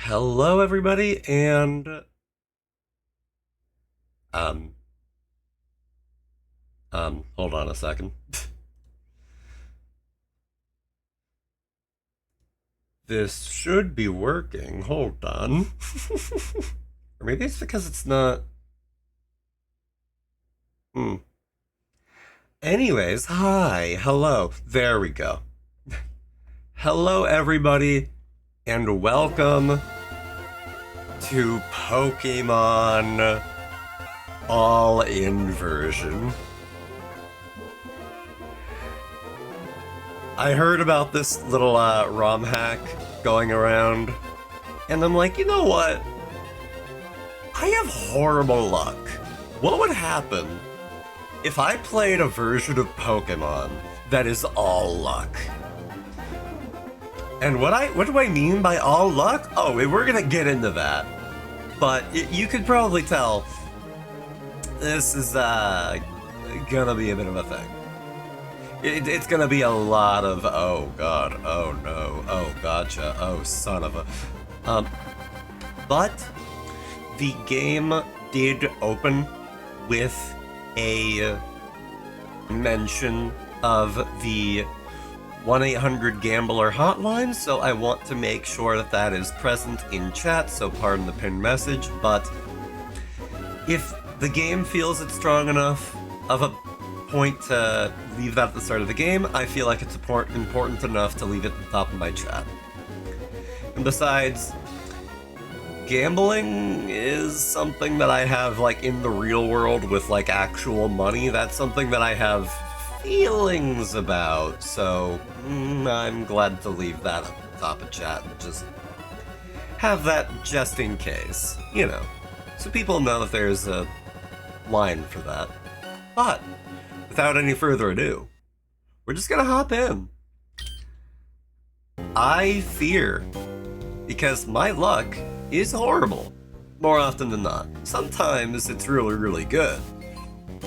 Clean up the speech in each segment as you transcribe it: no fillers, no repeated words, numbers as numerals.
Hello, everybody, and um, hold on a second. This should be working. Hold on. Or maybe it's because it's not. Hmm. Anyways, hi, hello. There we go. Hello, everybody, and welcome to Pokemon All-In version. I heard about this little ROM hack going around, and I'm like, you know what? I have horrible luck. What would happen if I played a version of Pokemon that is all luck? And what do I mean by all luck? Oh, we're gonna get into that. But you could probably tell this is gonna be a bit of a thing. It's gonna be a lot of, oh god, oh no, oh gotcha, oh son of a... But the game did open with a mention of the 1-800-GAMBLER hotline, so I want to make sure that that is present in chat, so pardon the pinned message, but if the game feels it's strong enough of a point to leave that at the start of the game, I feel like it's important enough to leave it at the top of my chat. And besides, gambling is something that I have, like, in the real world with, like, actual money. That's something that I have feelings about, so I'm glad to leave that at the top of chat and just have that just in case, you know, so people know that there's a line for that. But without any further ado, we're just gonna hop in. I fear, because my luck is horrible, more often than not. Sometimes it's really, really good.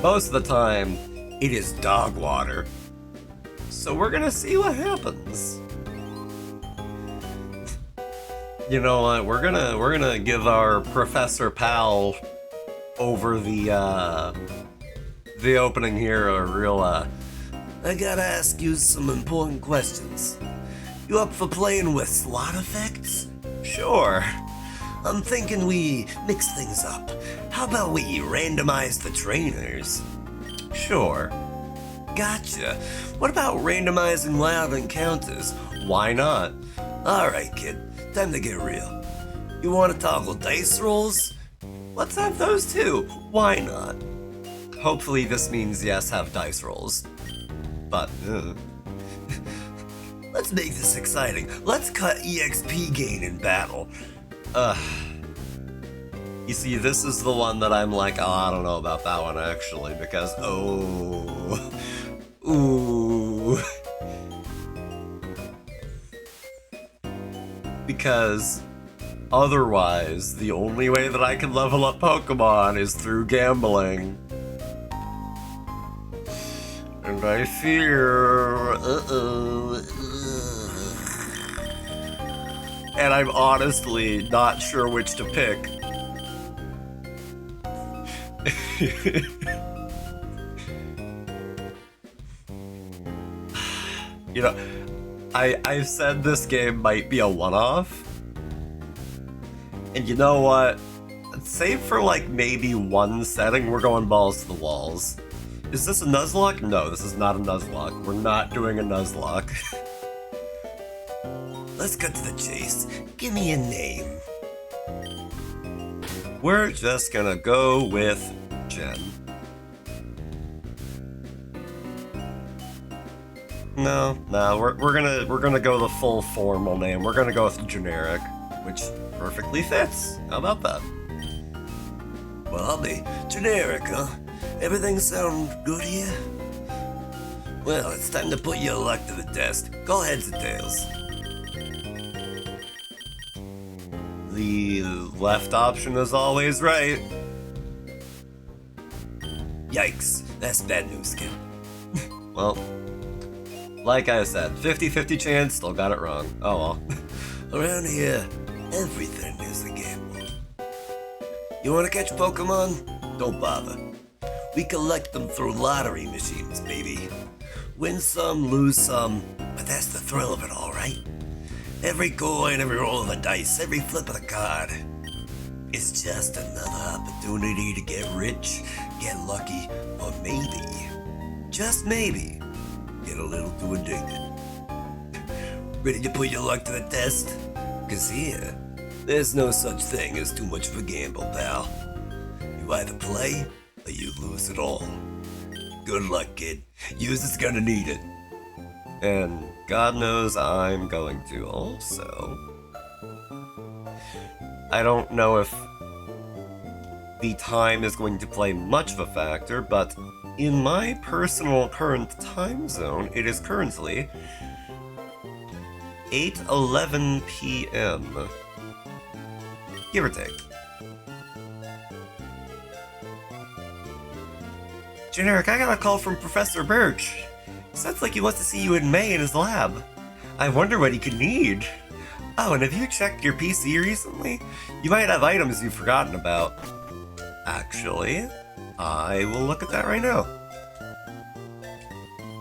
Most of the time, it is dog water. So we're gonna see what happens. You know what? We're gonna give our Professor Pal over the opening here a real I gotta ask you some important questions. You up for playing with slot effects? Sure. I'm thinking we mix things up. How about we randomize the trainers? Sure. Gotcha. What about randomizing wild encounters? Why not? Alright, kid. Time to get real. You want to toggle dice rolls? Let's have those too. Why not? Hopefully this means yes, have dice rolls. But, let's make this exciting. Let's cut EXP gain in battle. You see, this is the one that I'm like, oh, I don't know about that one actually, because, oh, ooh. Because otherwise, the only way that I can level up Pokemon is through gambling. And I fear, and I'm honestly not sure which to pick. You know, I said this game might be a one-off, and you know what? Save for like maybe one setting, we're going balls to the walls. Is this a Nuzlocke? No, this is not a Nuzlocke. We're not doing a Nuzlocke. Let's cut to the chase. Give me a name. We're just gonna go with Jen. No, we're gonna go the full formal name. We're gonna go with generic, which perfectly fits. How about that? Well, I'll be generic, huh? Everything sound good here? Well, it's time to put your luck to the test. Call heads or tails. The left option is always right. Yikes, that's bad news, kid. Well, like I said, 50-50 chance, still got it wrong. Oh well. Around here, Everything is a gamble. You wanna catch Pokemon? Don't bother. We collect them through lottery machines, baby. Win some, lose some, but that's the thrill of it all, right? Every coin, every roll of the dice, every flip of the card. It's just another opportunity to get rich, get lucky, or maybe, just maybe, get a little too addicted. Ready to put your luck to the test? 'Cause here, there's no such thing as too much of a gamble, pal. You either play, or you lose it all. Good luck, kid. Yours is gonna need it. And God knows I'm going to also. I don't know if the time is going to play much of a factor, but in my personal current time zone, it is currently 8:11 p.m. Give or take. Generic, I got a call from Professor Birch. Sounds like he wants to see you in May in his lab. I wonder what he could need. Oh, and have you checked your PC recently? You might have items you've forgotten about. Actually, I will look at that right now.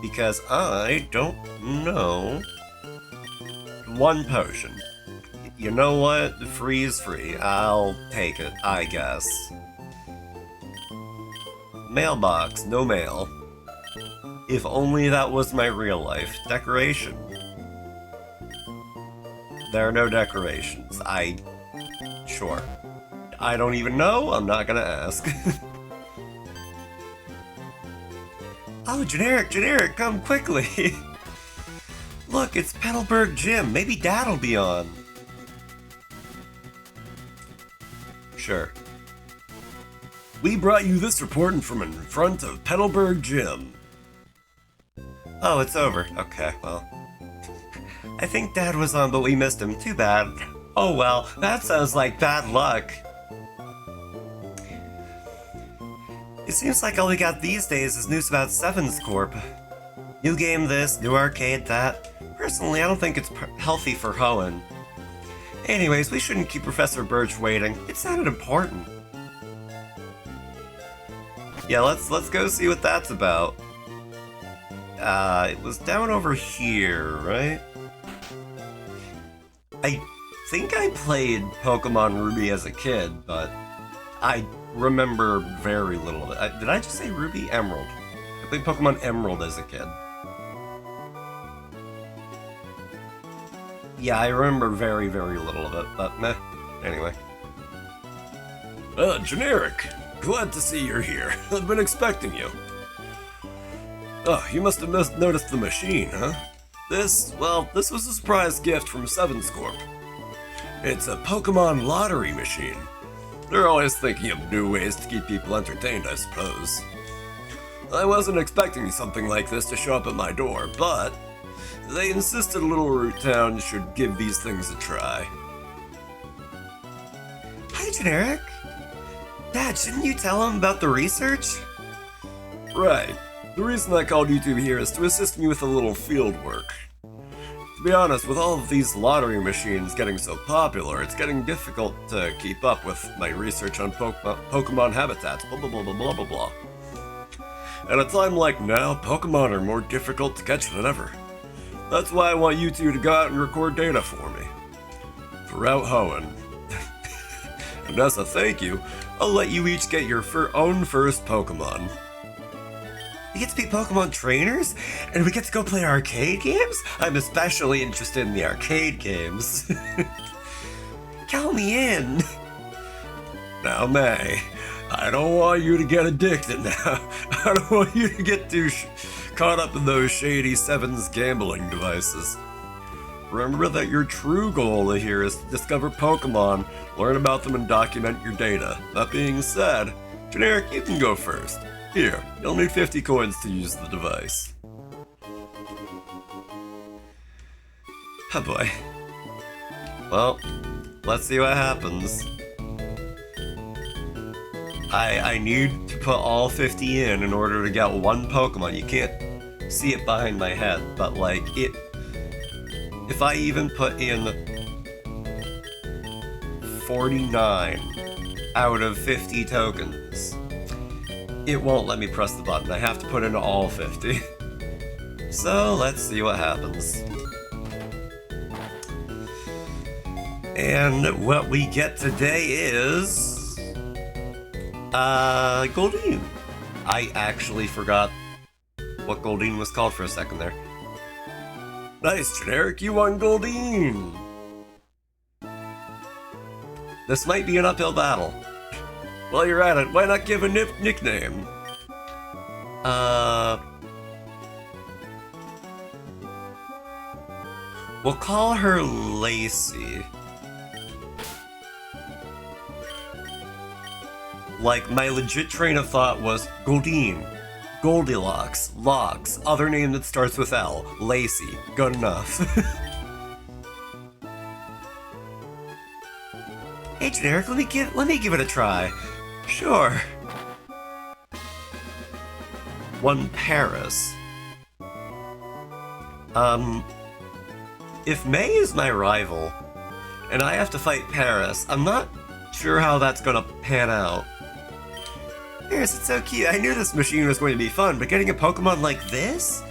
Because I don't know. One potion. You know what? Free is free. I'll take it, I guess. Mailbox, no mail. If only that was my real life. Decoration. There are no decorations. Sure. I don't even know, I'm not gonna ask. Oh, generic, come quickly! Look, it's Petalburg Gym, maybe Dad'll be on. Sure. We brought you this report from in front of Petalburg Gym. Oh, it's over. Okay, well. I think Dad was on, but we missed him. Too bad. Oh well, that sounds like bad luck. It seems like all we got these days is news about Sevens Corp. New game this, new arcade that. Personally, I don't think it's healthy for Hoenn. Anyways, we shouldn't keep Professor Birch waiting. It sounded important. Yeah, let's go see what that's about. It was down over here, right? I think I played Pokemon Ruby as a kid, but I remember very little of it. Did I just say Ruby? Emerald. I played Pokemon Emerald as a kid. Yeah, I remember very, very little of it, but meh. Anyway. Generic. Glad to see you're here. I've been expecting you. Oh, you must have noticed the machine, huh? This was a surprise gift from Sevens Corp. It's a Pokemon lottery machine. They're always thinking of new ways to keep people entertained, I suppose. I wasn't expecting something like this to show up at my door, but they insisted Little Root Town should give these things a try. Hi, Generic. Dad, shouldn't you tell him about the research? Right. The reason I called you two here is to assist me with a little field work. To be honest, with all of these lottery machines getting so popular, it's getting difficult to keep up with my research on Pokemon habitats, blah blah blah blah blah blah blah. At a time like now, Pokemon are more difficult to catch than ever. That's why I want you two to go out and record data for me. Throughout Hoenn. And as a thank you, I'll let you each get your own first Pokemon. We get to be Pokemon trainers? And we get to go play arcade games? I'm especially interested in the arcade games. Count me in! Now, May, I don't want you to get addicted now. I don't want you to get too caught up in those shady Sevens gambling devices. Remember that your true goal here is to discover Pokemon, learn about them, and document your data. That being said, Generic, you can go first. Here, you'll need 50 coins to use the device. Oh boy. Well, let's see what happens. I need to put all 50 in order to get one Pokemon. You can't see it behind my head, but like, if I even put in 49 out of 50 tokens. It won't let me press the button. I have to put in all 50. So let's see what happens. And what we get today is Goldeen. I actually forgot what Goldeen was called for a second there. Nice, Generic, you won Goldeen! This might be an uphill battle. While you're at it, why not give a nickname? We'll call her Lacey. Like, my legit train of thought was Goldeen, Goldilocks, Locks, other name that starts with L, Lacey. Good enough. Hey, Generic, let me give it a try. Sure. One Paris. If May is my rival, and I have to fight Paris, I'm not sure how that's gonna pan out. Paris, it's so cute. I knew this machine was going to be fun, but getting a Pokemon like this?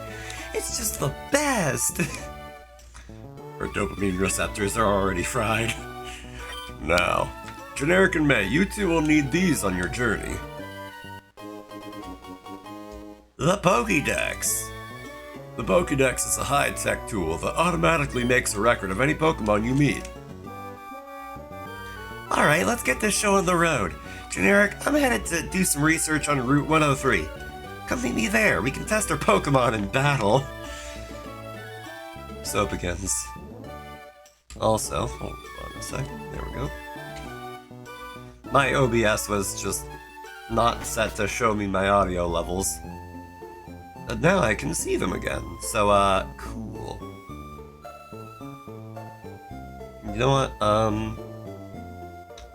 It's just the best! Our dopamine receptors are already fried. Now, Generic and May, you two will need these on your journey. The Pokédex. The Pokédex is a high-tech tool that automatically makes a record of any Pokemon you meet. Alright, let's get this show on the road. Generic, I'm headed to do some research on Route 103. Come meet me there, we can test our Pokemon in battle. So it begins. Also, hold on a sec, there we go. My OBS was just not set to show me my audio levels. And now I can see them again, so cool. You know what, I'm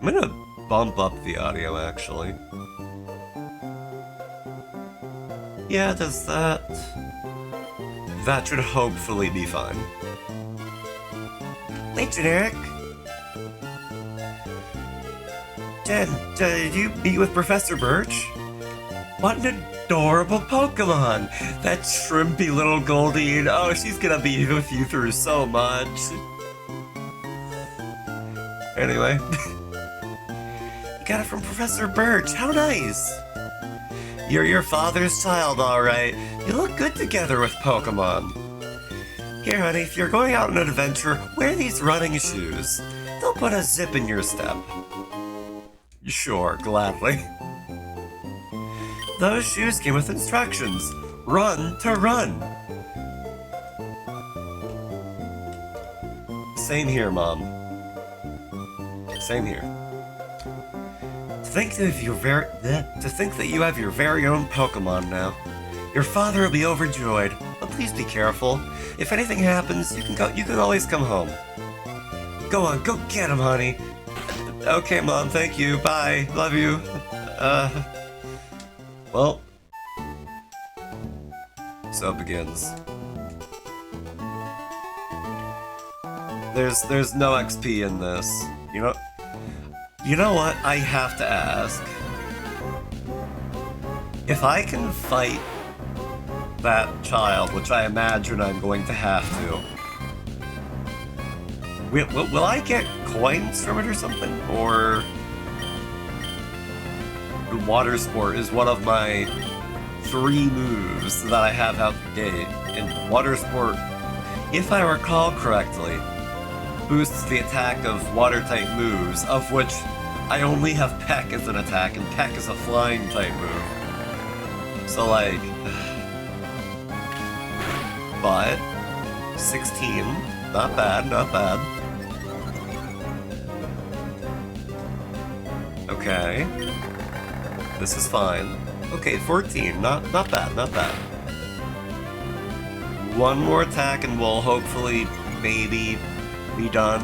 gonna bump up the audio, actually. Yeah, does that... That should hopefully be fine. Wait, Generic! Did you meet with Professor Birch? What an adorable Pokemon! That shrimpy little Goldeen, oh, she's gonna be with you through so much. Anyway. You got it from Professor Birch, how nice! You're your father's child, alright. You look good together with Pokemon. Here, honey, if you're going out on an adventure, wear these running shoes. They'll put a zip in your step. Sure, gladly. Those shoes came with instructions. Run to run. Same here, Mom. Same here. To think that you have your very own Pokemon now. Your father will be overjoyed, but please be careful. If anything happens, you can always come home. Go on, go get him, honey. Okay, Mom, thank you. Bye. Love you. Well. So it begins. There's no XP in this. You know what? I have to ask. If I can fight that child, which I imagine I'm going to have to, will I get coins from it or something? Or the Water Sport is one of my 3 moves that I have out the gate. And Water Sport, if I recall correctly, boosts the attack of Water-type moves, of which I only have Peck as an attack, and Peck is a flying-type move. So, like... But... 16. Not bad, not bad. Okay. This is fine. Okay, 14. Not bad, not bad. One more attack and we'll hopefully, maybe, be done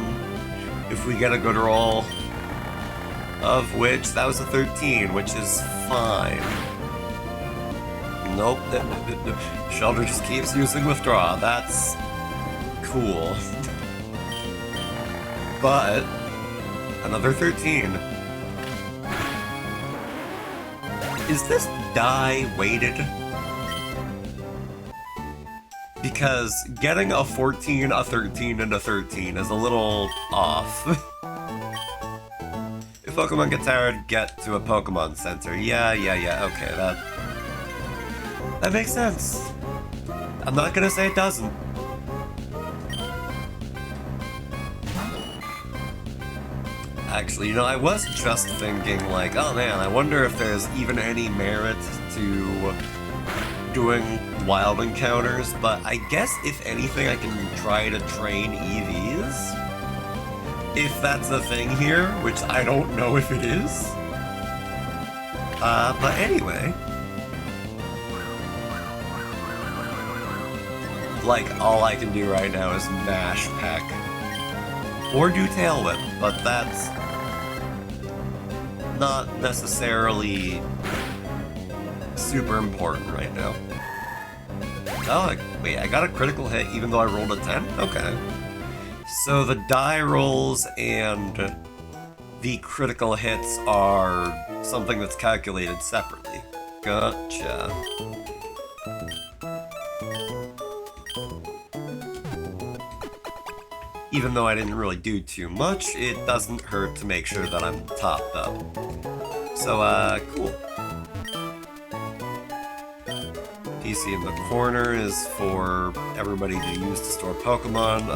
if we get a good roll. Of which, that was a 13, which is fine. Nope, Shelter just keeps using Withdraw. That's cool. But Another 13. Is this die weighted? Because getting a 14, a 13, and a 13 is a little off. If Pokemon get tired, get to a Pokemon Center. Yeah, okay, that makes sense. I'm not gonna say it doesn't. Actually, you know, I was just thinking, like, oh man, I wonder if there's even any merit to doing wild encounters, but I guess if anything I can try to train EVs. If that's a thing here, which I don't know if it is. But anyway. Like, all I can do right now is mash Peck. Or do Tail Whip, but that's not necessarily super important right now. Oh, wait, I got a critical hit even though I rolled a 10? Okay. So the die rolls and the critical hits are something that's calculated separately. Gotcha. Even though I didn't really do too much, it doesn't hurt to make sure that I'm topped up. So, cool. PC in the corner is for everybody to use to store Pokemon.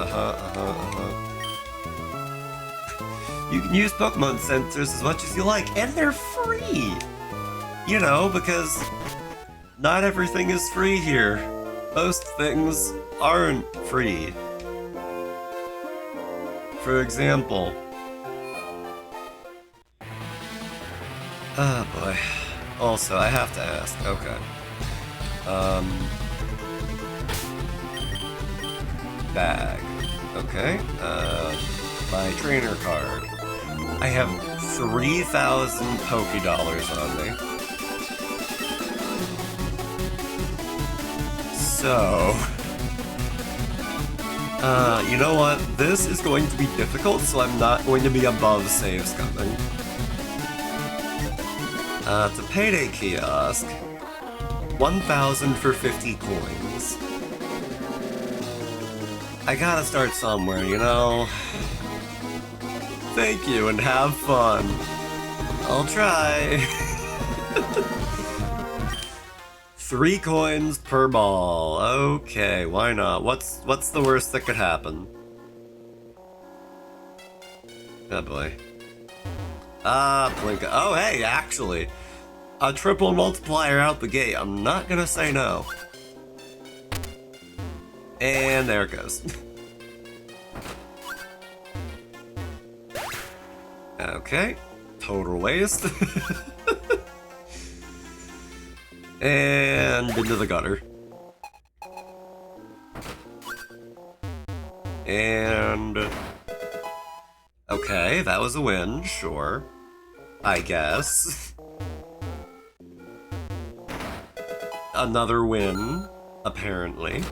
You can use Pokemon Centers as much as you like, and they're free! You know, because not everything is free here. Most things aren't free. For example... Oh boy. Also, I have to ask, okay. Bag. Okay. My trainer card. I have 3,000 Pokédollars on me. So... you know what? This is going to be difficult, so I'm not going to be above save scumming. To Payday Kiosk, 1,000 for 50 coins. I gotta start somewhere, you know? Thank you, and have fun. I'll try. 3 coins per ball. Okay, why not? What's the worst that could happen? Oh boy. Ah, Plinka. Oh hey, actually. A triple multiplier out the gate. I'm not gonna say no. And there it goes. Okay. Total waste. And into the gutter. And... okay, that was a win, sure. I guess. Another win, apparently.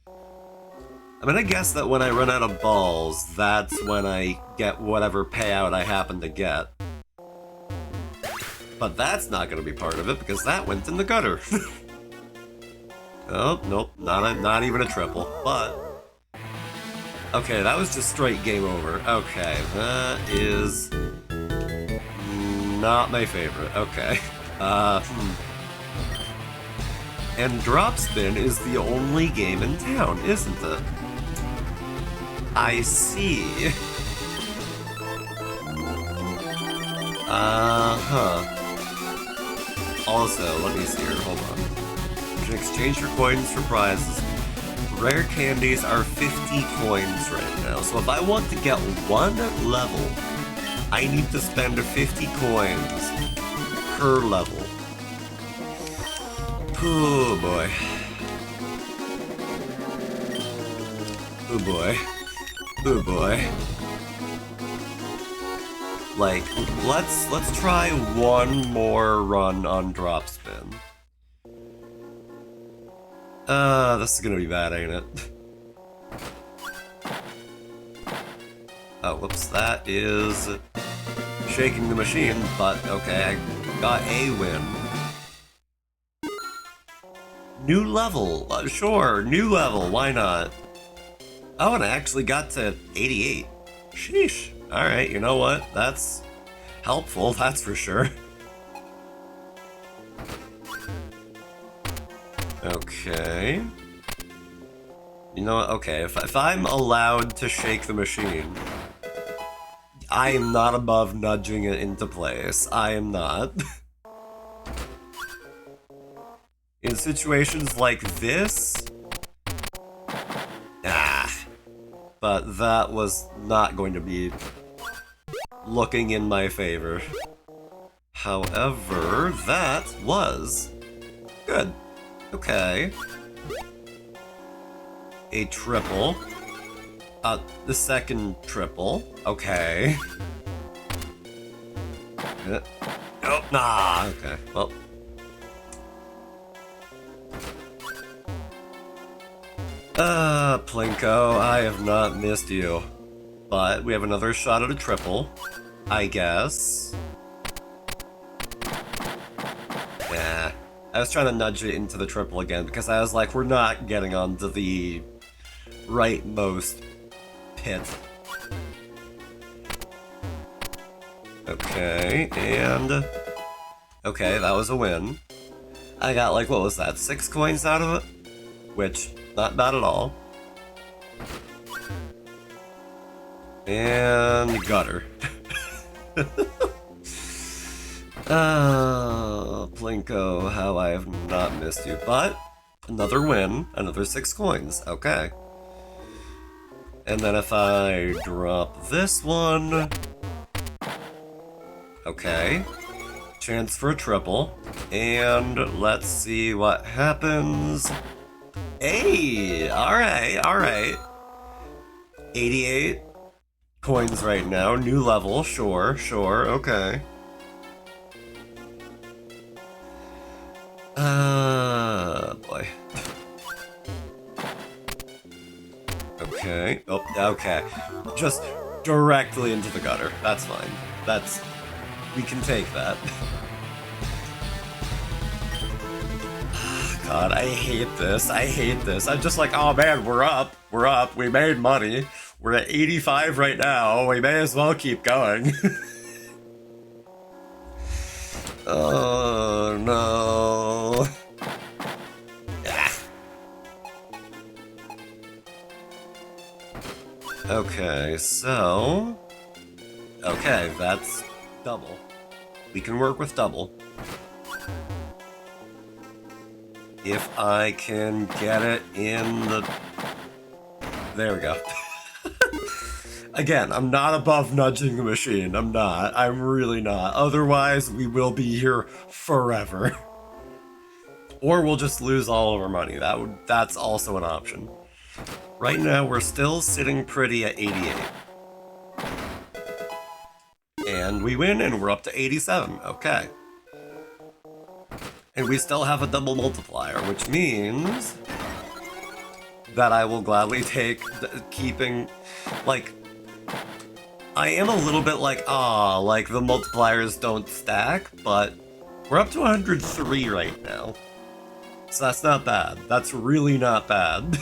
I'm gonna guess that when I run out of balls, that's when I get whatever payout I happen to get. But that's not gonna be part of it, because that went in the gutter. Oh, nope, not even a triple, but... okay, that was just straight game over. Okay, that is... not my favorite. Okay. And Drop Spin is the only game in town, isn't it? I see. Also, let me see here, hold on. You can exchange your coins for prizes. Rare candies are 50 coins right now, so if I want to get one level, I need to spend 50 coins per level. Oh boy. Oh boy. Oh boy. Like, let's try one more run on Drop Spin. This is gonna be bad, ain't it? Oh, whoops, that is shaking the machine, but okay, I got a win. New level, sure, new level, why not? Oh, and I actually got to 88. Sheesh. Alright, you know what? That's helpful, that's for sure. Okay. You know what? Okay, if I'm allowed to shake the machine, I am not above nudging it into place. I am not. In situations like this, but that was not going to be looking in my favor. However, that was good. Okay. A triple. The second triple. Okay. Oh, nah, okay. Well. Plinko, I have not missed you. But we have another shot at a triple, I guess. Yeah. I was trying to nudge it into the triple again because I was like, we're not getting onto the rightmost pit. Okay, and... Okay, that was a win. I got like, what was that, 6 coins out of it? Which, not bad at all. And gutter. Plinko, how I have not missed you. But, another win, another 6 coins, okay. And then if I drop this one... Okay. Chance for a triple. And let's see what happens. Hey! Alright, alright. 88 coins right now. New level, sure, sure, okay. Boy. Okay. Oh, okay. Just directly into the gutter. That's fine. That's... We can take that. God, I hate this. I hate this. I'm just like, oh man, we're up. We're up. We made money. We're at 85 right now. We may as well keep going. Oh no. Okay, so... Okay, that's double. We can work with double. If I can get it in the... There we go. Again, I'm not above nudging the machine. I'm not. I'm really not. Otherwise, we will be here forever. Or we'll just lose all of our money. That's also an option. Right now, we're still sitting pretty at 88. And we win, and we're up to 87. Okay. And we still have a double multiplier, which means that I will gladly take keeping, like, I am a little bit like, like the multipliers don't stack, but we're up to 103 right now. So that's not bad. That's really not bad.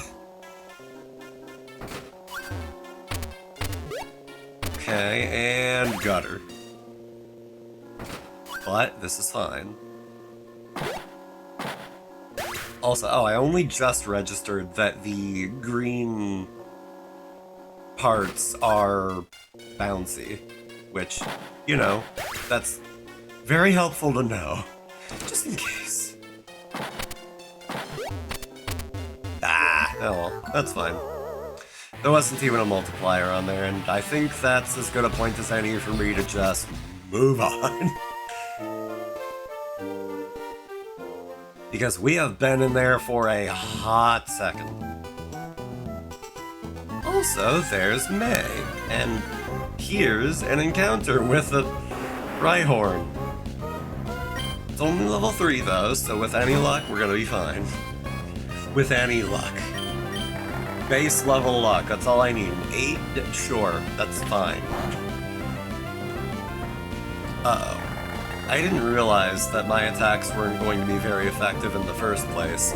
Okay, and gutter. But this is fine. Also, I only just registered that the green parts are bouncy, which, you know, that's very helpful to know, just in case. Oh well, that's fine. There wasn't even a multiplier on there, and I think that's as good a point as any for me to just move on. Because we have been in there for a hot second. Also, there's May, and here's an encounter with a Rhyhorn. It's only level 3 though, so with any luck, we're gonna be fine. With any luck. Base level luck, that's all I need. 8? Sure, that's fine. Uh-oh. I didn't realize that my attacks weren't going to be very effective in the first place.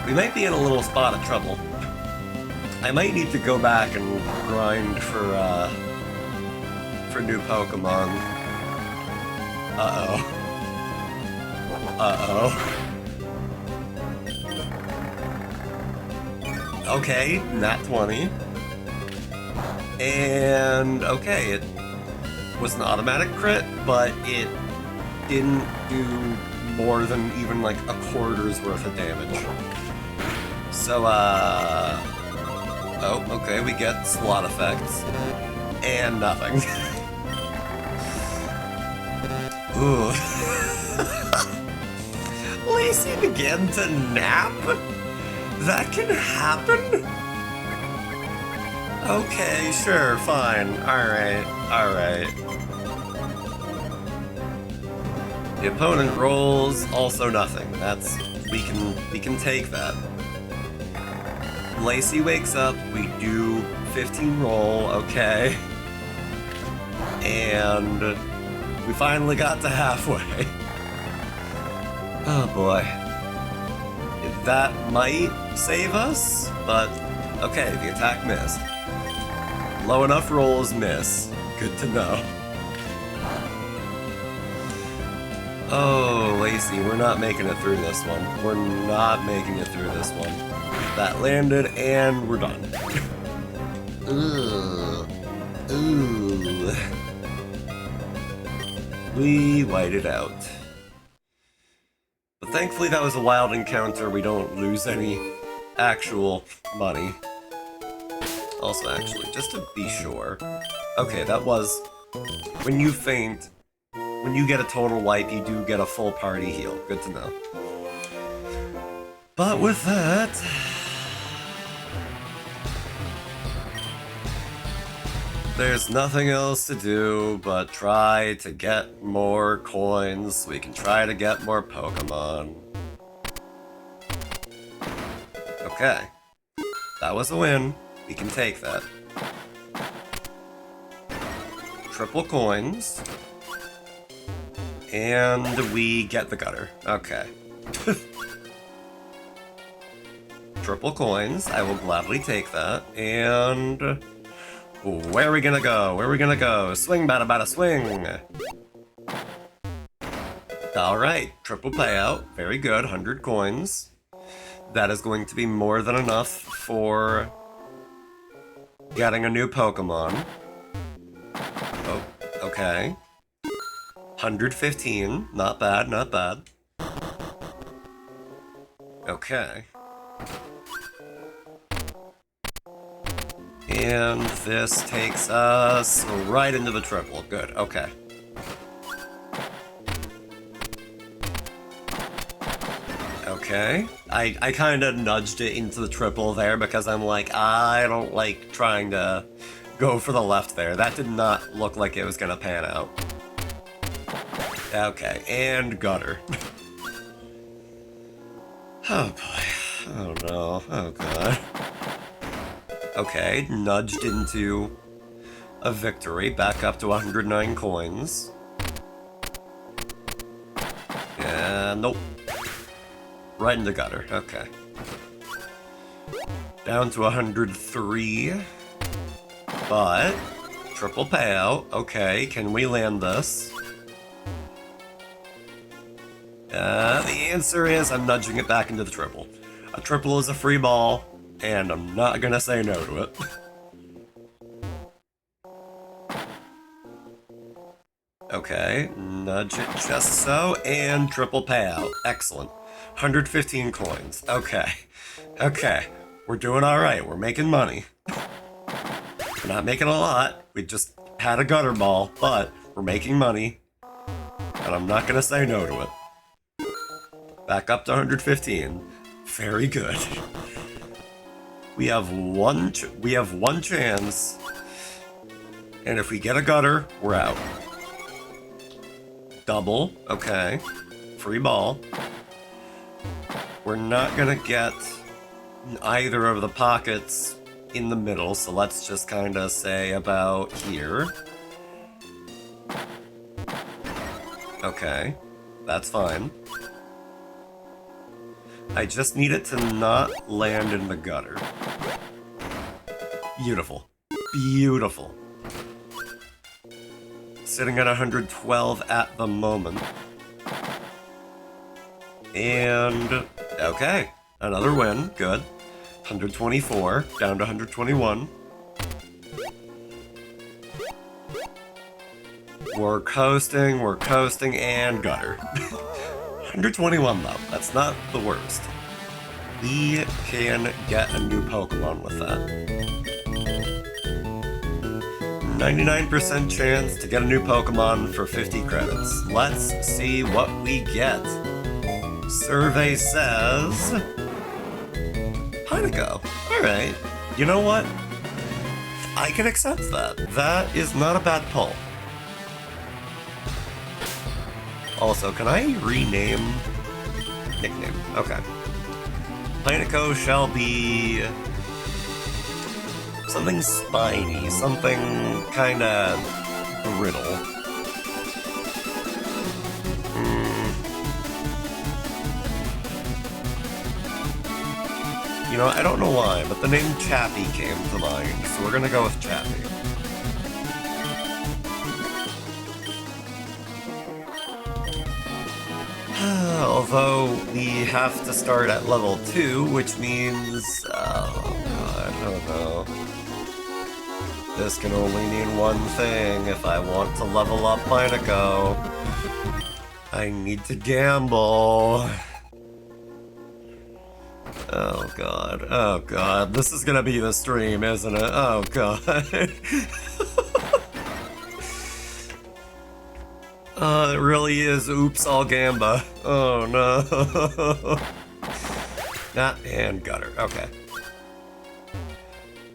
We might be in a little spot of trouble. I might need to go back and grind for new Pokemon. Uh-oh. Uh-oh. Okay, nat 20. And, okay, it was an automatic crit, but it didn't do more than even like a quarter's worth of damage. So, oh, okay, we get slot effects. And nothing. Ooh. Lacey began to nap? That can happen? Okay, sure, fine. Alright, alright. The opponent rolls, also nothing. That's we can take that. Lacey wakes up, we do 15 roll, okay. And we finally got to halfway. Oh boy. That might save us, but okay, the attack missed. Low enough rolls miss. Good to know. Oh, Lacey, we're not making it through this one. We're not making it through this one. That landed, and we're done. Ugh. Ooh. We white it out. But thankfully that was a wild encounter. We don't lose any actual money. Also, actually, just to be sure. Okay, that was... When you faint, when you get a total wipe, you do get a full party heal. Good to know. But with that... There's nothing else to do but try to get more coins so we can try to get more Pokemon. Okay. That was a win. We can take that. Triple coins. And we get the gutter. Okay. Triple coins. I will gladly take that. And... where are we gonna go? Where are we gonna go? Swing, bada, bada, swing! Alright, triple payout. Very good, 100 coins. That is going to be more than enough for getting a new Pokemon. Oh, okay. 115. Not bad, not bad. Okay. And this takes us right into the triple. Good, okay. Okay. I kind of nudged it into the triple there because I'm like, I don't like trying to go for the left there. That did not look like it was gonna pan out. Okay, and gutter. Oh boy. Oh no. Oh god. Okay, nudged into a victory, back up to 109 coins. And nope. Right in the gutter, okay. Down to 103. But, triple payout, okay, can we land this? The answer is I'm nudging it back into the triple. A triple is a free ball. And I'm not gonna say no to it. Okay, nudge it just so, and triple payout. Excellent. 115 coins. Okay. Okay. We're doing alright. We're making money. We're not making a lot. We just had a gutter ball, but we're making money. And I'm not gonna say no to it. Back up to 115. Very good. We have one chance, and if we get a gutter, we're out. Double, okay. Free ball. We're not gonna get either of the pockets in the middle, so let's just kind of say about here. Okay, that's fine. I just need it to not land in the gutter. Beautiful. Beautiful. Sitting at 112 at the moment. And, okay, another win, good. 124, down to 121. We're coasting, and gutter. 121 though, that's not the worst. We can get a new Pokemon with that. 99% chance to get a new Pokemon for 50 credits. Let's see what we get. Survey says... Pineco. Alright. You know what? I can accept that. That is not a bad pull. Also, can I rename... Nickname. Okay. Pineco shall be... something spiny, something kinda brittle. You know, I don't know why, but the name Chappie came to mind, so we're gonna go with Chappie. Although we have to start at level 2, which means... oh god, I don't know. This can only mean one thing if I want to level up Pineco. I need to gamble. Oh god, this is gonna be the stream, isn't it? Oh god. It really is oops all gamba. Oh no. And gutter, okay.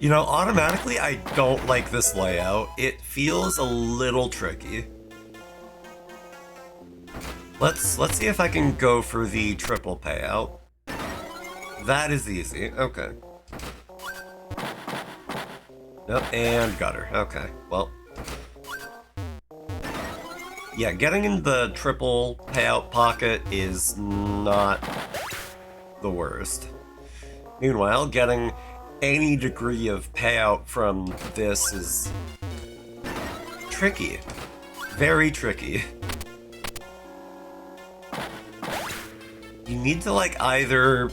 You know, automatically I don't like this layout. It feels a little tricky. Let's see if I can go for the triple payout. That is easy, okay. Yep, and gutter, okay, well. Yeah, getting in the triple payout pocket is not the worst. Meanwhile, getting any degree of payout from this is tricky. Very tricky. You need to, like, either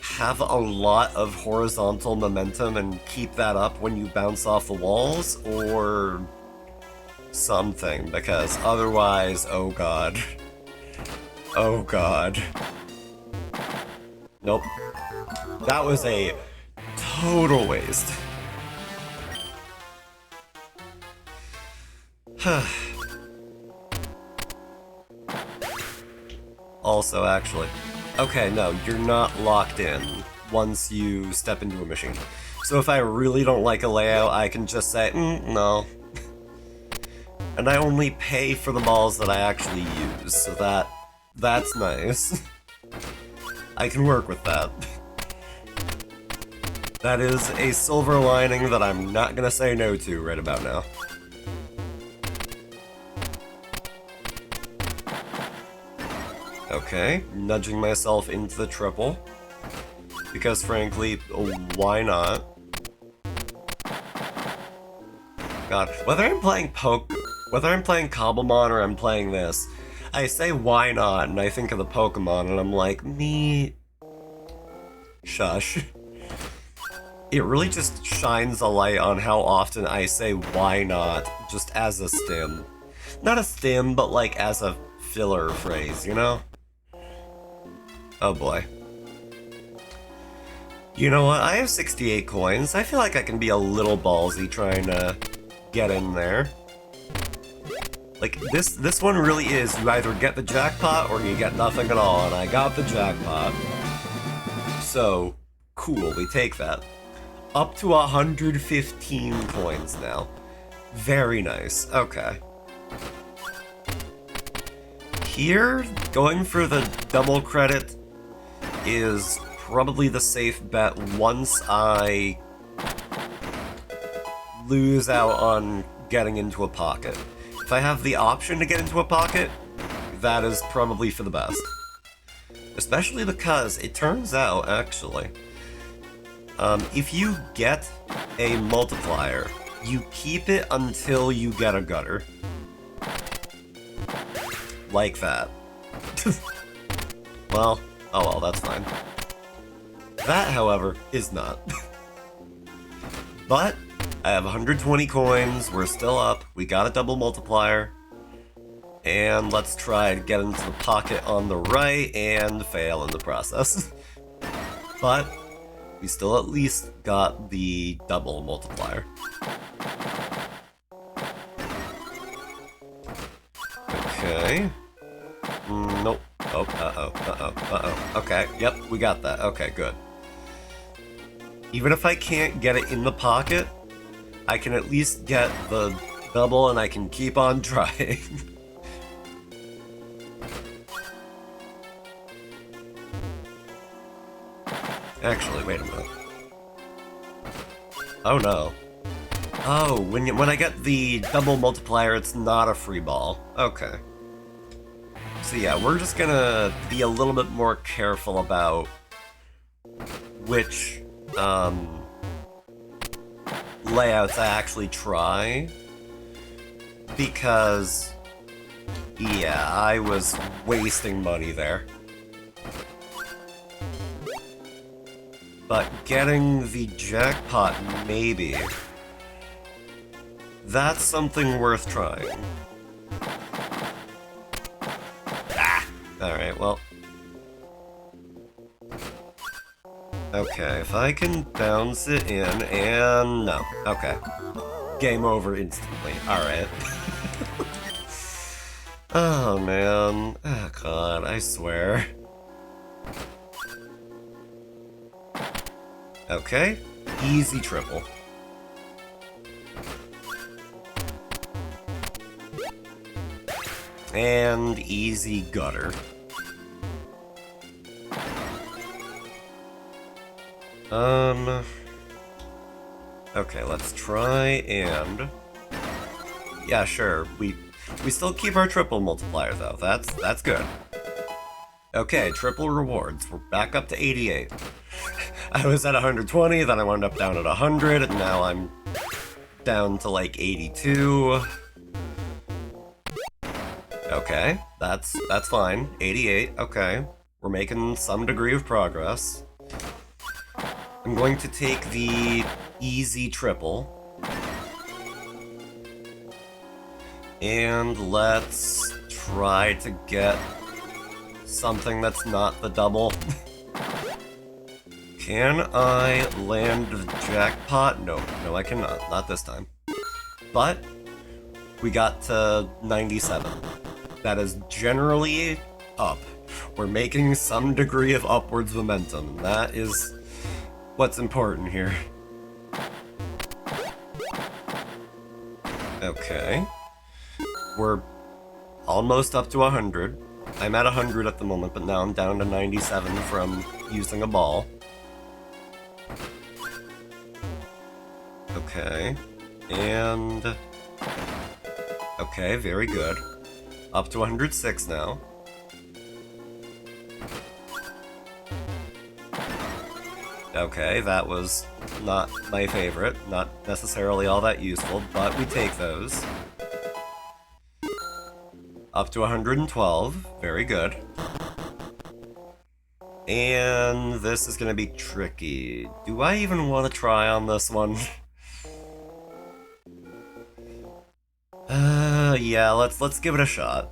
have a lot of horizontal momentum and keep that up when you bounce off the walls, or something, because otherwise, oh god. Oh god. Nope. That was a total waste. Also, actually, okay, no, you're not locked in once you step into a machine. So if I really don't like a layout, I can just say, no. And I only pay for the balls that I actually use, so that's nice. I can work with that. That is a silver lining that I'm not gonna say no to right about now. Okay, nudging myself into the triple. Because frankly, why not? God, whether I'm playing Cobblemon or I'm playing this, I say why not, and I think of the Pokemon, and I'm like, me... Shush. It really just shines a light on how often I say why not, just as a stim. Not a stim, but like as a filler phrase, you know? Oh boy. You know what, I have 68 coins. I feel like I can be a little ballsy trying to get in there. Like, this one really is, you either get the jackpot or you get nothing at all, and I got the jackpot. So, cool, we take that. Up to 115 coins now. Very nice, okay. Here, going for the double credit is probably the safe bet once I lose out on getting into a pocket. If I have the option to get into a pocket, that is probably for the best. Especially because it turns out, actually, if you get a multiplier, you keep it until you get a gutter. Like that. Well, oh well, that's fine. That, however, is not. But I have 120 coins, we're still up, we got a double multiplier, and let's try to get into the pocket on the right and fail in the process. But we still at least got the double multiplier. Okay. Nope. Oh, uh-oh. Okay, yep, we got that. Okay, good. Even if I can't get it in the pocket, I can at least get the double and I can keep on trying. Actually, wait a minute. Oh no. Oh, when I get the double multiplier, it's not a free ball. Okay. So yeah, we're just gonna be a little bit more careful about which layouts I actually try, because yeah, I was wasting money there. But getting the jackpot, maybe, that's something worth trying. Ah! Alright, well. Okay, if I can bounce it in, and no. Okay. Game over instantly. Alright. Oh, man. Oh, God, I swear. Okay. Easy triple. And easy gutter. Okay, let's try and... Yeah, sure, we still keep our triple multiplier, though. That's good. Okay, triple rewards. We're back up to 88. I was at 120, then I wound up down at 100, and now I'm down to like 82. Okay, that's fine. 88, okay. We're making some degree of progress. I'm going to take the easy triple. And let's try to get something that's not the double. Can I land the jackpot? No, I cannot. Not this time. But we got to 97. That is generally up. We're making some degree of upwards momentum. That is what's important here. Okay. We're almost up to 100. I'm at 100 at the moment, but now I'm down to 97 from using a ball. Okay. And... okay, very good. Up to 106 now. Okay, that was not my favorite. Not necessarily all that useful, but we take those. Up to 112. Very good. And this is gonna be tricky. Do I even want to try on this one? Yeah, let's give it a shot.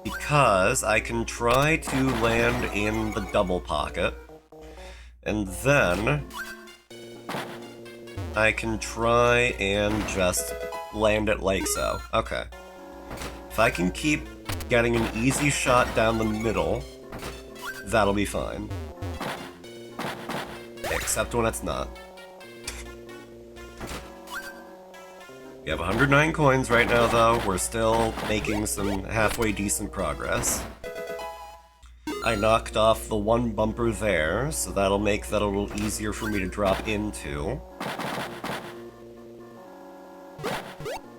Because I can try to land in the double pocket. And then I can try and just land it like so. Okay. If I can keep getting an easy shot down the middle, that'll be fine. Except when it's not. We have 109 coins right now, though. We're still making some halfway decent progress. I knocked off the one bumper there, so that'll make that a little easier for me to drop into.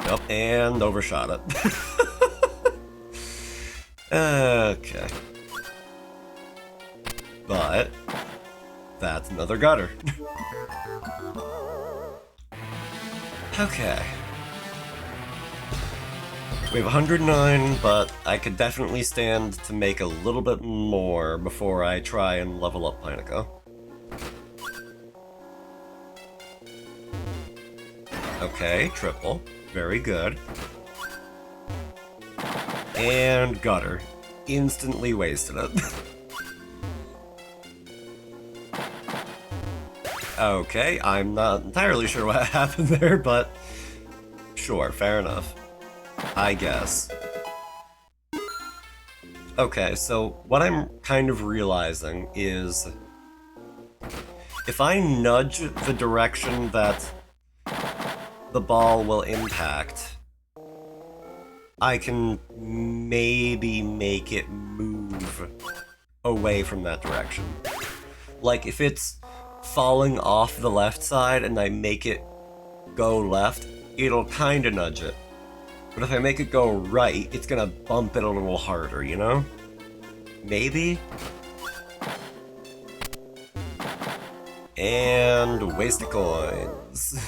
Yep, and overshot it. Okay. But that's another gutter. Okay. We have 109, but I could definitely stand to make a little bit more before I try and level up Pineco. Okay, triple. Very good. And gutter. Instantly wasted it. Okay, I'm not entirely sure what happened there, but sure, fair enough. I guess. Okay, so what I'm kind of realizing is if I nudge the direction that the ball will impact, I can maybe make it move away from that direction. Like, if it's falling off the left side and I make it go left, it'll kinda nudge it. But if I make it go right, it's gonna bump it a little harder, you know? Maybe? And waste of coins.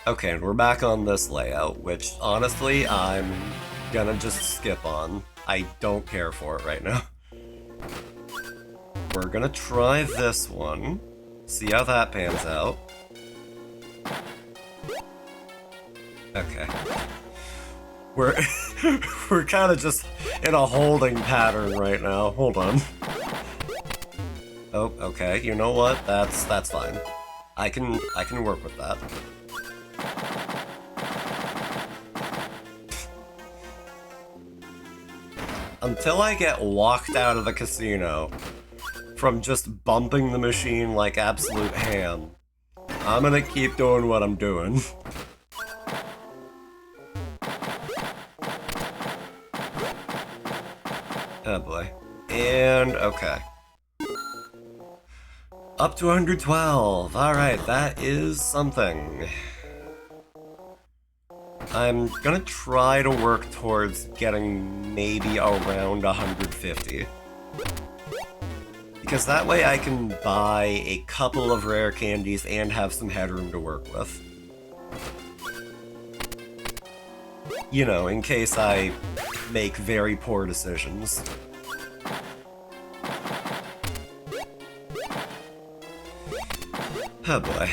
Okay, and we're back on this layout, which honestly I'm gonna just skip on. I don't care for it right now. We're gonna try this one, see how that pans out. Okay. We're we're kind of just in a holding pattern right now. Hold on. Oh, okay. You know what? That's fine. I can work with that. Until I get walked out of the casino from just bumping the machine like absolute ham, I'm gonna keep doing what I'm doing. Oh boy. And okay. Up to 112. Alright, that is something. I'm gonna try to work towards getting maybe around 150. Because that way I can buy a couple of rare candies and have some headroom to work with. You know, in case I make very poor decisions. Oh boy.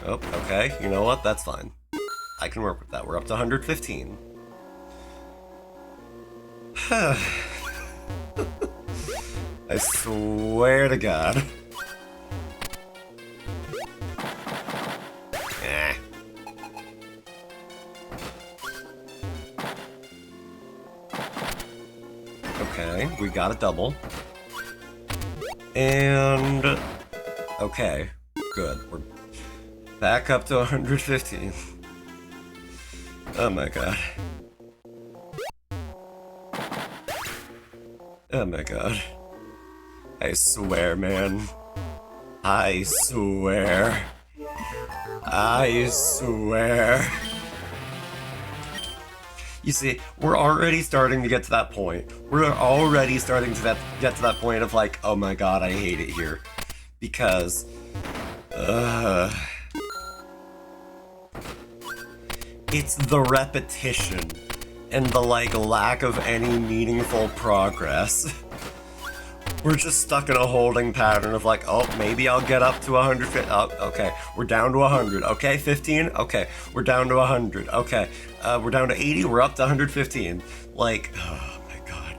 Oh, okay, you know what? That's fine. I can work with that. We're up to 115. I swear to God. Eh. Okay, we got a double. And... okay, good. We're back up to 115. Oh my god. Oh my god. I swear, man. I swear. I swear. You see, we're already starting to get to that point. We're already starting to get to that point of like, oh my god, I hate it here. Because... it's the repetition and the, like, lack of any meaningful progress. We're just stuck in a holding pattern of like, oh, maybe I'll get up to 150. Oh, okay, we're down to 100. Okay, 15. Okay, we're down to 100. Okay, we're down to 80. We're up to 115. Like, oh my god.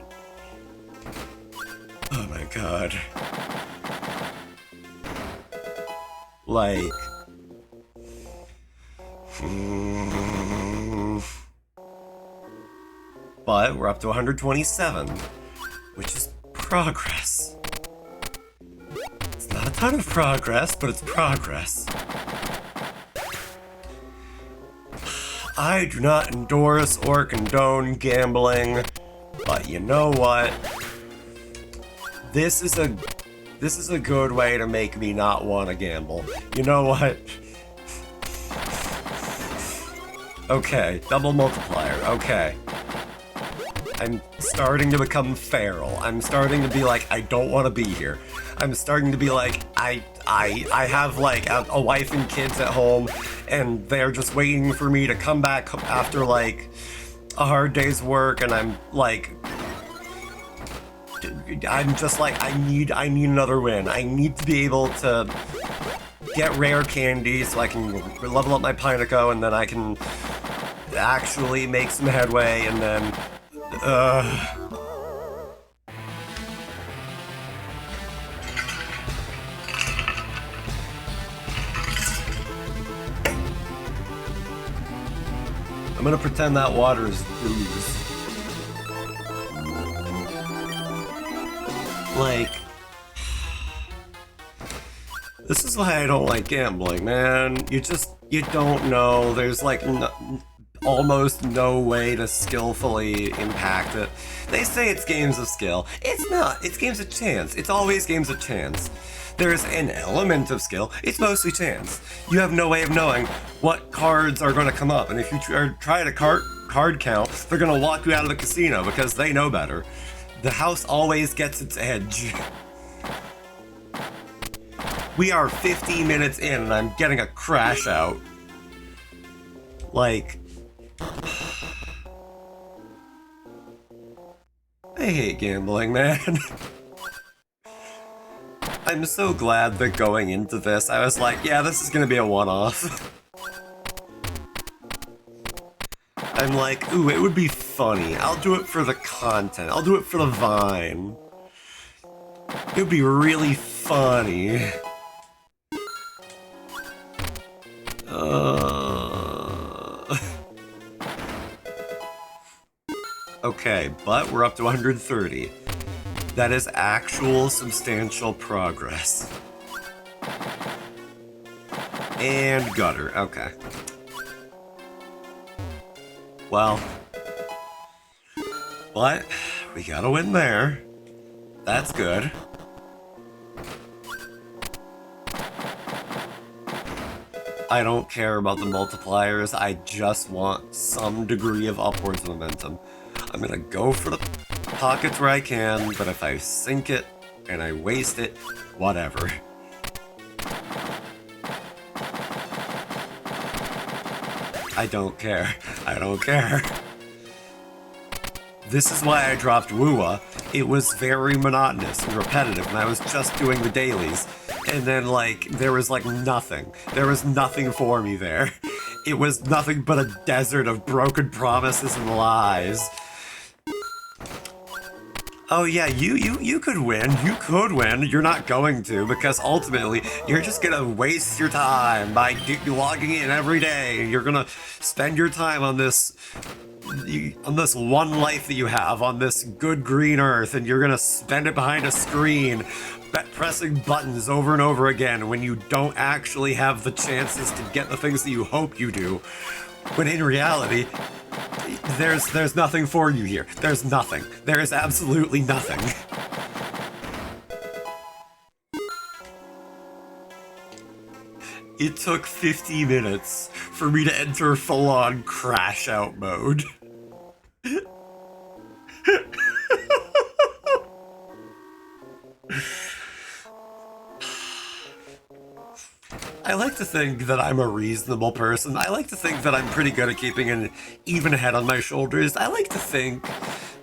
Oh my god. Like. But we're up to 127, which is progress. It's not a ton of progress, but it's progress. I do not endorse or condone gambling, but you know what? This is a good way to make me not want to gamble. You know what? Okay, double multiplier, okay. I'm starting to become feral. I'm starting to be like, I don't want to be here. I'm starting to be like, I have like a wife and kids at home, and they're just waiting for me to come back after like a hard day's work, and I'm just like, I need another win. I need to be able to get rare candy so I can level up my Pineco, and then I can actually make some headway, and then I'm gonna pretend that water is booze. Like, this is why I don't like gambling, man. You don't know. There's like almost no way to skillfully impact it. They say it's games of skill. It's not. It's games of chance. It's always games of chance. There's an element of skill. It's mostly chance. You have no way of knowing what cards are going to come up, and if you try to card count, they're going to lock you out of the casino because they know better. The house always gets its edge. We are 50 minutes in and I'm getting a crash out. Like, I hate gambling, man. I'm so glad that going into this, I was like, yeah, this is gonna be a one-off. I'm like, ooh, it would be funny. I'll do it for the content. I'll do it for the Vine. It would be really funny. Okay, but we're up to 130. That is actual substantial progress. And gutter, okay. Well, but we gotta win there. That's good. I don't care about the multipliers, I just want some degree of upwards momentum. I'm gonna go for the pockets where I can, but if I sink it and I waste it, whatever. I don't care. I don't care. This is why I dropped Woowa. It was very monotonous and repetitive, and I was just doing the dailies. And then, like, there was, like, nothing. There was nothing for me there. It was nothing but a desert of broken promises and lies. Oh yeah, you could win. You could win. You're not going to, because ultimately you're just gonna waste your time by logging in every day. You're gonna spend your time on this one life that you have on this good green earth, and you're gonna spend it behind a screen pressing buttons over and over again when you don't actually have the chances to get the things that you hope you do. When in reality, there's nothing for you here. There's nothing. There is absolutely nothing. It took 50 minutes for me to enter full-on crash-out mode. I like to think that I'm a reasonable person. I like to think that I'm pretty good at keeping an even head on my shoulders. I like to think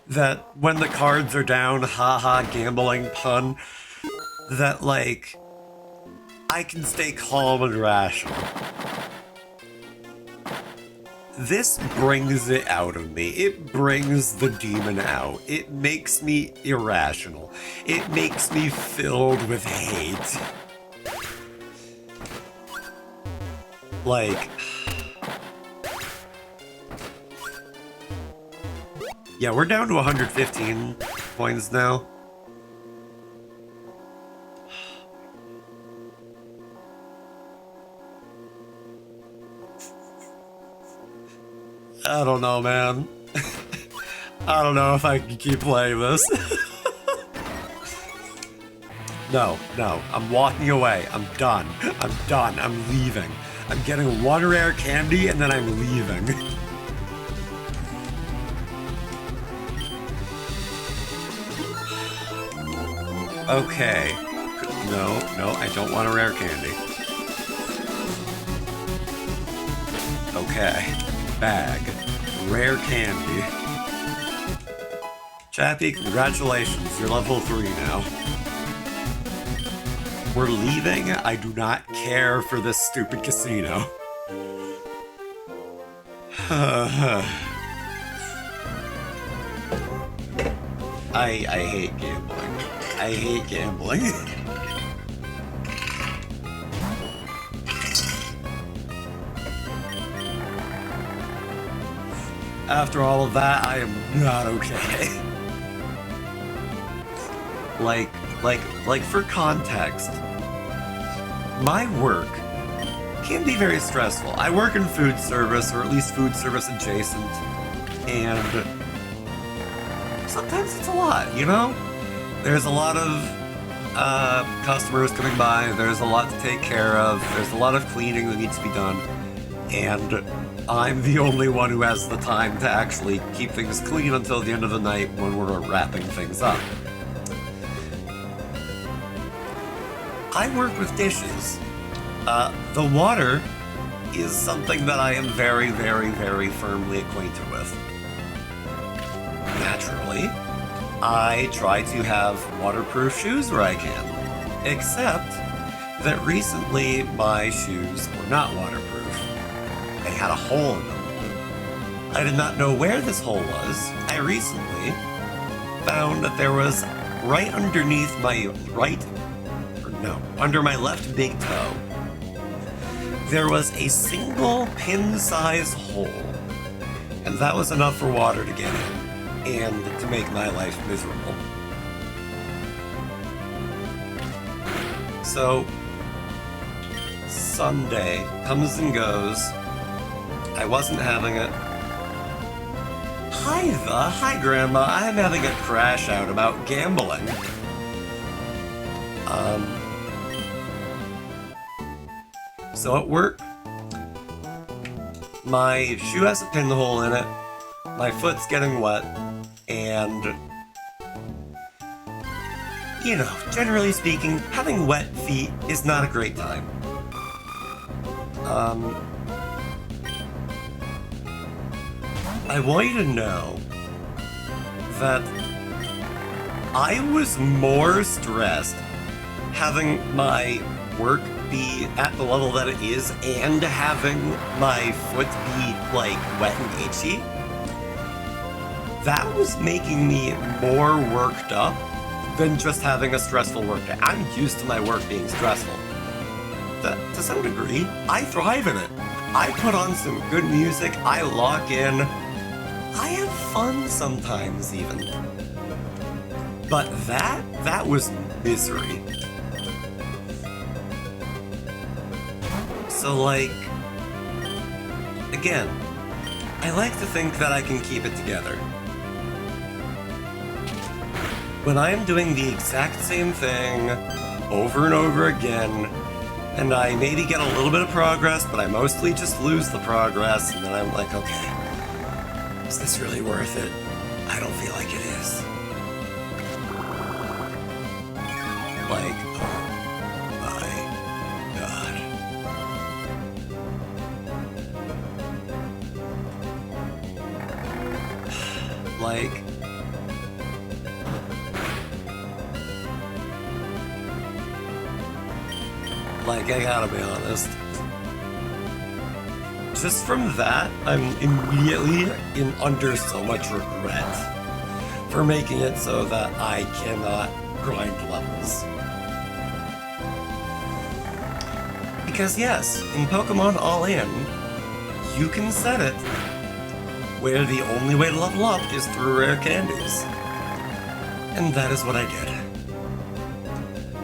that when the cards are down, haha, gambling pun, that, like, I can stay calm and rational. This brings it out of me. It brings the demon out. It makes me irrational. It makes me filled with hate. Like, yeah, we're down to 115 points now. I don't know, man. I don't know if I can keep playing this. No, I'm walking away. I'm done. I'm leaving. I'm getting one rare candy and then I'm leaving. Okay. No, I don't want a rare candy. Okay. Bag. Rare candy. Chappie, congratulations. You're level 3 now. We're leaving. I do not care for this stupid casino. I hate gambling. I hate gambling. After all of that, I am not okay. Like for context, my work can be very stressful. I work in food service, or at least food service adjacent, and sometimes it's a lot, you know? There's a lot of customers coming by, there's a lot to take care of, there's a lot of cleaning that needs to be done, and I'm the only one who has the time to actually keep things clean until the end of the night when we're wrapping things up. I work with dishes. The water is something that I am very, very, very firmly acquainted with. Naturally, I try to have waterproof shoes where I can, except that recently my shoes were not waterproof. They had a hole in them. I did not know where this hole was. I recently found that there was right underneath my under my left big toe, there was a single pin-sized hole, and that was enough for water to get in, and to make my life miserable. So, Sunday comes and goes. I wasn't having it. Hi, Grandma. I'm having a crash out about gambling. So at work, my shoe has a pinhole in it, my foot's getting wet, and, you know, generally speaking, having wet feet is not a great time. I want you to know that I was more stressed having my work be at the level that it is and having my foot be, like, wet and itchy. That was making me more worked up than just having a stressful work day. I'm used to my work being stressful. To some degree, I thrive in it. I put on some good music, I lock in. I have fun sometimes, even. But that was misery. So, like, again, I like to think that I can keep it together. When I am doing the exact same thing over and over again, and I maybe get a little bit of progress, but I mostly just lose the progress, and then I'm like, okay, is this really worth it? I don't feel like it is. Like, oh my god. Like, I gotta be honest. Just from that, I'm immediately under so much regret for making it so that I cannot grind levels. Because yes, in Pokemon All In, you can set it where the only way to level up is through rare candies. And that is what I did.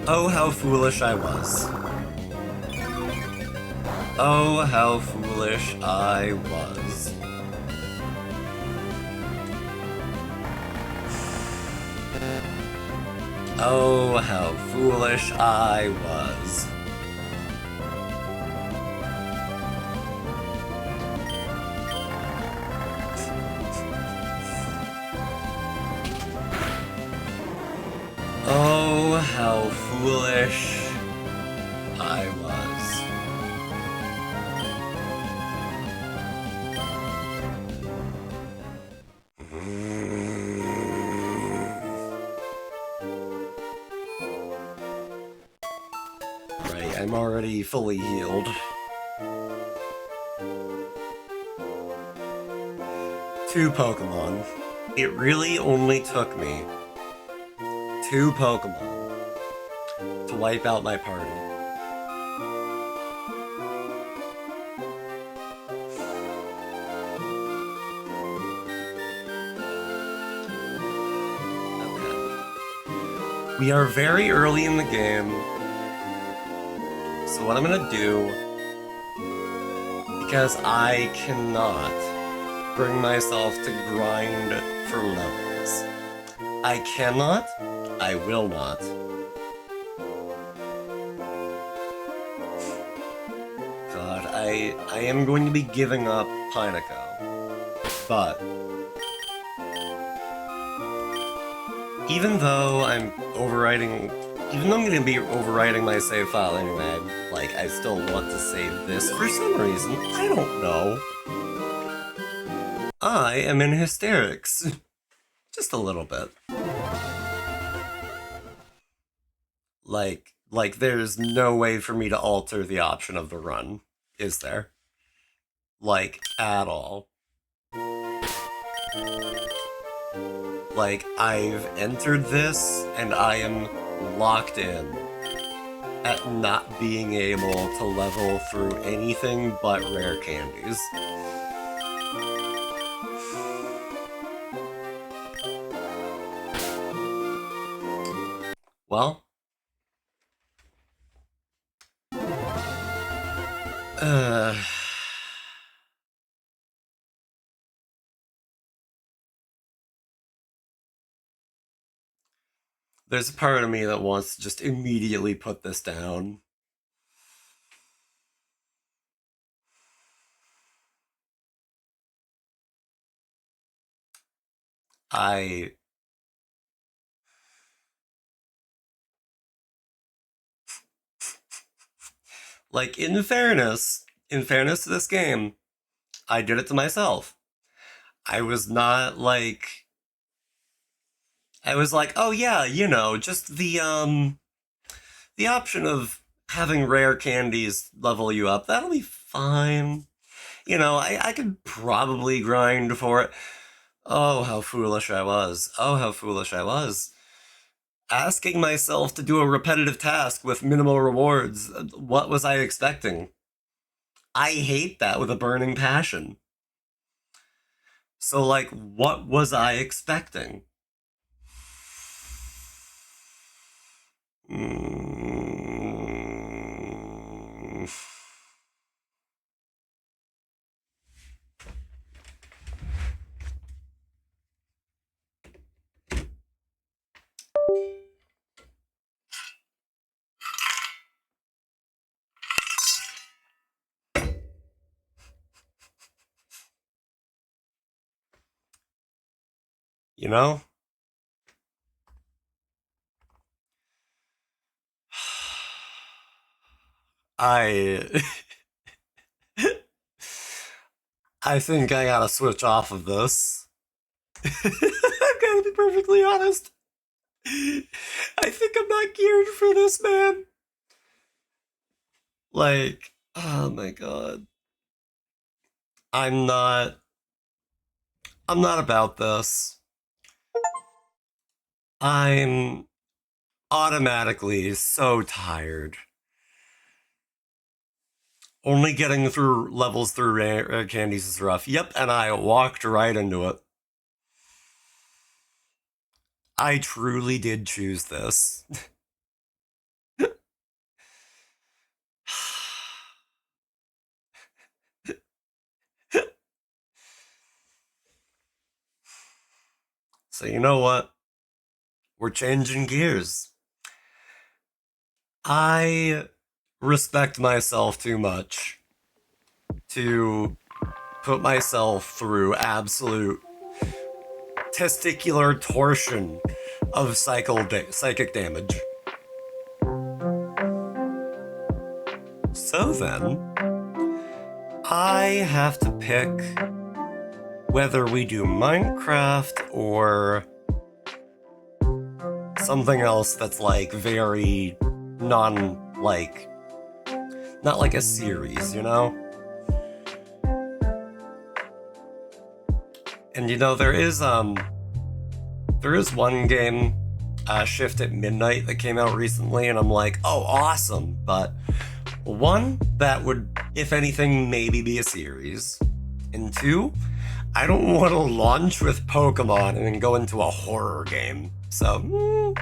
Oh, how foolish I was. Oh, how foolish I was. Oh, how foolish I was. Oh, how foolish I was. Right, I'm already fully healed. 2 Pokemon. It really only took me 2 Pokemon to wipe out my party. Okay. We are very early in the game, so what I'm gonna do, because I cannot bring myself to grind for levels. I cannot, I will not. God, I am going to be giving up Pineco, but even though I'm going to be overwriting my save file anyway, like, I still want to save this for some reason. I don't know. I am in hysterics. Just a little bit. Like, there's no way for me to alter the option of the run, is there? Like, at all. Like, I've entered this, and I am locked in at not being able to level through anything but rare candies. Well, there's a part of me that wants to just immediately put this down. Like, in fairness to this game, I did it to myself. I was not like, I was like, oh yeah, you know, just the option of having rare candies level you up, that'll be fine. You know, I could probably grind for it. Oh, how foolish I was. Oh, how foolish I was. Asking myself to do a repetitive task with minimal rewards, what was I expecting? I hate that with a burning passion. So, like, what was I expecting? You know? I I think I gotta switch off of this. I'm gonna be perfectly honest. I think I'm not geared for this, man. Like, oh my god. I'm not about this. I'm automatically so tired. Only getting through levels through rare candies is rough. Yep, and I walked right into it. I truly did choose this. So you know what? we're changing gears. I respect myself too much to put myself through absolute testicular torsion of psychic damage. So then, I have to pick whether we do Minecraft or something else that's like very not like a series, you know? And you know, there is one game, Shift at Midnight, that came out recently, and I'm like, oh, awesome, but one, that would, if anything, maybe be a series, and two, I don't want to launch with Pokemon and then go into a horror game, so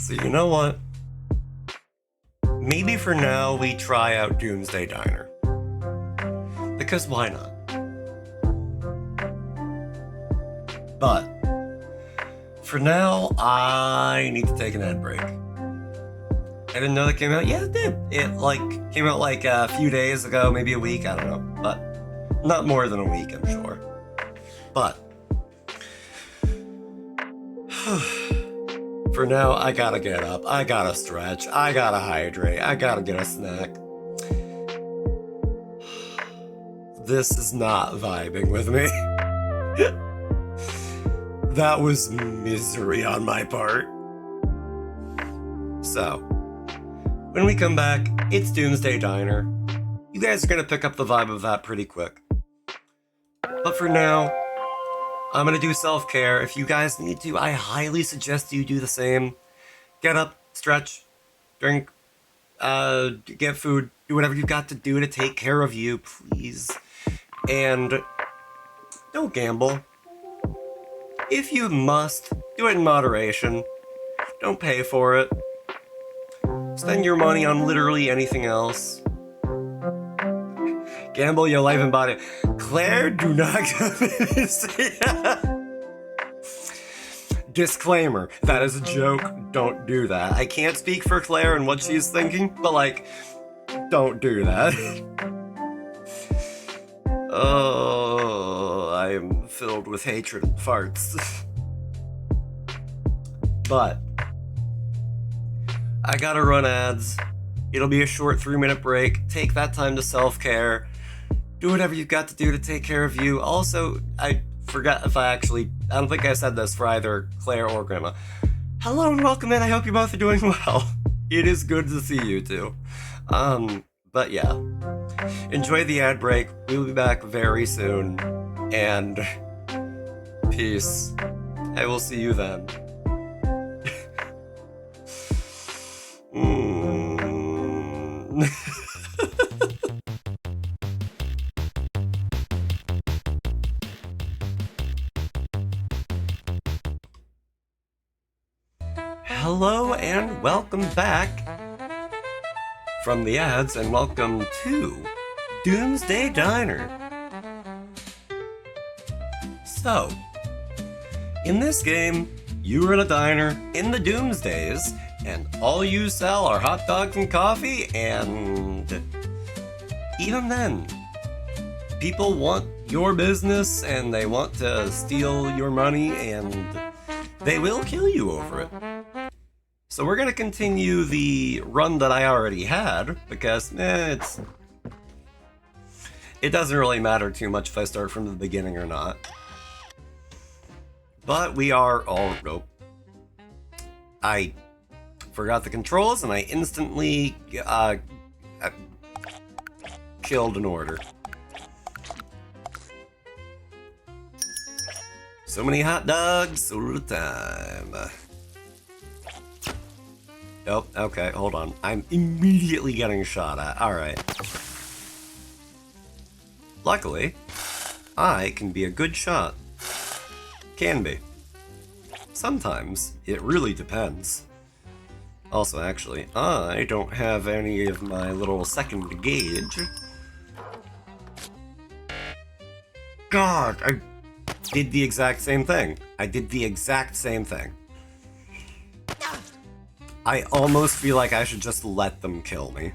you know what? Maybe for now we try out Doomsday Diner. Because why not? But for now, I need to take an ad break. I didn't know that came out. Yeah, it did. It came out like a few days ago, maybe a week, I don't know. But not more than a week, I'm sure. But for now, I gotta get up, I gotta stretch, I gotta hydrate, I gotta get a snack. This is not vibing with me. That was misery on my part. So, when we come back, it's Doomsday Diner. You guys are gonna pick up the vibe of that pretty quick. But for now, I'm gonna do self-care. If you guys need to, I highly suggest you do the same. Get up, stretch, drink, get food, do whatever you've got to do to take care of you, please. And don't gamble. If you must, do it in moderation. Don't pay for it. Spend your money on literally anything else. Gamble your life and body. Claire, do not come in and say that. Disclaimer, that is a joke. Don't do that. I can't speak for Claire and what she's thinking, but don't do that. Oh, I am filled with hatred and farts. But I gotta run ads. It'll be a short 3-minute break. Take that time to self-care. Do whatever you've got to do to take care of you. Also, I forgot if I don't think I said this for either Claire or Grandma. Hello and welcome in. I hope you both are doing well. It is good to see you two. But yeah. Enjoy the ad break. We'll be back very soon. And peace. I will see you then. Hello and welcome back from the ads, and welcome to Doomsday Diner. So, in this game, you are in a diner in the Doomsdays, and all you sell are hot dogs and coffee, and even then, people want your business, and they want to steal your money, and they will kill you over it. So we're gonna continue the run that I already had, because it doesn't really matter too much if I start from the beginning or not. But we are all... Nope. I forgot the controls, and I instantly killed an order. So many hot dogs all the time. Oh, okay, hold on. I'm immediately getting shot at. Alright. Luckily, I can be a good shot. Can be. Sometimes. It really depends. Also, actually, I don't have any of my little second gauge. God, did the exact same thing. I did the exact same thing. I almost feel like I should just let them kill me.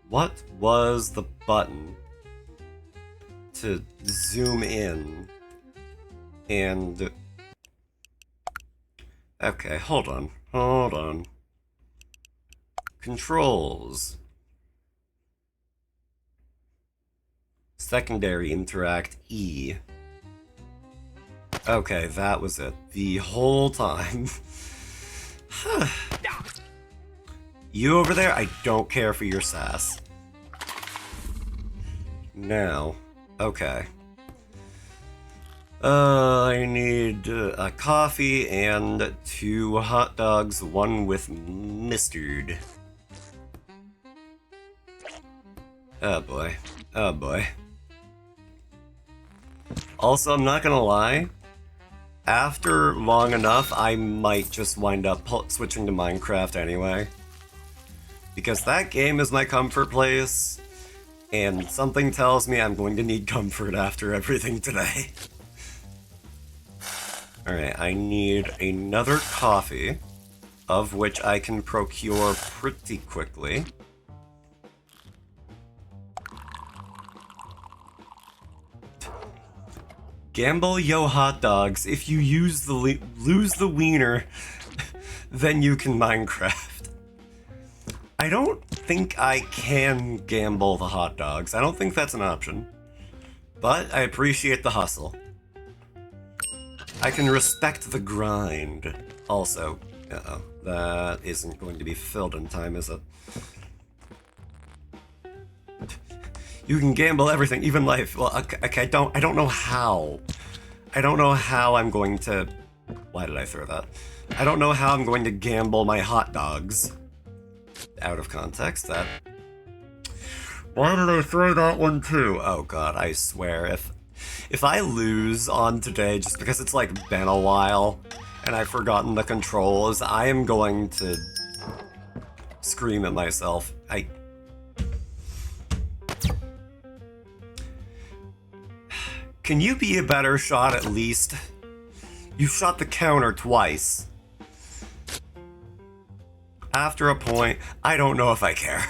What was the button to zoom in and... Okay, hold on. Controls. Secondary interact E. Okay, that was it. The whole time. You over there, I don't care for your sass. Now, okay. I need a coffee and 2 hot dogs, one with mustard. Oh boy. Oh boy. Also, I'm not gonna lie. After long enough, I might just wind up switching to Minecraft anyway. Because that game is my comfort place, and something tells me I'm going to need comfort after everything today. Alright, I need another coffee, of which I can procure pretty quickly. Gamble yo hot dogs. If you lose the wiener, then you can Minecraft. I don't think I can gamble the hot dogs. I don't think that's an option. But I appreciate the hustle. I can respect the grind. Also, uh-oh, that isn't going to be filled in time, is it? You can gamble everything, even life. Well, okay, I don't know how. I don't know how I'm going to... Why did I throw that? I don't know how I'm going to gamble my hot dogs. Out of context, that... Why did I throw that one too? Oh god, I swear, if I lose on today just because it's like been a while and I've forgotten the controls, I am going to scream at myself. Can you be a better shot at least? You shot the counter twice. After a point, I don't know if I care.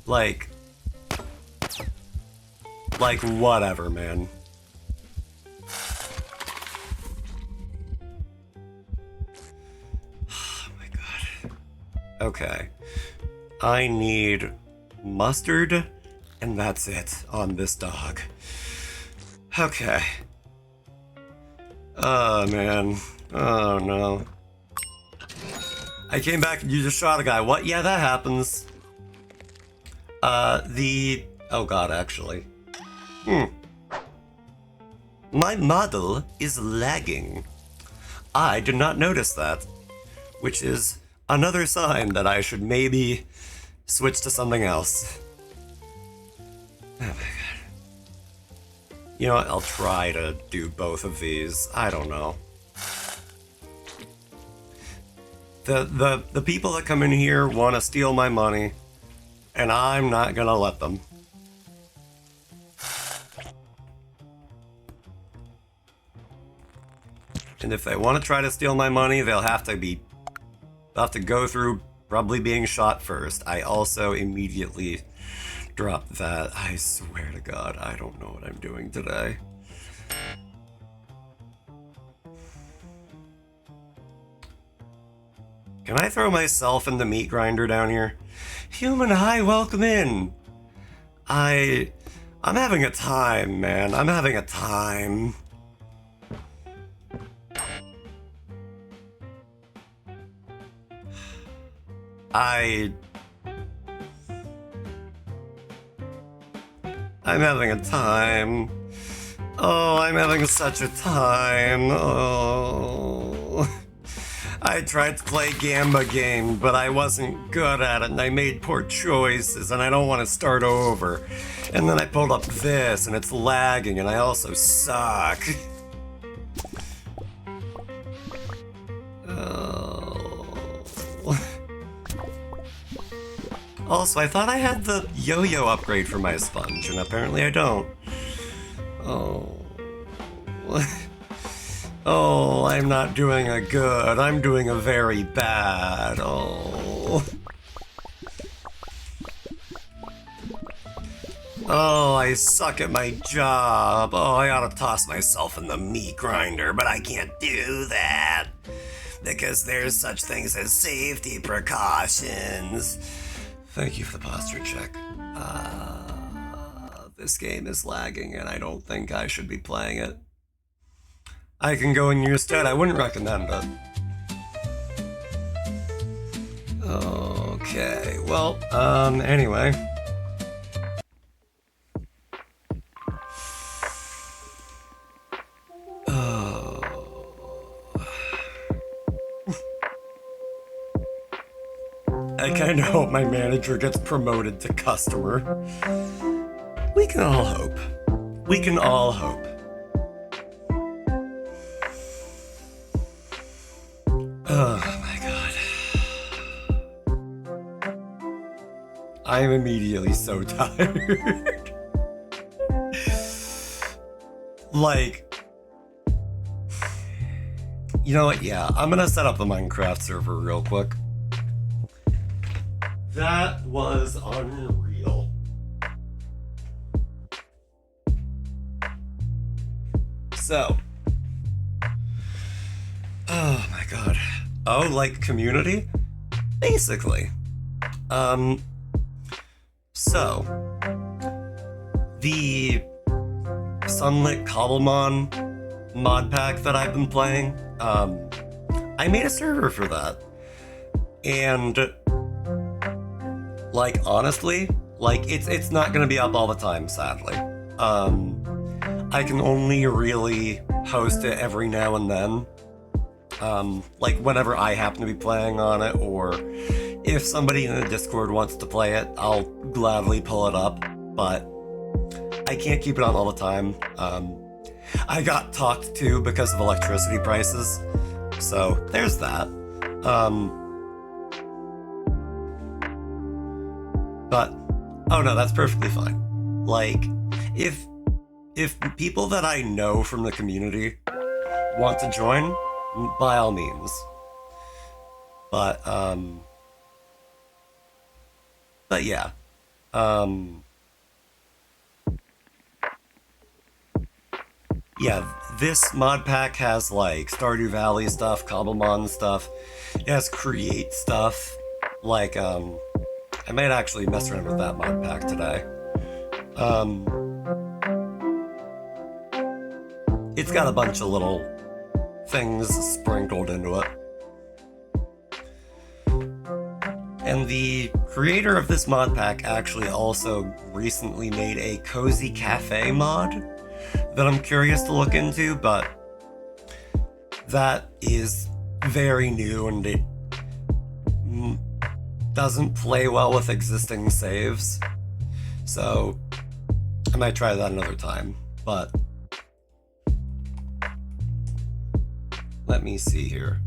Like, whatever, man. Oh my god. Okay. I need mustard, and that's it on this dog. Okay. Oh, man. Oh, no. I came back and you just shot a guy. What? Yeah, that happens. Oh god, actually. My model is lagging. I did not notice that. Which is another sign that I should maybe switch to something else. Oh my god. You know what? I'll try to do both of these. I don't know. The people that come in here want to steal my money, and I'm not gonna let them. And if they want to try to steal my money, they'll have to go through probably being shot first. I also immediately dropped that. I swear to God, I don't know what I'm doing today. Can I throw myself in the meat grinder down here? Human, hi, welcome in. I'm having a time, man. I'm having a time. I'm having a time. Oh, I'm having such a time. Oh. I tried to play Gamba game, but I wasn't good at it, and I made poor choices, and I don't want to start over. And then I pulled up this, and it's lagging, and I also suck. Oh. Also, I thought I had the yo-yo upgrade for my sponge, and apparently I don't. Oh. Oh, I'm not doing a good. I'm doing a very bad. Oh. Oh, I suck at my job. Oh, I ought to toss myself in the meat grinder, but I can't do that. Because there's such things as safety precautions. Thank you for the posture check. This game is lagging and I don't think I should be playing it. I can go in your stead. I wouldn't recommend it. Okay, well, anyway. I kinda hope my manager gets promoted to customer. We can all hope. We can all hope. Oh my god. I'm immediately so tired. Like, you know what? Yeah, I'm gonna set up the Minecraft server real quick. That was unreal. So, oh my god. Oh, like community? Basically. So, the Sunlit Cobblemon mod pack that I've been playing, I made a server for that. And like, honestly, like, it's not gonna be up all the time, sadly. I can only really host it every now and then. Like, whenever I happen to be playing on it, or if somebody in the Discord wants to play it, I'll gladly pull it up, but I can't keep it on all the time. I got talked to because of electricity prices, so there's that. But, oh no, that's perfectly fine. Like, if people that I know from the community want to join, by all means. But yeah. Yeah, this mod pack has like Stardew Valley stuff, Cobblemon stuff. It has Create stuff. Like, I might actually mess around with that mod pack today. It's got a bunch of little things sprinkled into it. And the creator of this mod pack actually also recently made a cozy cafe mod that I'm curious to look into, but that is very new and it doesn't play well with existing saves. So I might try that another time, but let me see here.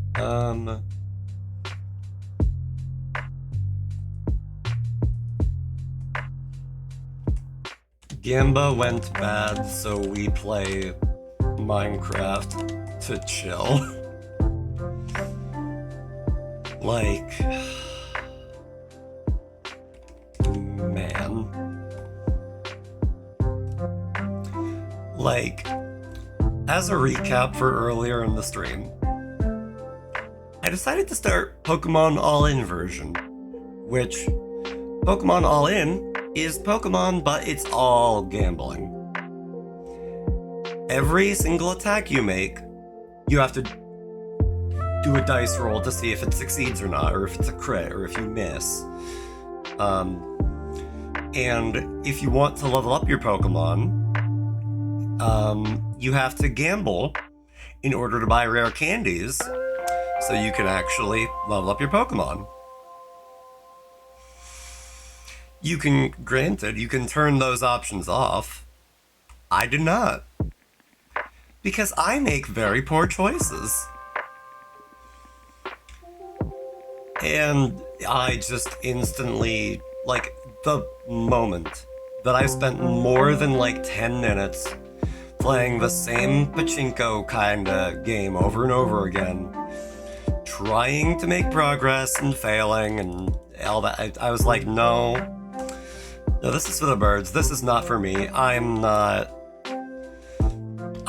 Gamba went bad, so we play Minecraft to chill. Like, man. Like, as a recap for earlier in the stream, I decided to start Pokemon All-In version, which Pokemon All-In is Pokemon, but it's all gambling. Every single attack you make, you have to do a dice roll to see if it succeeds or not, or if it's a crit, or if you miss. And if you want to level up your Pokemon, you have to gamble in order to buy rare candies, so you can actually level up your Pokemon. You can, granted, you can turn those options off. I do not. Because I make very poor choices. And I just instantly Like, the moment that I spent more than like 10 minutes playing the same pachinko kinda game over and over again, trying to make progress and failing and all that, I was like, no, this is for the birds. This is not for me. I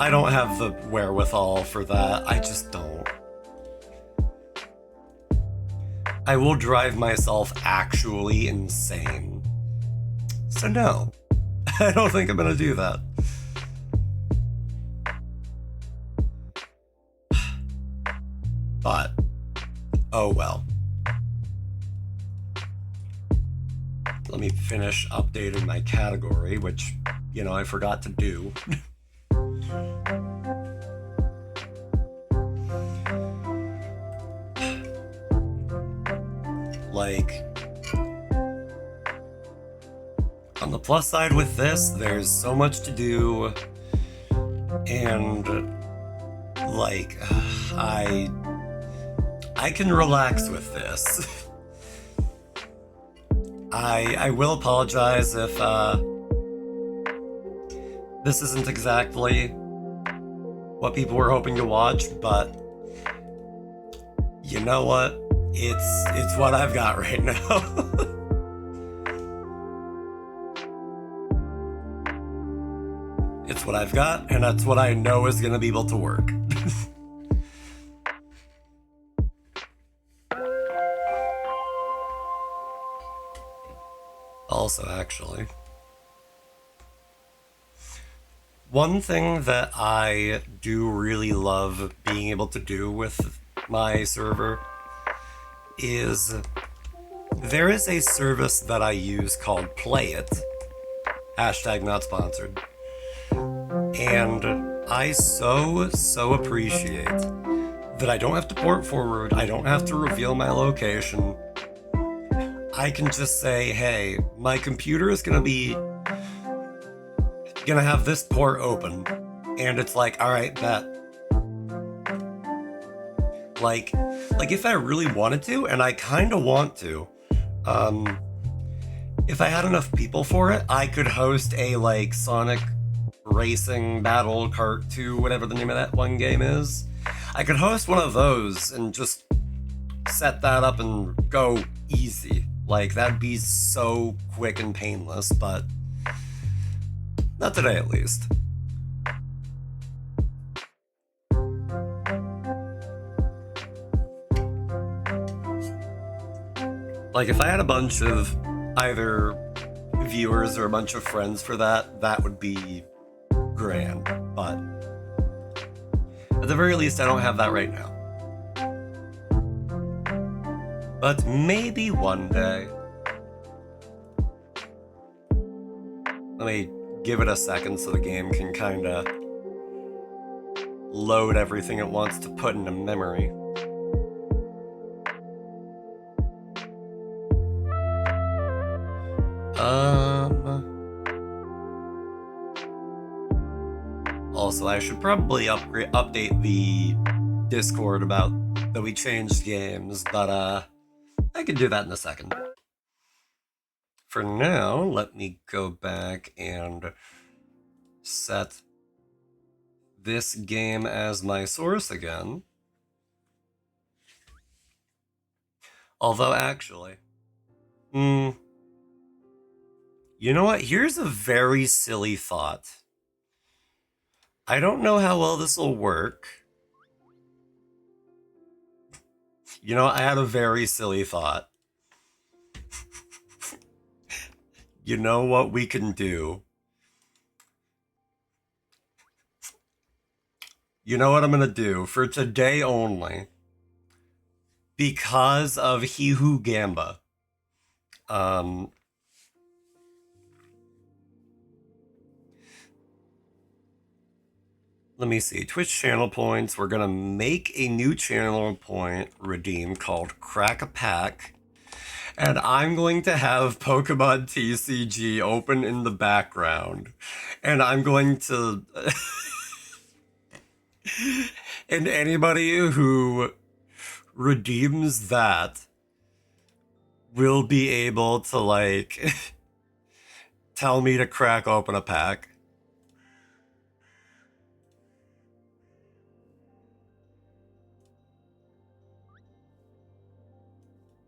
don't have the wherewithal for that. I just don't. I will drive myself actually insane. So no, I don't think I'm gonna do that. But, oh well. Let me finish updating my category, which, you know, I forgot to do. Like, on the plus side with this, there's so much to do, and, like, I can relax with this. I will apologize if, this isn't exactly what people were hoping to watch, but you know what? It's what I've got right now. It's what I've got, and that's what I know is gonna be able to work. Also, actually, one thing that I do really love being able to do with my server is there is a service that I use called Play It, hashtag not sponsored, and I so appreciate that I don't have to port forward, I don't have to reveal my location. I can just say, hey, my computer is gonna have this port open, and it's like, all right, bet. Like if I really wanted to, and I kind of want to, if I had enough people for it, I could host a like Sonic Racing Battle Kart 2, whatever the name of that one game is. I could host one of those and just set that up and go easy. Like, that'd be so quick and painless, but not today, at least. Like, if I had a bunch of either viewers or a bunch of friends for that, that would be grand, but at the very least, I don't have that right now. But maybe one day. Let me give it a second so the game can kind of load everything it wants to put into memory. Also, I should probably update the Discord about that we changed games, but I can do that in a second. For now, let me go back and set this game as my source again. Although, actually, you know what? Here's a very silly thought. I don't know how well this will work. You know, I had a very silly thought. You know what we can do? You know what I'm gonna do for today only? Because of He Who Gamba. Let me see. Twitch channel points. We're gonna make a new channel point redeem called Crack a Pack. And I'm going to have Pokemon TCG open in the background. And I'm going to... and anybody who redeems that will be able to, like, tell me to crack open a pack.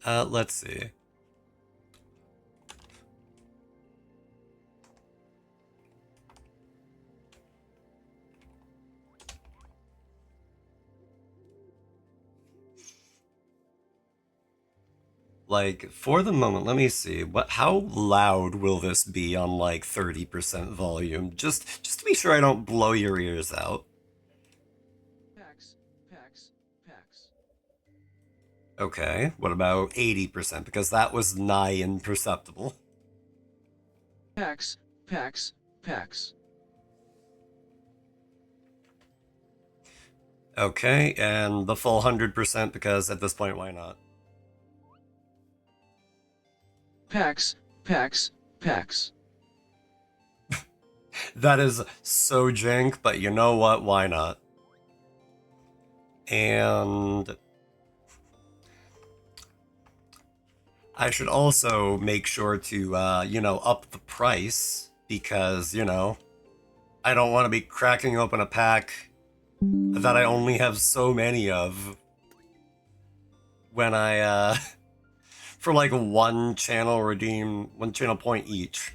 Let's see. Like, for the moment, let me see. How loud will this be on, like, 30% volume? Just to be sure I don't blow your ears out. Packs, packs, packs. Okay, what about 80%? Because that was nigh imperceptible. Packs, packs, packs. Okay, and the full 100% because at this point, why not? Packs, packs, packs. That is so jank, but you know what? Why not? And I should also make sure to, up the price because, I don't want to be cracking open a pack that I only have so many of when for like one channel point each.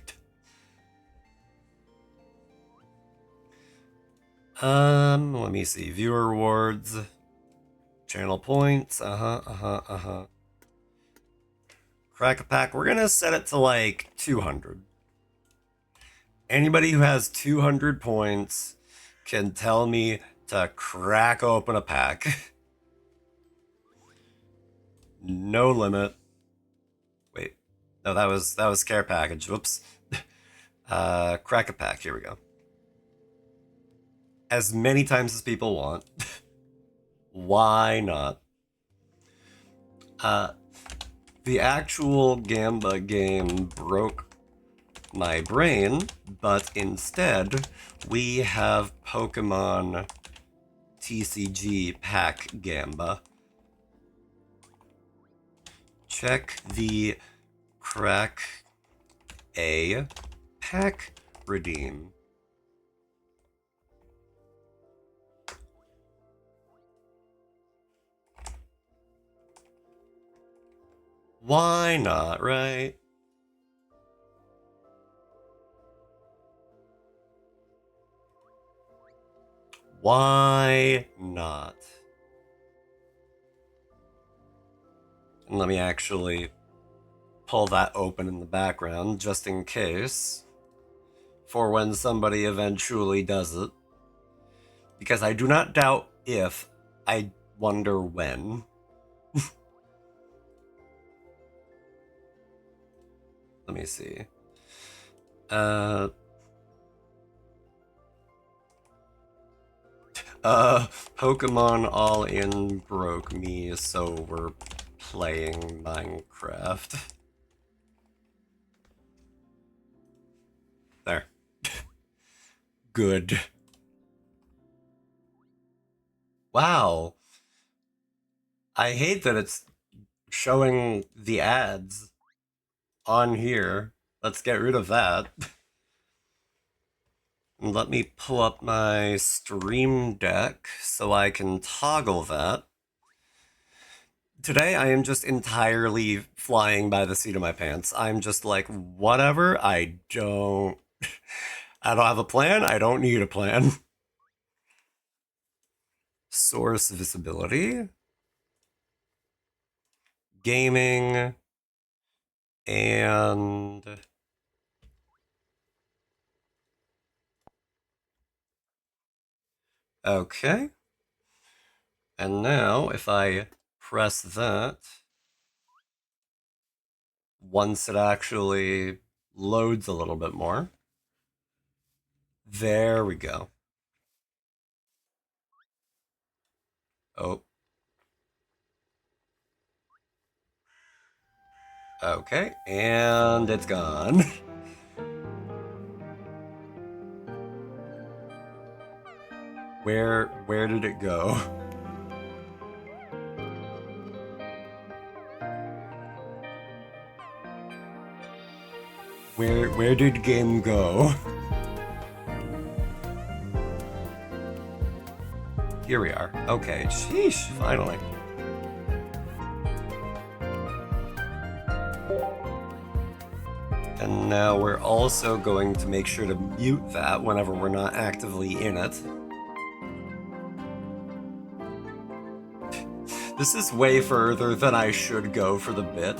Let me see. Viewer rewards, channel points, Crack a pack, we're gonna set it to like 200. Anybody who has 200 points can tell me to crack open a pack. No limit. Wait, no, that was care package. Whoops. Crack a pack. Here we go. As many times as people want. Why not? The actual Gamba game broke my brain, but instead we have Pokemon TCG Pack Gamba. Check the crack a pack redeem. Why not, right? Why not? And let me actually pull that open in the background just in case for when somebody eventually does it. Because I do not doubt if, I wonder when. Let me see. Pokemon All In broke me, so we're playing Minecraft. There. Good. Wow. I hate that it's showing the ads on here. Let's get rid of that. And let me pull up my Stream Deck so I can toggle that. Today I am just entirely flying by the seat of my pants. I'm just like, whatever, I don't have a plan, I don't need a plan. Source visibility. Gaming. And okay. And now if I press that, once it actually loads a little bit more, there we go. Oh. Okay, and it's gone. Where did it go? Where did game go? Here we are. Okay, sheesh, finally. And now we're also going to make sure to mute that whenever we're not actively in it. This is way further than I should go for the bit.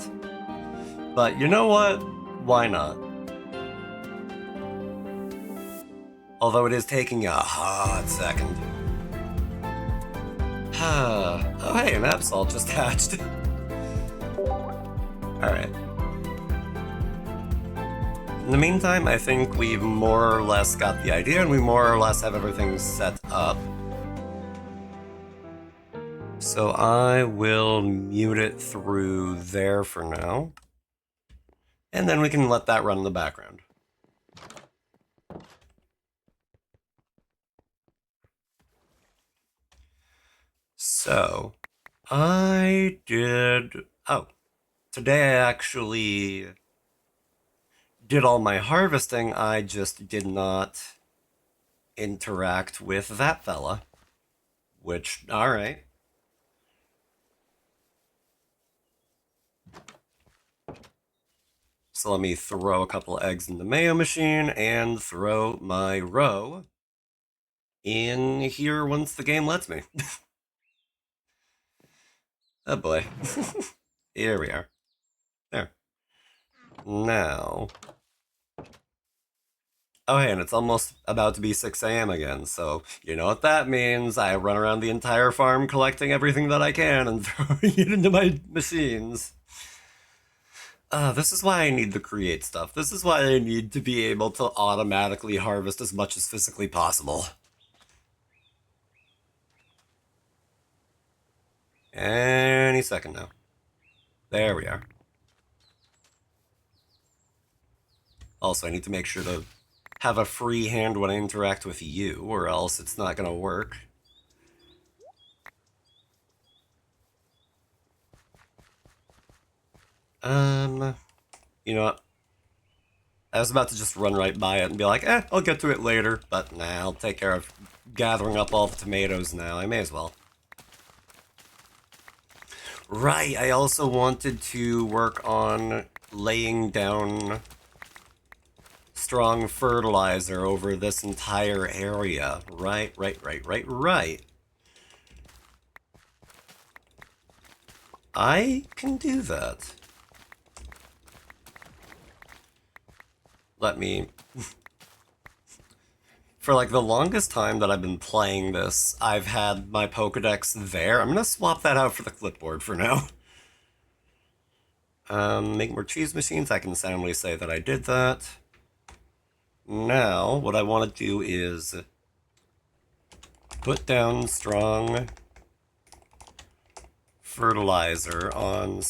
But you know what? Why not? Although it is taking a hot second. Oh hey, an Absol just hatched. Alright. In the meantime, I think we've more or less got the idea and we more or less have everything set up. So I will mute it through there for now. And then we can let that run in the background. So, I did... Oh, today I actually did all my harvesting, I just did not interact with that fella. Which, alright. So let me throw a couple eggs in the mayo machine and throw my row in here once the game lets me. Oh boy. Here we are. There. Now... Oh hey, and it's almost about to be 6 a.m. again, so you know what that means. I run around the entire farm collecting everything that I can and throwing it into my machines. This is why I need to create stuff. This is why I need to be able to automatically harvest as much as physically possible. Any second now. There we are. Also, I need to make sure to have a free hand when I interact with you, or else it's not gonna work. You know what? I was about to just run right by it and be like, I'll get to it later, but nah, I'll take care of gathering up all the tomatoes now. I may as well. Right, I also wanted to work on laying down strong fertilizer over this entire area. Right. I can do that. Let me... For like the longest time that I've been playing this, I've had my Pokedex there. I'm gonna swap that out for the clipboard for now. Make more cheese machines. I can soundly say that I did that. Now, what I want to do is put down strong fertilizer on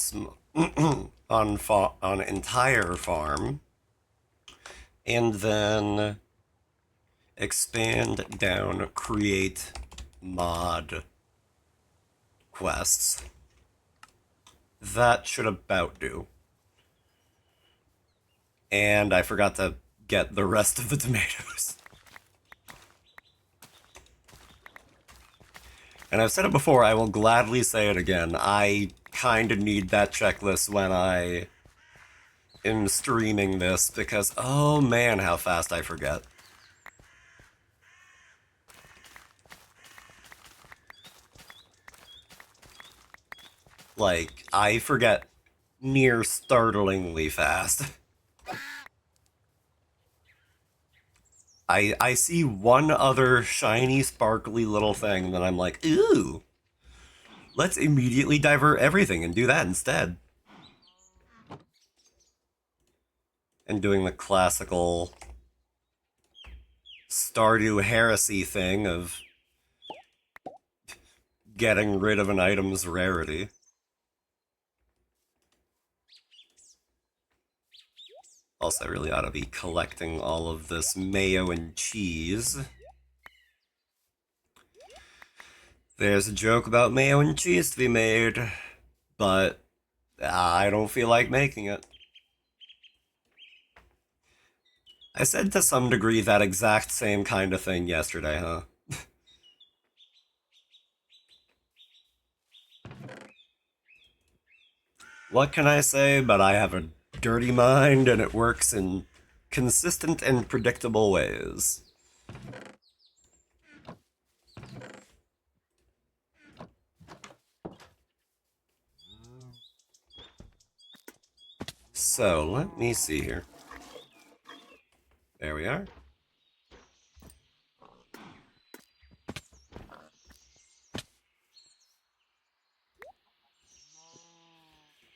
on entire farm, and then expand down create mod quests. That should about do. And I forgot to get the rest of the tomatoes. And I've said it before, I will gladly say it again. I kind of need that checklist when I am streaming this, because oh man, how fast I forget. Like, I forget near startlingly fast. I see one other shiny, sparkly little thing, and then I'm like, ooh, let's immediately divert everything and do that instead. And doing the classical Stardew heresy thing of getting rid of an item's rarity. Also, I really ought to be collecting all of this mayo and cheese. There's a joke about mayo and cheese to be made, but I don't feel like making it. I said to some degree that exact same kind of thing yesterday, huh? What can I say, but I have a dirty mind and it works in consistent and predictable ways. So, let me see here. There we are.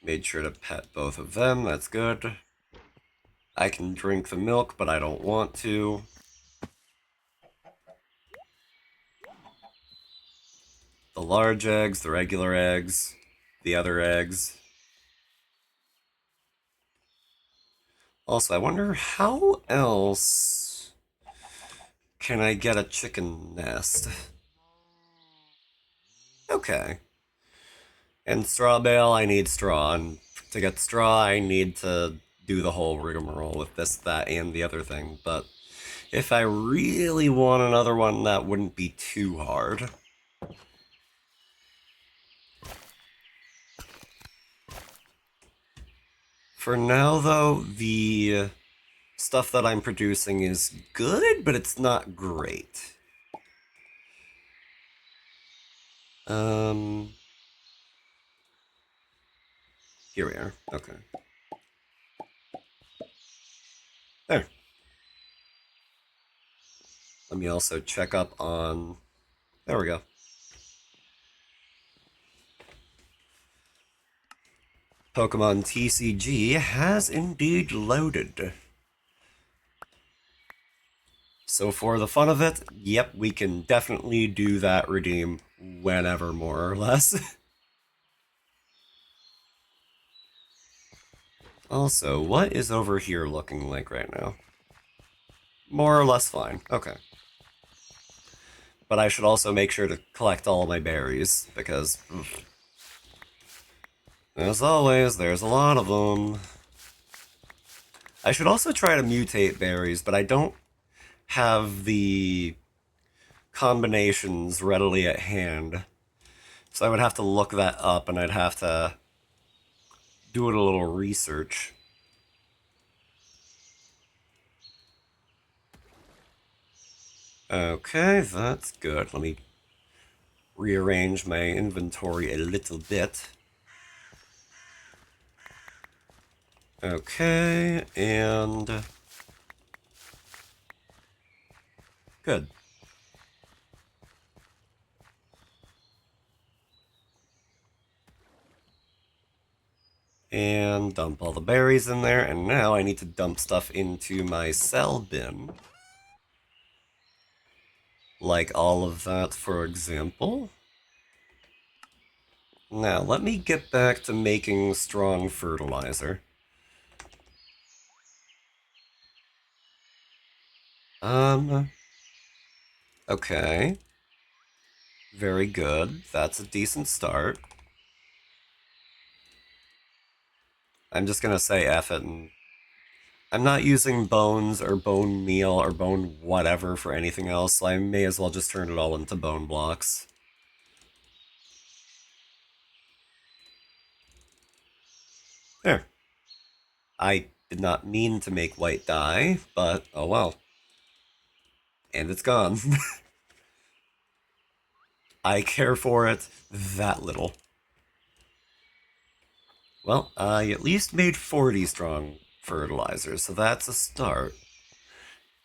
Made sure to pet both of them, that's good. I can drink the milk, but I don't want to. The large eggs, the regular eggs, the other eggs. Also, I wonder how else can I get a chicken nest? Okay. And straw bale, I need straw, and to get straw, I need to do the whole rigmarole with this, that, and the other thing, but if I really want another one, that wouldn't be too hard. For now, though, the stuff that I'm producing is good, but it's not great. Here we are. Okay. There. Let me also check up on... There we go. Pokemon TCG has indeed loaded. So for the fun of it, yep, we can definitely do that redeem whenever, more or less. Also, what is over here looking like right now? More or less fine. Okay. But I should also make sure to collect all my berries, because... as always, there's a lot of them. I should also try to mutate berries, but I don't have the combinations readily at hand. So I would have to look that up, and I'd have to do a little research. Okay, that's good. Let me rearrange my inventory a little bit. Okay, and... good. And dump all the berries in there, and now I need to dump stuff into my cell bin. Like all of that, for example. Now, let me get back to making strong fertilizer. Okay. Very good. That's a decent start. I'm just gonna say F it, and I'm not using bones or bone meal or bone whatever for anything else, so I may as well just turn it all into bone blocks. There. I did not mean to make white dye, but oh well. And it's gone. I care for it that little. Well, I at least made 40 strong fertilizer, so that's a start.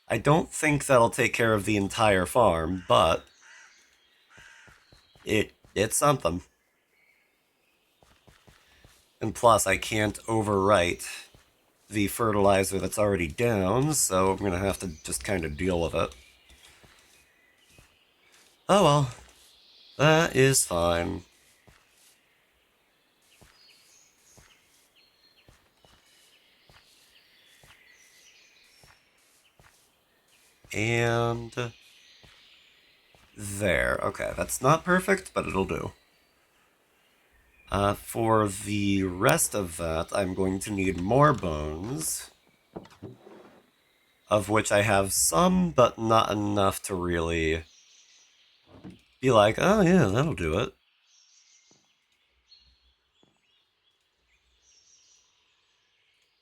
I don't think that'll take care of the entire farm, but it's something. And plus, I can't overwrite the fertilizer that's already down, so I'm gonna have to just kind of deal with it. Oh well, that is fine. And there. Okay, that's not perfect, but it'll do. For the rest of that, I'm going to need more bones. of which I have some, but not enough to really be like, oh yeah, that'll do it.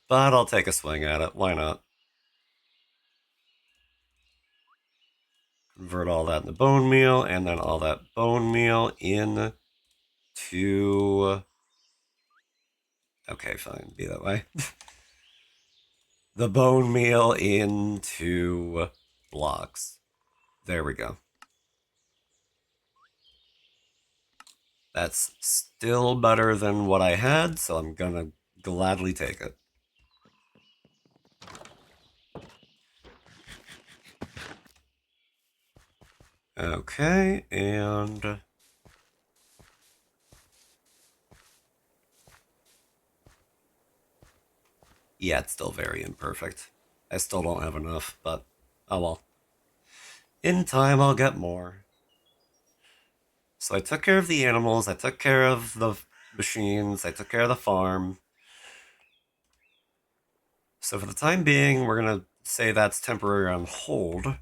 But I'll take a swing at it. Why not? Convert all that into bone meal, and then all that bone meal into... Okay, fine. Be that way. The bone meal into blocks. There we go. That's still better than what I had, so I'm gonna gladly take it. Okay, and... yeah, it's still very imperfect. I still don't have enough, but oh well. In time, I'll get more. So I took care of the animals, I took care of the machines, I took care of the farm. So for the time being, we're going to say that's temporary on hold.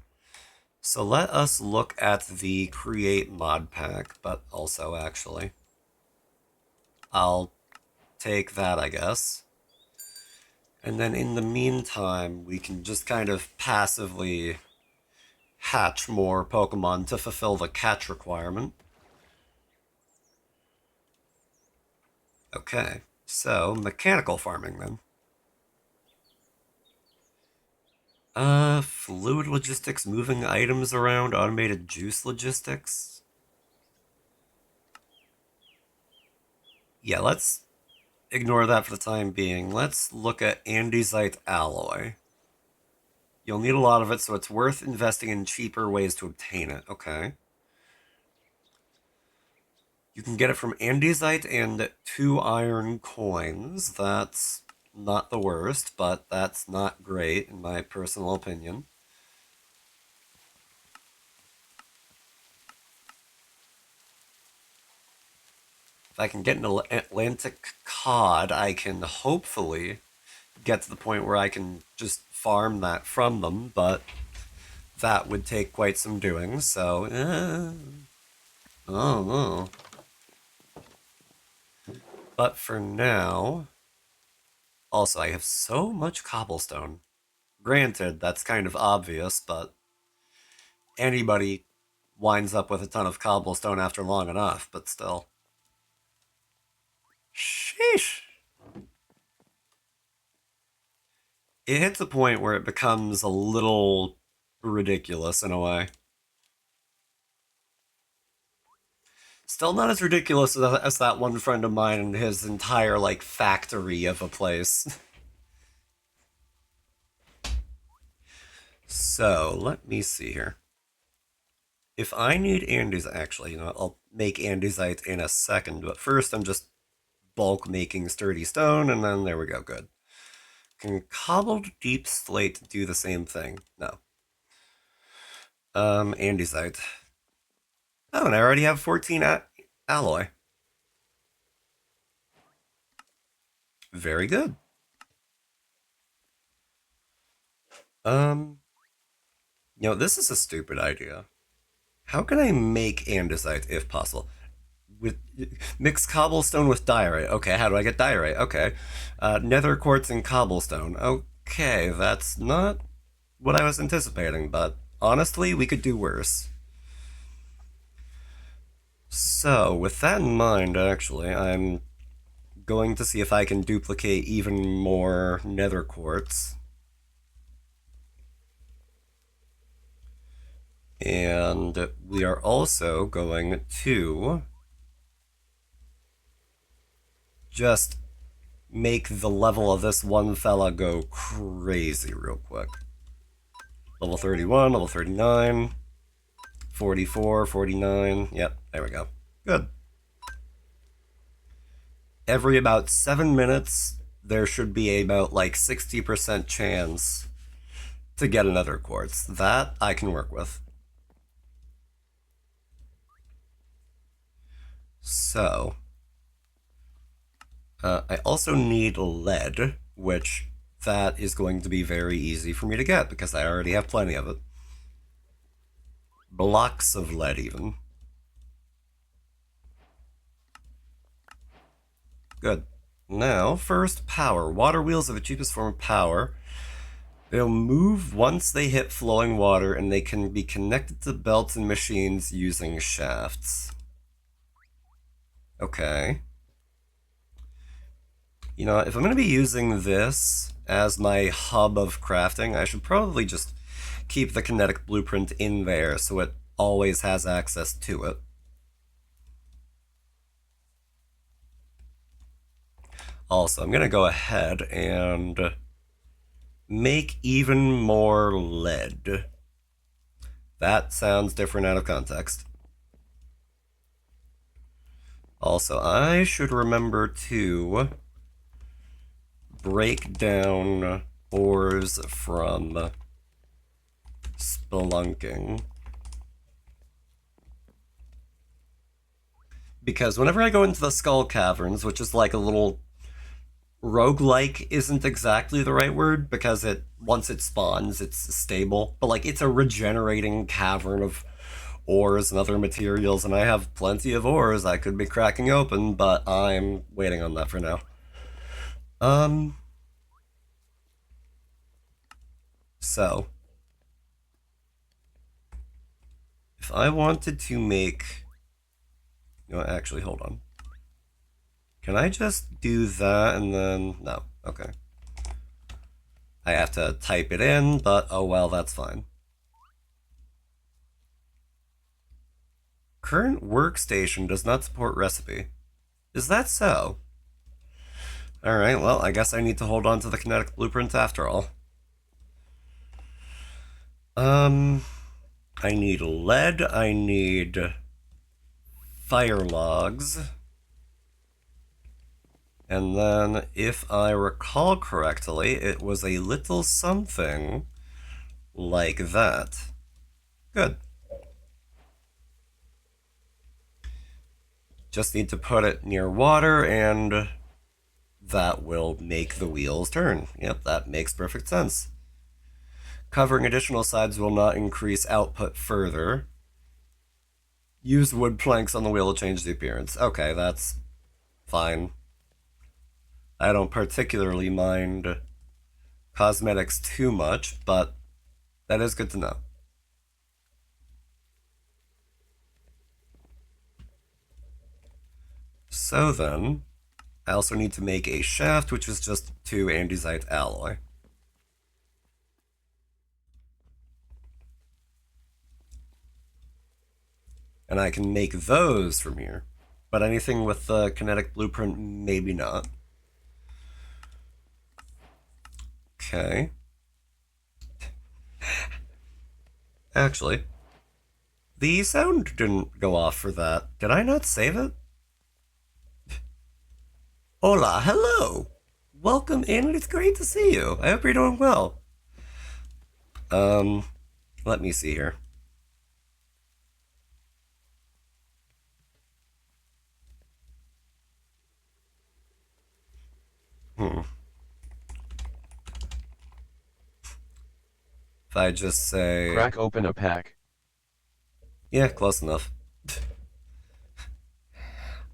So let us look at the create mod pack, but also actually, I'll take that, I guess. And then in the meantime, we can just kind of passively hatch more Pokemon to fulfill the catch requirement. Okay, so mechanical farming then. Fluid logistics, moving items around, automated juice logistics. Yeah, let's ignore that for the time being. Let's look at andesite alloy. You'll need a lot of it, so it's worth investing in cheaper ways to obtain it. Okay. You can get it from andesite and 2 iron coins. That's not the worst, but that's not great, in my personal opinion. If I can get an Atlantic cod, I can hopefully get to the point where I can just farm that from them, but that would take quite some doing, so... I don't know. But for now... Also, I have so much cobblestone. Granted, that's kind of obvious, but anybody winds up with a ton of cobblestone after long enough, but still. Sheesh. It hits a point where it becomes a little ridiculous in a way. Still not as ridiculous as that one friend of mine and his entire, like, factory of a place. So, let me see here. If I need andesite, actually, you know, I'll make andesite in a second, but first I'm just bulk making sturdy stone, and then there we go, good. Can cobbled deep slate do the same thing? No. Andesite. Oh, and I already have 14 alloy. Very good. You know, this is a stupid idea. How can I make andesite if possible? With mix cobblestone with diorite. Okay, how do I get diorite? Okay. Nether quartz and cobblestone. Okay, that's not what I was anticipating, but honestly, we could do worse. So, with that in mind, actually, I'm going to see if I can duplicate even more nether quartz. And we are also going to just make the level of this one fella go crazy real quick. Level 31, level 39, 44, 49. Yep, there we go. Good. Every about 7 minutes, there should be about like 60% chance to get another quartz. That I can work with. So, I also need lead, which that is going to be very easy for me to get because I already have plenty of it. Blocks of lead, even. Good. Now, first, power. Water wheels are the cheapest form of power. They'll move once they hit flowing water, and they can be connected to belts and machines using shafts. Okay. You know, if I'm going to be using this as my hub of crafting, I should probably just keep the kinetic blueprint in there so it always has access to it. Also, I'm going to go ahead and make even more lead. That sounds different out of context. Also, I should remember to break down ores from spelunking. Because whenever I go into the Skull Caverns, which is like a little roguelike isn't exactly the right word, because once it spawns, it's stable. But like, it's a regenerating cavern of ores and other materials, and I have plenty of ores I could be cracking open, but I'm waiting on that for now. So, if I wanted to make... You know, actually, hold on. Can I just do that and then... No, okay. I have to type it in, but oh well, that's fine. Current workstation does not support recipe. Is that so? Alright, well, I guess I need to hold on to the kinetic blueprint after all. I need lead, I need fire logs. And then, if I recall correctly, it was a little something like that. Good. Just need to put it near water, and that will make the wheels turn. Yep, that makes perfect sense. Covering additional sides will not increase output further. Use wood planks on the wheel to change the appearance. Okay, that's fine. I don't particularly mind cosmetics too much, but that is good to know. So then, I also need to make a shaft, which is just 2 andesite alloy. And I can make those from here. But anything with the kinetic blueprint, maybe not. Okay. Actually, the sound didn't go off for that. Did I not save it? Hola, hello! Welcome in, it's great to see you. I hope you're doing well. Let me see here. If I just say... Crack open a pack. Yeah, close enough.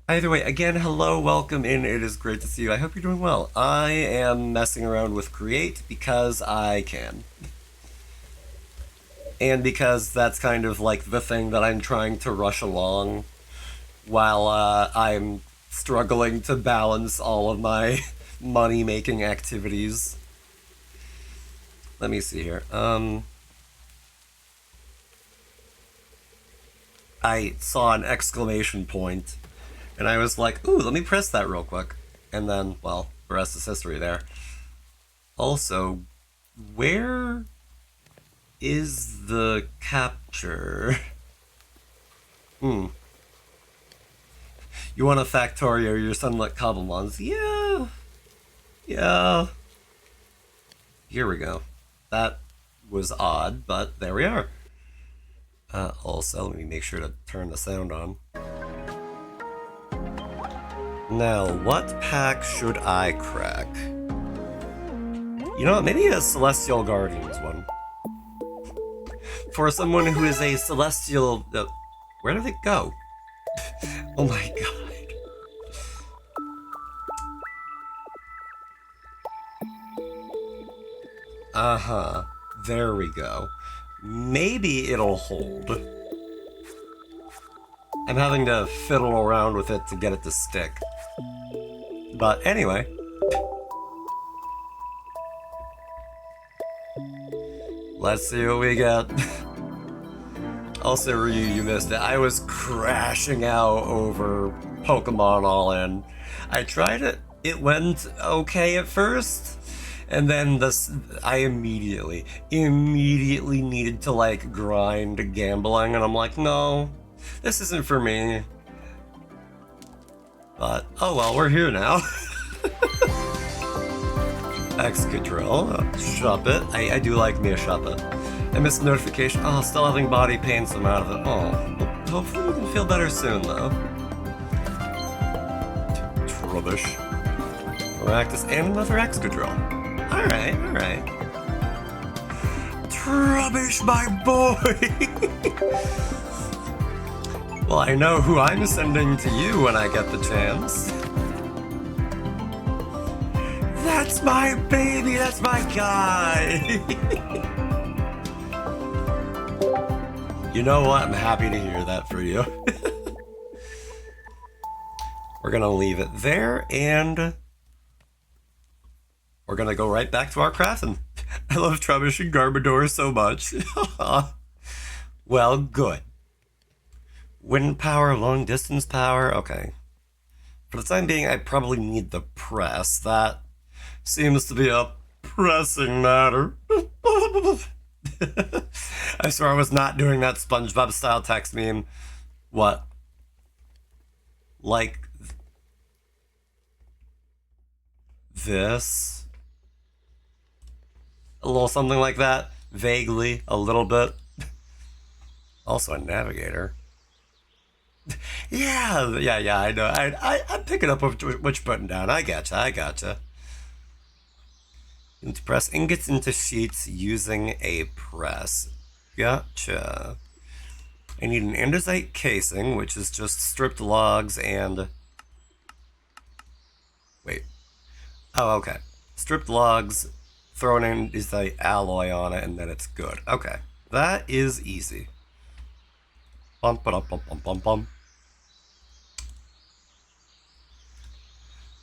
Either way, again, hello, welcome in, it is great to see you. I hope you're doing well. I am messing around with Create because I can. And because that's kind of like the thing that I'm trying to rush along while I'm struggling to balance all of my money-making activities. Let me see here. I saw an exclamation point, and I was like, ooh, let me press that real quick. And then, well, the rest is history there. Also, where is the capture? You want a Factorio your Sunlit Cobblemons? Yeah. Here we go. That was odd, but there we are. Also, let me make sure to turn the sound on. Now, what pack should I crack? You know what? Maybe a Celestial Guardians one. For someone who is a Celestial... where did it go? Oh my god. Uh-huh. There we go. Maybe it'll hold. I'm having to fiddle around with it to get it to stick. But anyway. Let's see what we get. Also, Ryu, you missed it. I was crashing out over Pokemon All-In. I tried it. It went okay at first. And then I immediately needed to, like, grind gambling. And I'm like, no, this isn't for me. But, oh well, we're here now. Excadrill, Shuppet. I do like me a Shuppet. I missed a notification. Oh, still having body pain, so I'm out of it. Oh, well, hopefully we can feel better soon, though. Trubbish. Maractus, and another Excadrill. Alright, alright. Trubbish, my boy! Well, I know who I'm sending to you when I get the chance. That's my baby, that's my guy! You know what? I'm happy to hear that for you. We're gonna leave it there, and we're gonna go right back to our crafting. I love Trubbish and Garbodor so much. Well, good. Wind power, long distance power, okay. For the time being, I probably need the press. That seems to be a pressing matter. I swear I was not doing that SpongeBob style text meme. What? Like this? A little something like that? Vaguely, a little bit. Also a navigator. Yeah, I know. I'm picking up which button down. I gotcha. You need to press ingots into sheets using a press. Gotcha. I need an andesite casing, which is just stripped logs and... Wait. Oh, okay. Stripped logs, throw an andesite alloy on it, and then it's good. Okay. That is easy. Bum, ba, bum, bum, bum, bum.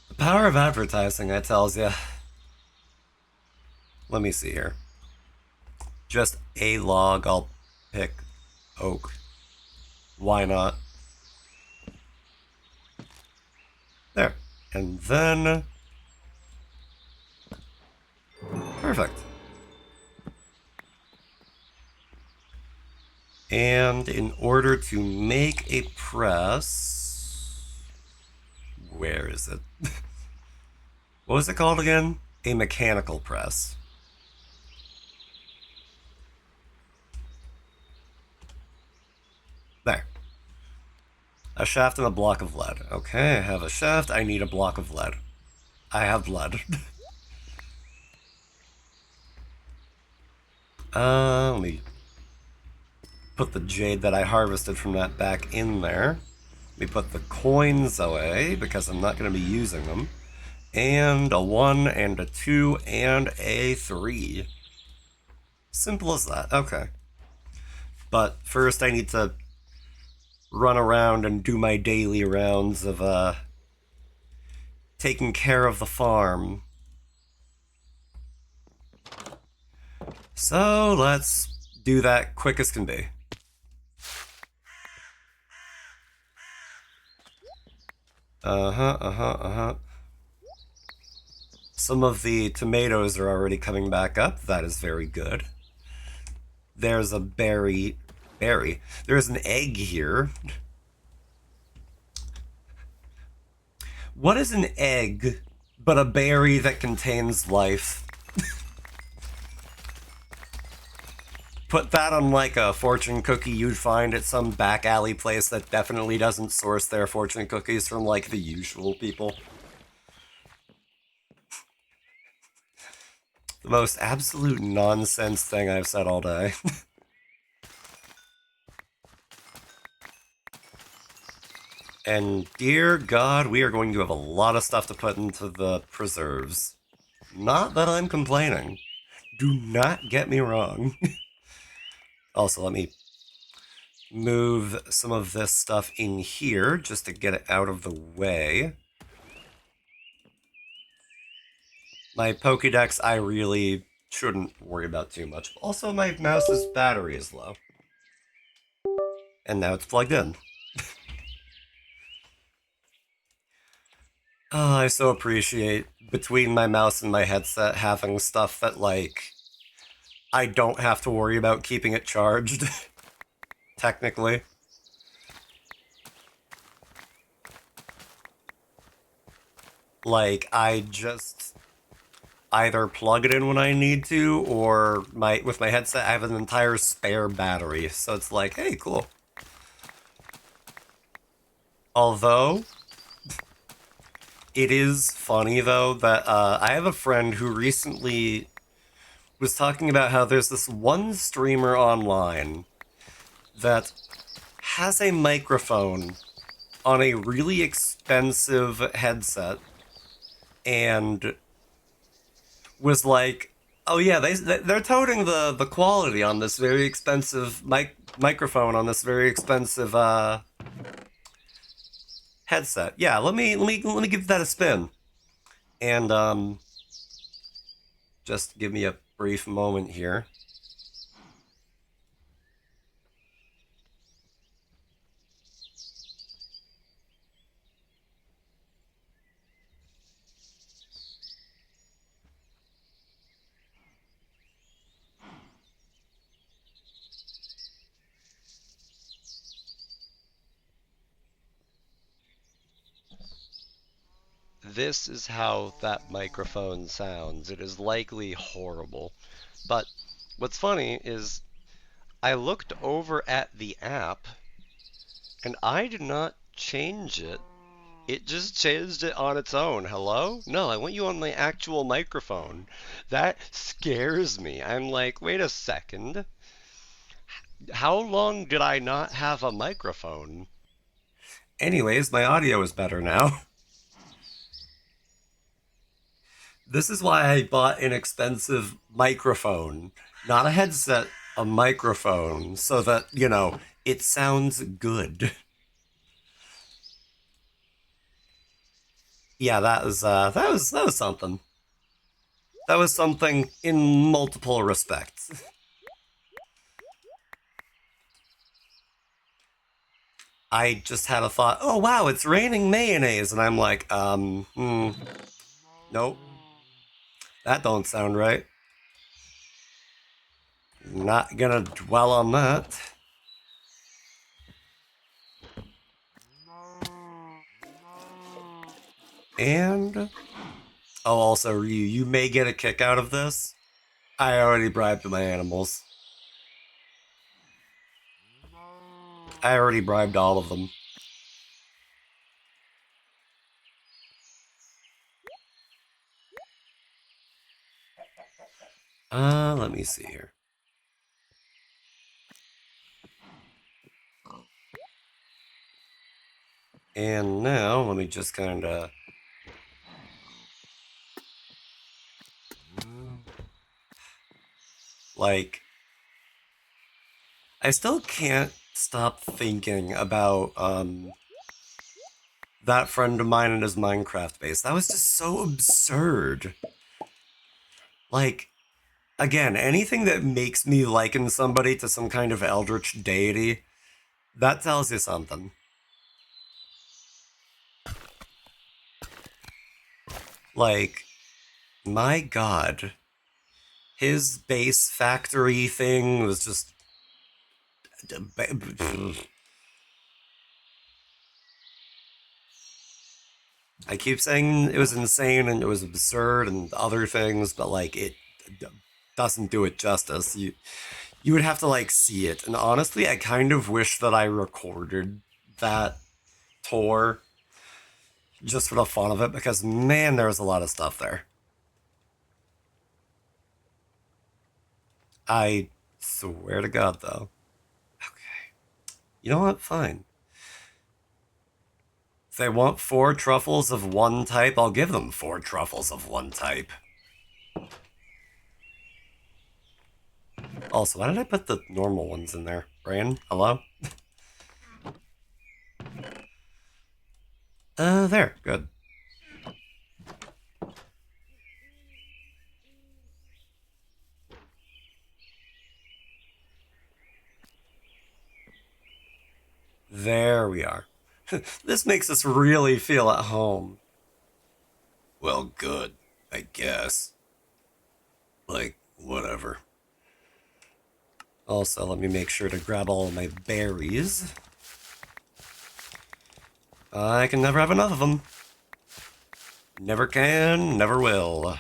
The power of advertising, I tells ya. Let me see here. Just a log, I'll pick oak. Why not? There. And then... Perfect. And in order to make a press... Where is it? What was it called again? A mechanical press. There. A shaft and a block of lead. Okay, I have a shaft. I need a block of lead. I have lead. Let me put the jade that I harvested from that back in there. Let me put the coins away, because I'm not going to be using them. And a 1, and a 2, and a 3. Simple as that. Okay. But first I need to run around and do my daily rounds of taking care of the farm. So let's do that quick as can be. Some of the tomatoes are already coming back up. That is very good. There's a berry. There's an egg here. What is an egg but a berry that contains life? Put that on like a fortune cookie you'd find at some back alley place that definitely doesn't source their fortune cookies from like the usual people. The most absolute nonsense thing I've said all day. And dear God, we are going to have a lot of stuff to put into the preserves. Not that I'm complaining. Do not get me wrong. Also, let me move some of this stuff in here just to get it out of the way. My Pokédex, I really shouldn't worry about too much. Also, my mouse's battery is low. And now it's plugged in. Oh, I so appreciate between my mouse and my headset having stuff that, like, I don't have to worry about keeping it charged, technically. Like, I just either plug it in when I need to, or with my headset I have an entire spare battery, so it's like, hey, cool. Although, it is funny, though, that I have a friend who recently was talking about how there's this one streamer online that has a microphone on a really expensive headset and was like, oh yeah, they're touting the quality on this very expensive microphone on this very expensive headset. Yeah, let me give that a spin. And just give me a brief moment here. This is how that microphone sounds. It is likely horrible. But what's funny is I looked over at the app and I did not change it. It just changed it on its own. Hello? No, I want you on the actual microphone. That scares me. I'm like, wait a second. How long did I not have a microphone? Anyways, my audio is better now. This is why I bought an expensive microphone. Not a headset, a microphone. So that, you know, it sounds good. Yeah, that was something. That was something in multiple respects. I just had a thought, oh wow, it's raining mayonnaise, and I'm like, nope. That don't sound right. Not gonna dwell on that. And, oh, also, Ryu, you may get a kick out of this. I already bribed my animals. I already bribed all of them. Let me see here. And now, let me just kind of... Like, I still can't stop thinking about, that friend of mine and his Minecraft base. That was just so absurd. Like, again, anything that makes me liken somebody to some kind of eldritch deity, that tells you something. Like, my god. His base factory thing was just... I keep saying it was insane and it was absurd and other things, but like it doesn't do it justice. You would have to like see it. And honestly, I kind of wish that I recorded that tour just for the fun of it because man, there was a lot of stuff there. I swear to God, though. Okay. You know what? Fine. If they want 4 truffles of one type, I'll give them 4 truffles of one type. Also, why did I put the normal ones in there? Brain, hello? There, good. There we are. This makes us really feel at home. Well, good, I guess. Like, whatever. Also, let me make sure to grab all of my berries. I can never have enough of them. Never can, never will.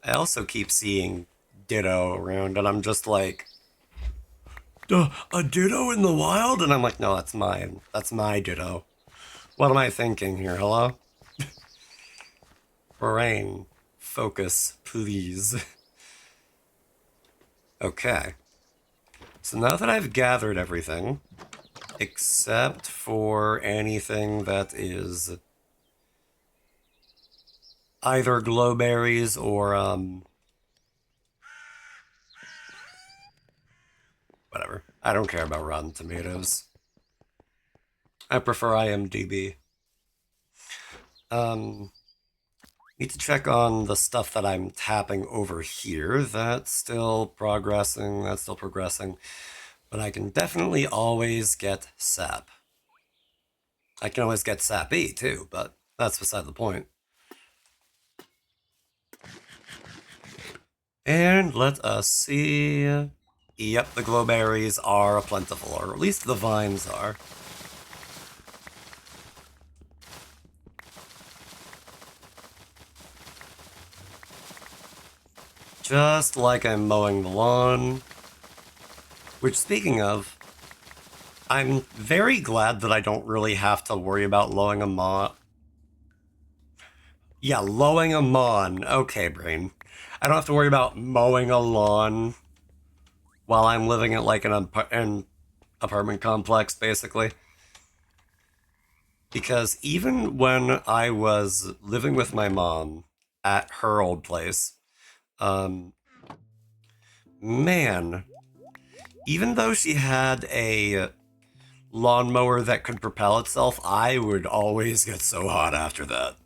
I also keep seeing Ditto around, and I'm just like, a Ditto in the wild? And I'm like, no, that's mine. That's my Ditto. What am I thinking here? Hello? Brain, focus, please. Okay. So now that I've gathered everything, except for anything that is either glowberries or, whatever. I don't care about Rotten Tomatoes. I prefer IMDb. Need to check on the stuff that I'm tapping over here. That's still progressing, But I can definitely always get sap. I can always get sappy too, but that's beside the point. And let us see. Yep, the glowberries are plentiful, or at least the vines are. Just like I'm mowing the lawn. Which, speaking of, I'm very glad that I don't really have to worry about lowing a lawn. Yeah, lowing a lawn. Okay, brain. I don't have to worry about mowing a lawn while I'm living at like an apartment complex, basically. Because even when I was living with my mom at her old place, man, even though she had a lawnmower that could propel itself, I would always get so hot after that.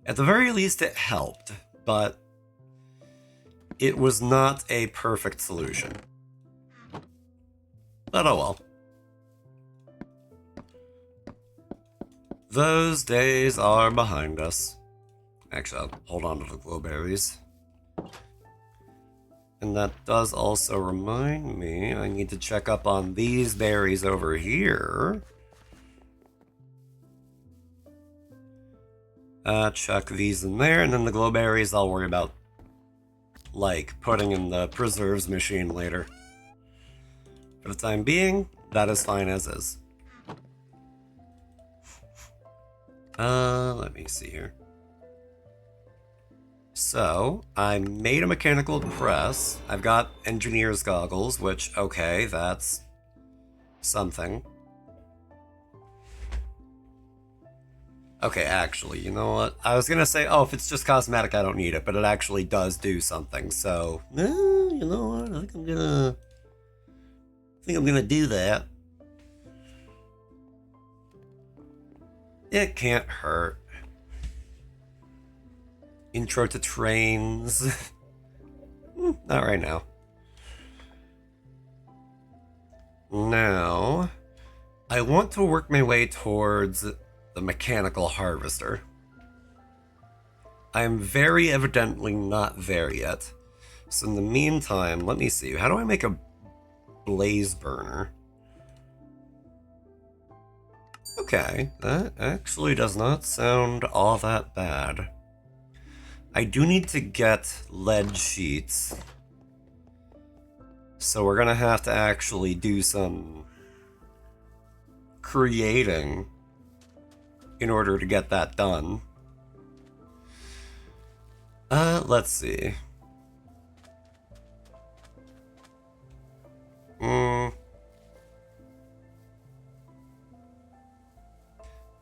At the very least, it helped, but it was not a perfect solution. But oh well. Those days are behind us. Actually, I'll hold on to the glowberries. And that does also remind me, I need to check up on these berries over here. Chuck these in there, and then the glowberries I'll worry about, like, putting in the preserves machine later. For the time being, that is fine as is. Let me see here. So, I made a mechanical press. I've got engineer's goggles, which, okay, that's something. Okay, actually, you know what? I was gonna say, oh, if it's just cosmetic, I don't need it, but it actually does do something, so... you know what? I think I'm gonna do that. It can't hurt. Intro to trains. Not right now. Now, I want to work my way towards the mechanical harvester. I am very evidently not there yet. So in the meantime, let me see. How do I make a blaze burner? Okay, that actually does not sound all that bad. I do need to get lead sheets. So we're gonna have to actually do some creating in order to get that done. Let's see.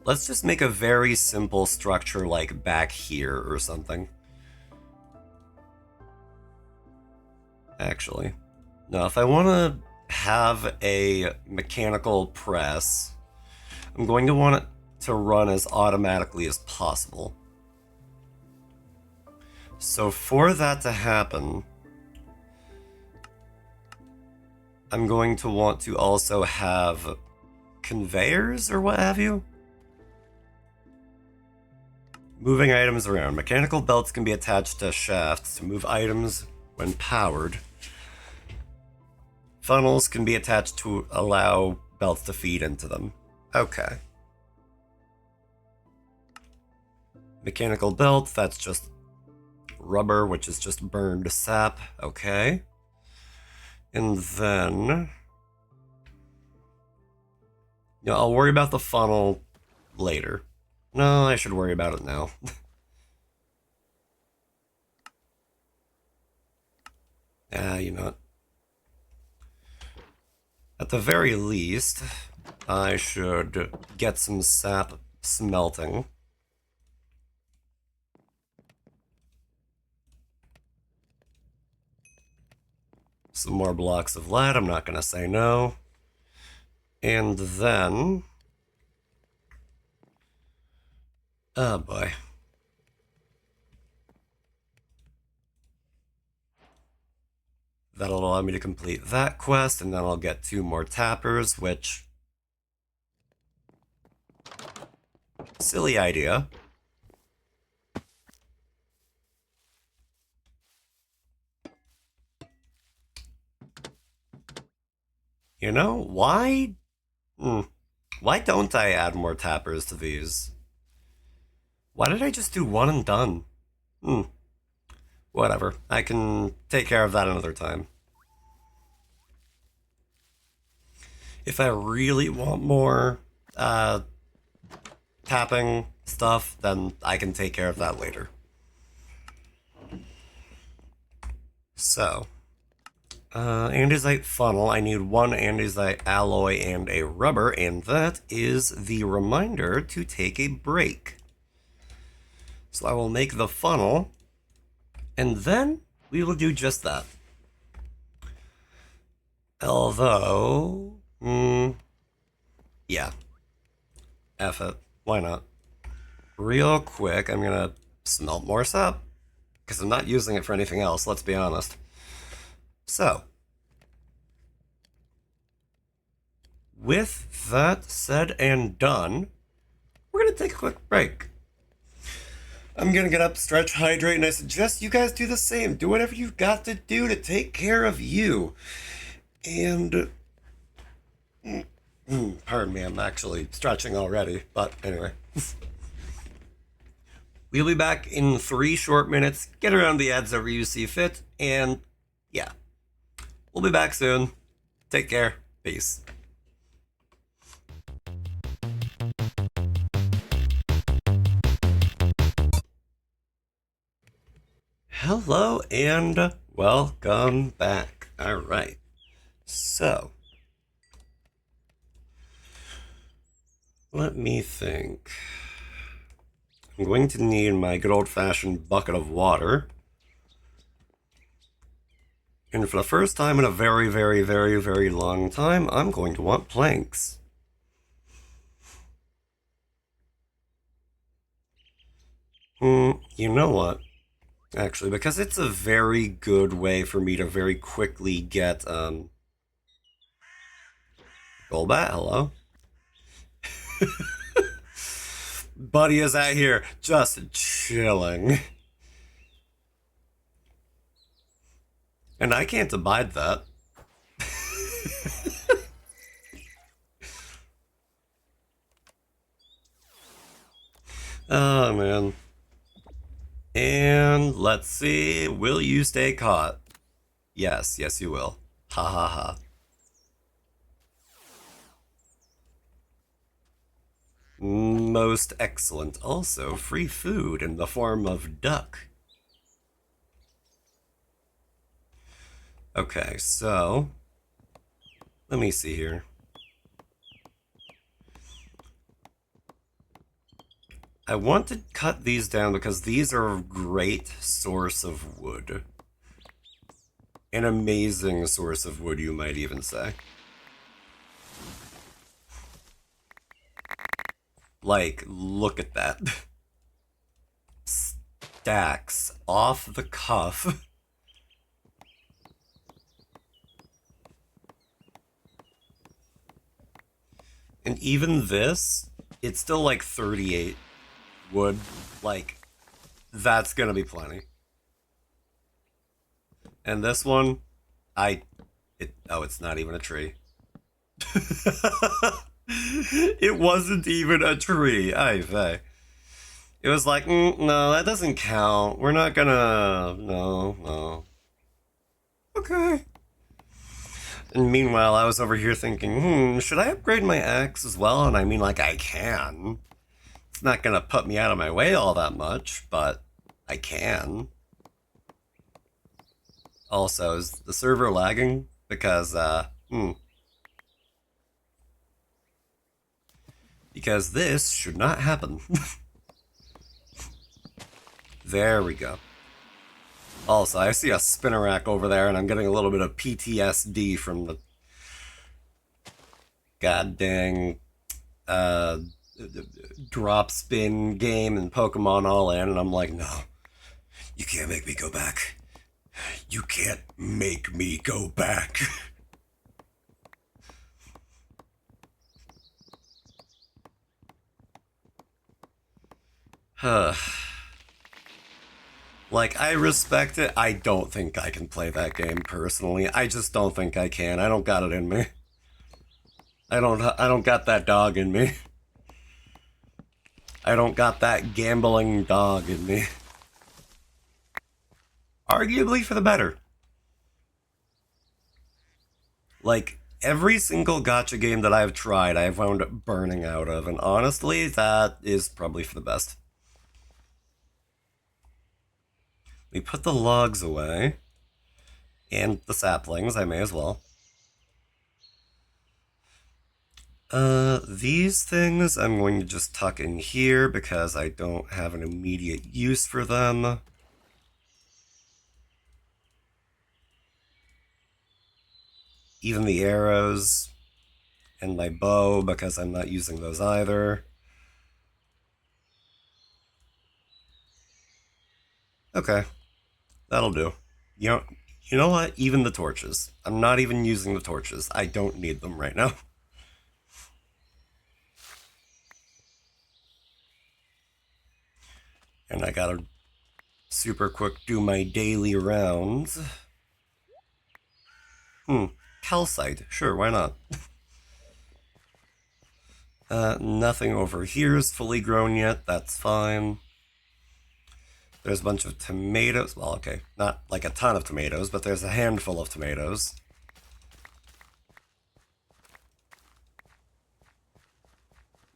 Let's just make a very simple structure like back here or something. Actually, no, if I want to have a mechanical press, I'm going to want it to run as automatically as possible. So for that to happen, I'm going to want to also have conveyors or what have you. Moving items around. Mechanical belts can be attached to shafts to move items when powered. Funnels can be attached to allow belts to feed into them. Okay. Mechanical belt, that's just rubber, which is just burned sap. Okay. And then... yeah, I'll worry about the funnel later. No, I should worry about it now. You know what? At the very least, I should get some sap smelting. Some more blocks of lead, I'm not going to say no. And then... oh boy. That'll allow me to complete that quest, and then I'll get 2 more tappers, which... silly idea. You know, why... why don't I add more tappers to these? Why did I just do 1 and done? Whatever. I can take care of that another time. If I really want more tapping stuff, then I can take care of that later. So, andesite funnel. I need 1 andesite alloy and a rubber, and that is the reminder to take a break. So I will make the funnel, and then we will do just that. Although, yeah, F it, why not? Real quick, I'm gonna smelt more sap, because I'm not using it for anything else, let's be honest. So, with that said and done, we're gonna take a quick break. I'm gonna get up, stretch, hydrate, and I suggest you guys do the same. Do whatever you've got to do to take care of you. And, pardon me, I'm actually stretching already, but anyway. We'll be back in 3 short minutes. Get around the ads however you see fit, and yeah. We'll be back soon. Take care. Peace. Hello and welcome back. All right. So, let me think. I'm going to need my good old-fashioned bucket of water. And for the first time in a very, very, very, very long time, I'm going to want planks. You know what? Actually, because it's a very good way for me to very quickly get, Golbat, hello? Buddy is out here, just chilling. And I can't abide that. Oh, man. And let's see, will you stay caught? Yes, yes you will. Ha ha ha. Most excellent. Also, free food in the form of duck. Okay, so let me see here. I want to cut these down because these are a great source of wood. An amazing source of wood, you might even say. Like, look at that. Stacks off the cuff. And even this, it's still like 38 wood. Like, that's gonna be plenty. And this one, it's not even a tree. It wasn't even a tree. It was like, no, that doesn't count. We're not gonna, no. Okay. And meanwhile, I was over here thinking, should I upgrade my axe as well? And I mean, like, I can. It's not gonna put me out of my way all that much, but I can. Also, is the server lagging? Because, Because this should not happen. There we go. Also, I see a spinner rack over there, and I'm getting a little bit of PTSD from the god dang drop spin game and Pokemon All In, and I'm like, no, you can't make me go back. You can't make me go back. Like, I respect it. I don't think I can play that game personally. I just don't think I can. I don't got it in me. I don't got that dog in me. I don't got that gambling dog in me. Arguably for the better. Like, every single gacha game that I've tried, I've wound burning out of, and honestly, that is probably for the best. We put the logs away, and the saplings, I may as well. These things I'm going to just tuck in here because I don't have an immediate use for them. Even the arrows and my bow because I'm not using those either. Okay, that'll do. You know what? Even the torches. I'm not even using the torches. I don't need them right now. And I gotta super quick do my daily rounds. Calcite. Sure, why not? Nothing over here is fully grown yet. That's fine. There's a bunch of tomatoes. Well, okay, not like a ton of tomatoes, but there's a handful of tomatoes.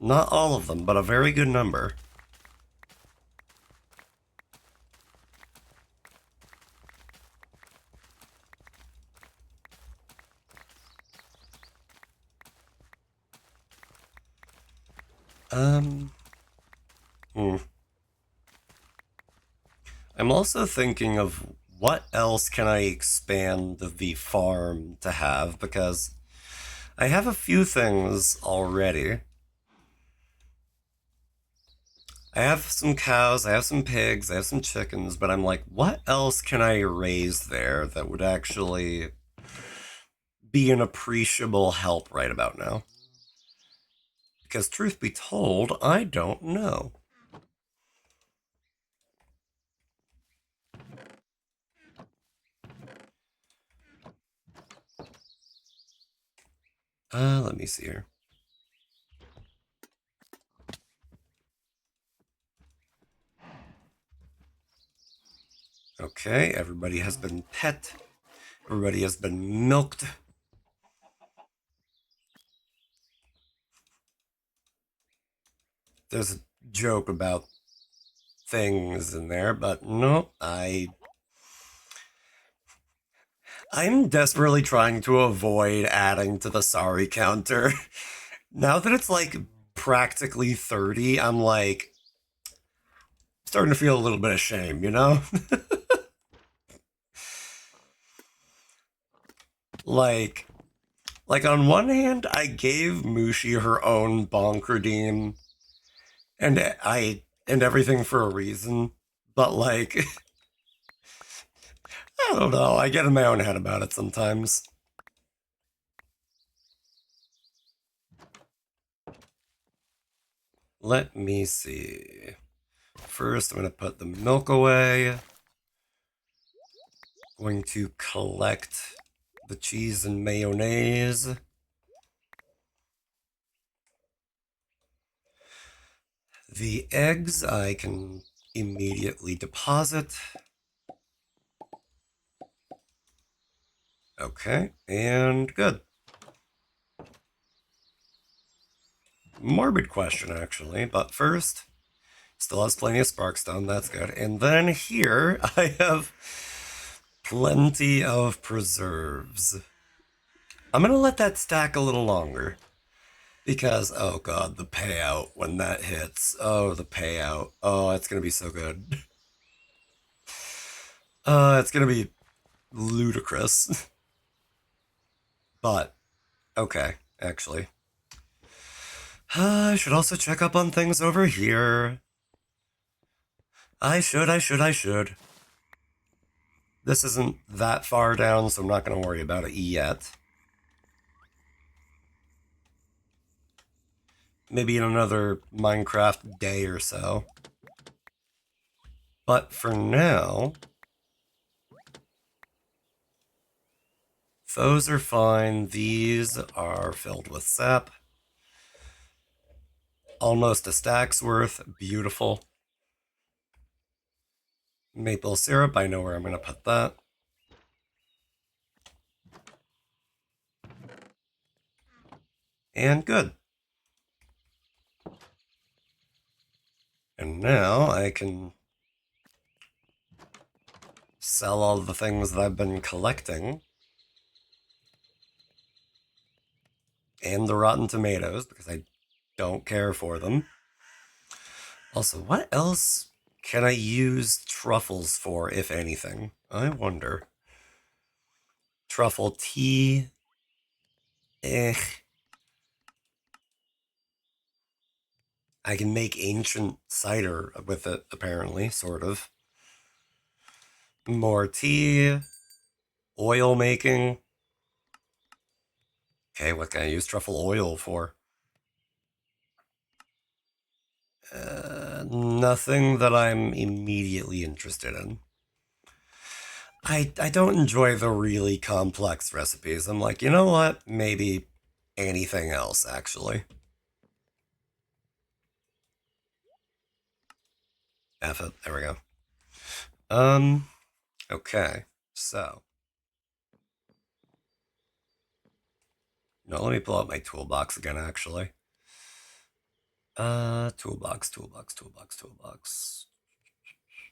Not all of them, but a very good number. I'm also thinking of what else can I expand the farm to have, because I have a few things already. I have some cows, I have some pigs, I have some chickens, but I'm like, what else can I raise there that would actually be an appreciable help right about now? Because truth be told, I don't know. Let me see here. Okay, everybody has been pet Everybody has been milked. There's a joke about things in there, but no, I'm desperately trying to avoid adding to the sorry counter. Now that it's like practically 30, I'm like starting to feel a little bit of shame, you know? like on one hand, I gave Mushi her own bonk redeem and everything for a reason, but like I don't know, I get in my own head about it sometimes. Let me see. First, I'm going to put the milk away. Going to collect the cheese and mayonnaise. The eggs I can immediately deposit. Okay, and good. Morbid question, actually, but first, still has plenty of Sparkstone, that's good. And then here, I have plenty of preserves. I'm gonna let that stack a little longer. Because, oh god, the payout when that hits. Oh, the payout. Oh, it's gonna be so good. It's gonna be ludicrous. But, okay, actually. I should also check up on things over here. I should. This isn't that far down, so I'm not gonna worry about it yet. Maybe in another Minecraft day or so. But for now, those are fine. These are filled with sap. Almost a stack's worth. Beautiful. Maple syrup, I know where I'm going to put that. And good. And now I can sell all the things that I've been collecting. And the rotten tomatoes, because I don't care for them. Also, what else can I use truffles for, if anything? I wonder. Truffle tea. Eh. I can make ancient cider with it, apparently, sort of. More tea. Oil making. Okay, what can I use truffle oil for? Nothing that I'm immediately interested in. I don't enjoy the really complex recipes. I'm like, you know what? Maybe anything else, actually. F it. There we go. Okay. So. No, let me pull out my toolbox again, actually. Toolbox.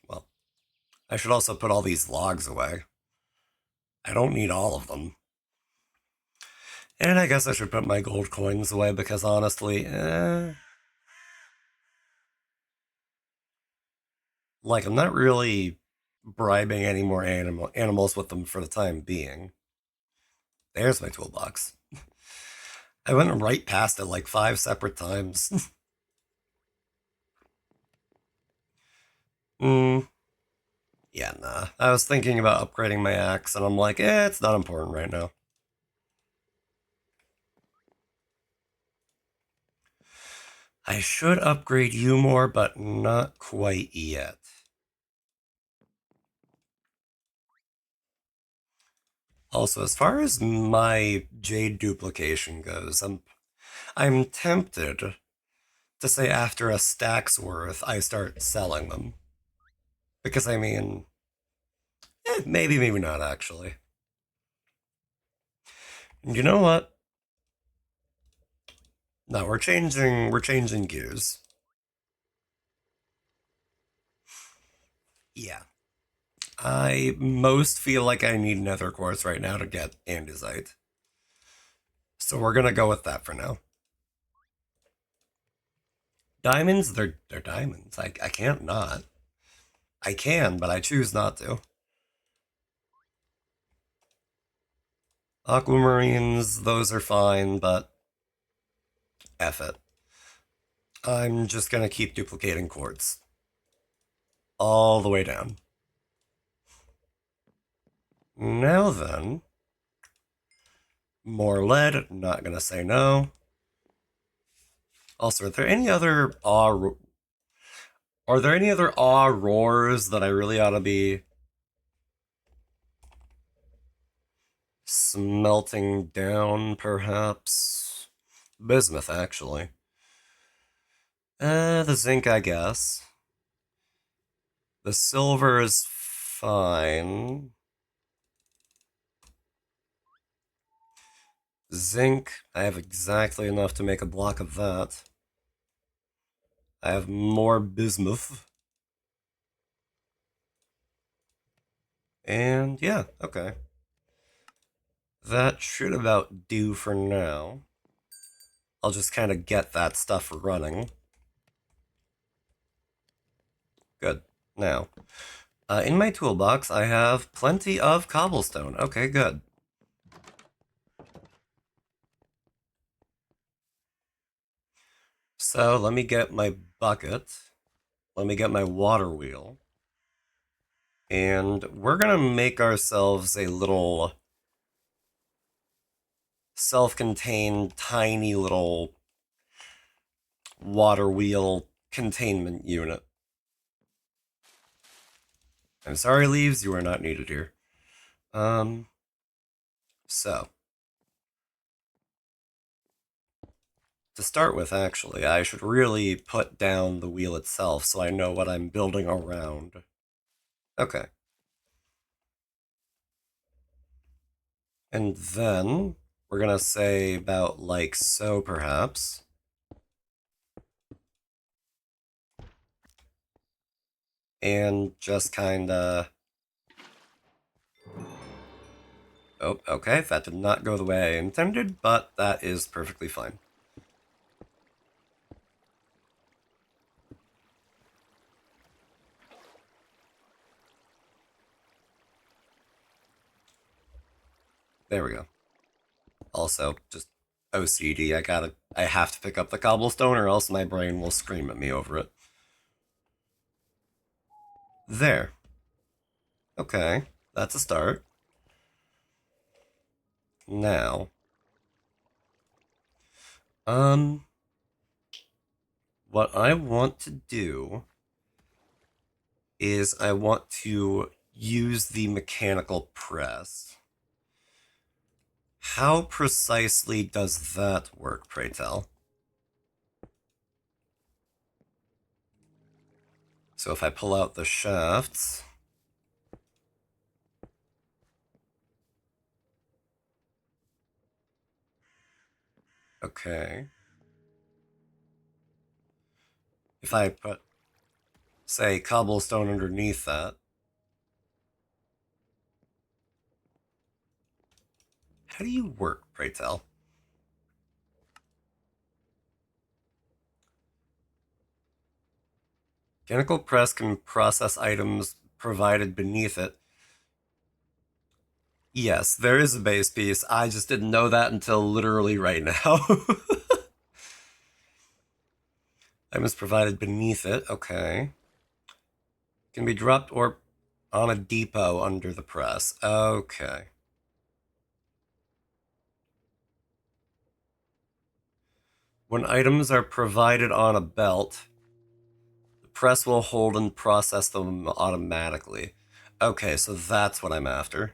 Well, I should also put all these logs away. I don't need all of them. And I guess I should put my gold coins away because honestly, like I'm not really bribing any more animals with them for the time being. There's my toolbox. I went right past it like 5 separate times. Yeah, nah. I was thinking about upgrading my axe, and I'm like, it's not important right now. I should upgrade you more, but not quite yet. Also, as far as my jade duplication goes, I'm tempted to say after a stack's worth, I start selling them. Because I mean, maybe not actually. You know what? No, we're changing gears. Yeah. I most feel like I need nether quartz right now to get andesite. So we're gonna go with that for now. Diamonds, they're diamonds. I can't not. I can, but I choose not to. Aquamarines, those are fine, but F it. I'm just gonna keep duplicating quartz. All the way down. Now then, more lead, not gonna say no. Also, are there any other roars that I really ought to be smelting down, perhaps? Bismuth, actually. The zinc, I guess. The silver is fine. Zinc, I have exactly enough to make a block of that. I have more bismuth. And yeah, okay. That should about do for now. I'll just kind of get that stuff running. Good. Now, in my toolbox, I have plenty of cobblestone. Okay, good. So let me get my bucket. Let me get my water wheel. And we're gonna make ourselves a little self-contained, tiny little water wheel containment unit. I'm sorry, leaves, you are not needed here. So. To start with, actually, I should really put down the wheel itself so I know what I'm building around. Okay. And then we're gonna say about like so, perhaps. And just kinda... Oh, okay, that did not go the way I intended, but that is perfectly fine. There we go. Also, just OCD, I have to pick up the cobblestone or else my brain will scream at me over it. There. Okay, that's a start. Now, what I want to do is I want to use the mechanical press. How precisely does that work, pray tell? So if I pull out the shafts... Okay. If I put, say, cobblestone underneath that... How do you work, pray tell? Mechanical press can process items provided beneath it. Yes, there is a base piece. I just didn't know that until literally right now. Items provided beneath it. Okay. Can be dropped or on a depot under the press. Okay. When items are provided on a belt, the press will hold and process them automatically. Okay, so that's what I'm after.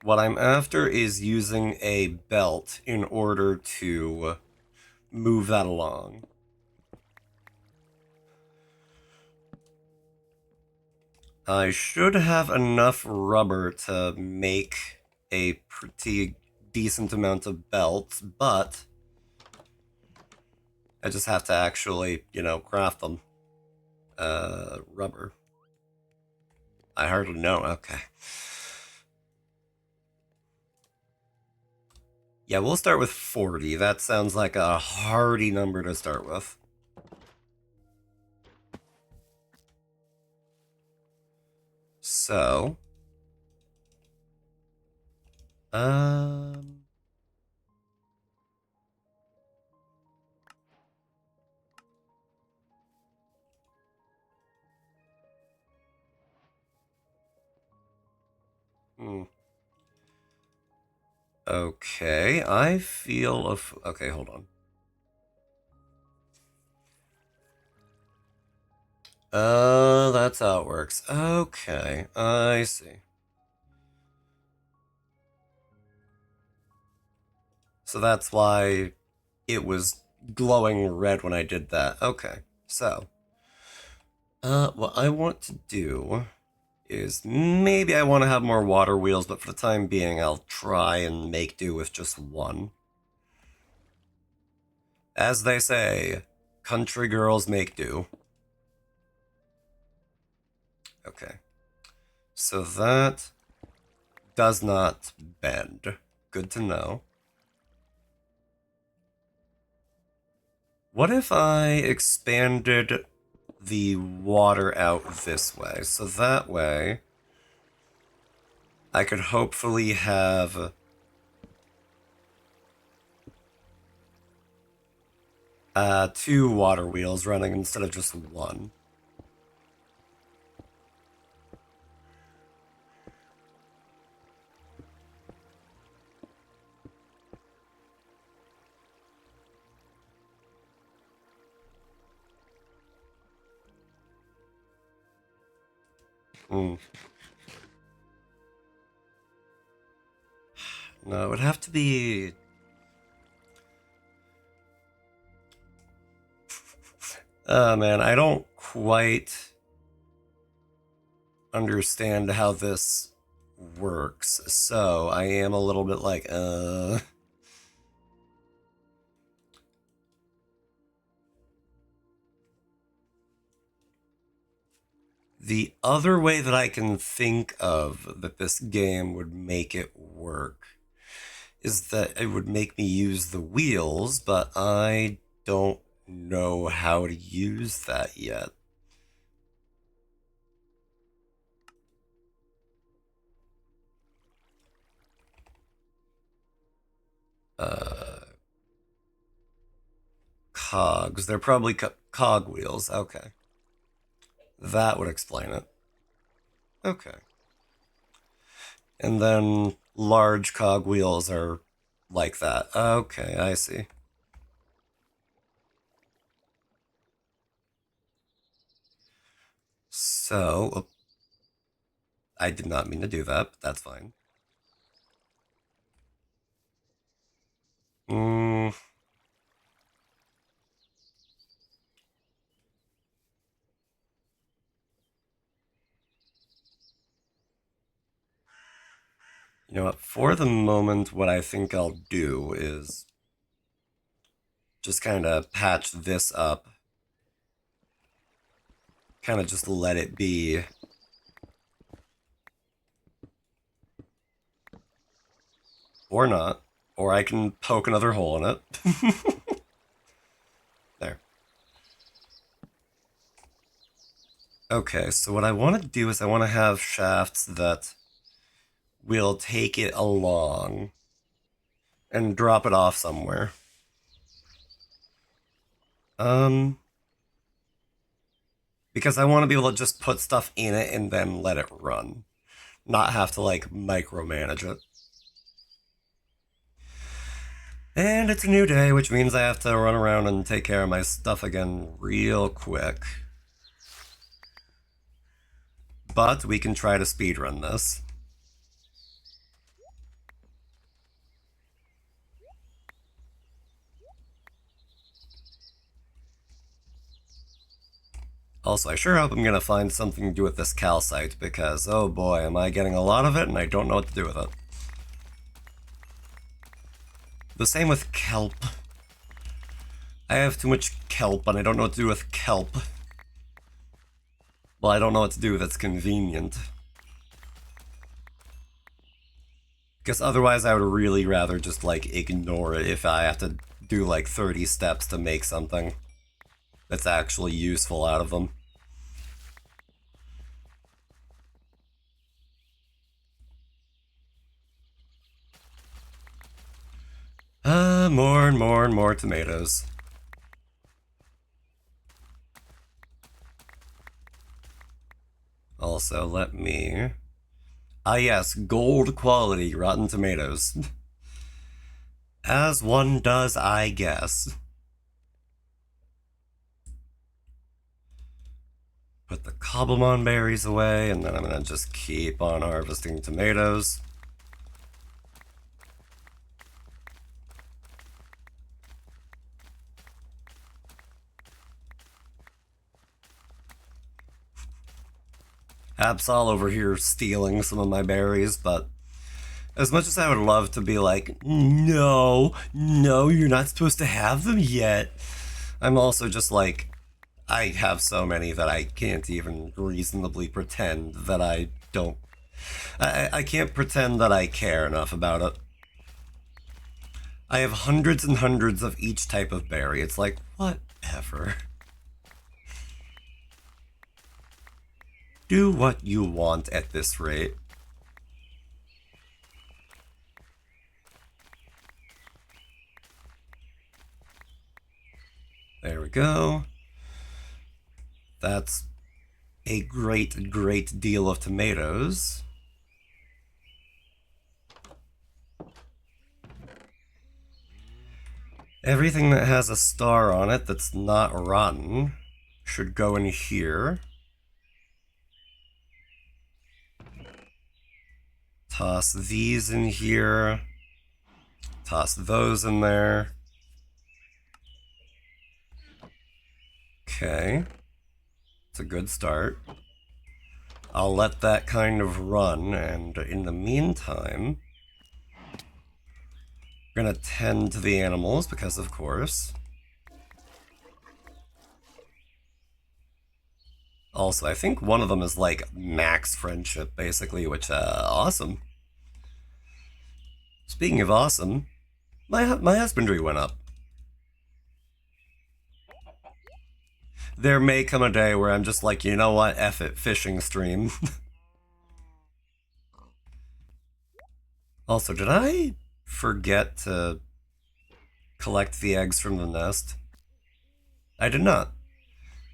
What I'm after is using a belt in order to move that along. I should have enough rubber to make a pretty decent amount of belts, but I just have to actually, craft them. Rubber. I hardly know. Okay. Yeah, we'll start with 40. That sounds like a hardy number to start with. So, um, hmm. Okay, I feel of. Okay, hold on. That's how it works. Okay, I see. So that's why it was glowing red when I did that. Okay, so, what I want to do is maybe I want to have more water wheels, but for the time being, I'll try and make do with just one. As they say, country girls make do. Okay. So that does not bend. Good to know. What if I expanded the water out this way? So that way, I could hopefully have two water wheels running instead of just one. Hmm. No, it would have to be. Oh man, I don't quite understand how this works, so I am a little bit like, The other way that I can think of that this game would make it work is that it would make me use the wheels, but I don't know how to use that yet. Uh, Cogs. They're probably cog wheels. Okay. That would explain it. Okay. And then large cog wheels are like that. Okay, I see. So, I did not mean to do that, but that's fine. Mm, you know what? For the moment, what I think I'll do is just kind of patch this up. Kind of just let it be. Or not. Or I can poke another hole in it. There. Okay, so what I want to do is I want to have shafts that will take it along and drop it off somewhere. Um, because I want to be able to just put stuff in it and then let it run, not have to like micromanage it. And it's a new day, which means I have to run around and take care of my stuff again real quick. But we can try to speedrun this. Also, I sure hope I'm gonna find something to do with this calcite, because, oh boy, am I getting a lot of it, and I don't know what to do with it. The same with kelp. I have too much kelp, and I don't know what to do with kelp. Well, I don't know what to do that's convenient. Because otherwise I would really rather just, like, ignore it if I have to do, like, 30 steps to make something that's actually useful out of them. More and more and more tomatoes. Also, let me... Ah yes, gold quality Rotten Tomatoes. As one does, I guess. Put the Cobblemon berries away, and then I'm gonna just keep on harvesting tomatoes. Absol over here stealing some of my berries, but as much as I would love to be like, no, you're not supposed to have them yet, I'm also just like, I have so many that I can't even reasonably pretend that I don't... I can't pretend that I care enough about it. I have hundreds and hundreds of each type of berry. It's like, whatever. Do what you want at this rate. There we go. That's a great, great deal of tomatoes. Everything that has a star on it that's not rotten should go in here. Toss these in here. Toss those in there. Okay. It's a good start. I'll let that kind of run, and in the meantime, we're gonna tend to the animals, because of course. Also, I think one of them is like max friendship, basically, which, awesome. Speaking of awesome, my husbandry went up. There may come a day where I'm just like, you know what, F it, fishing stream. Also, did I forget to collect the eggs from the nest? I did not.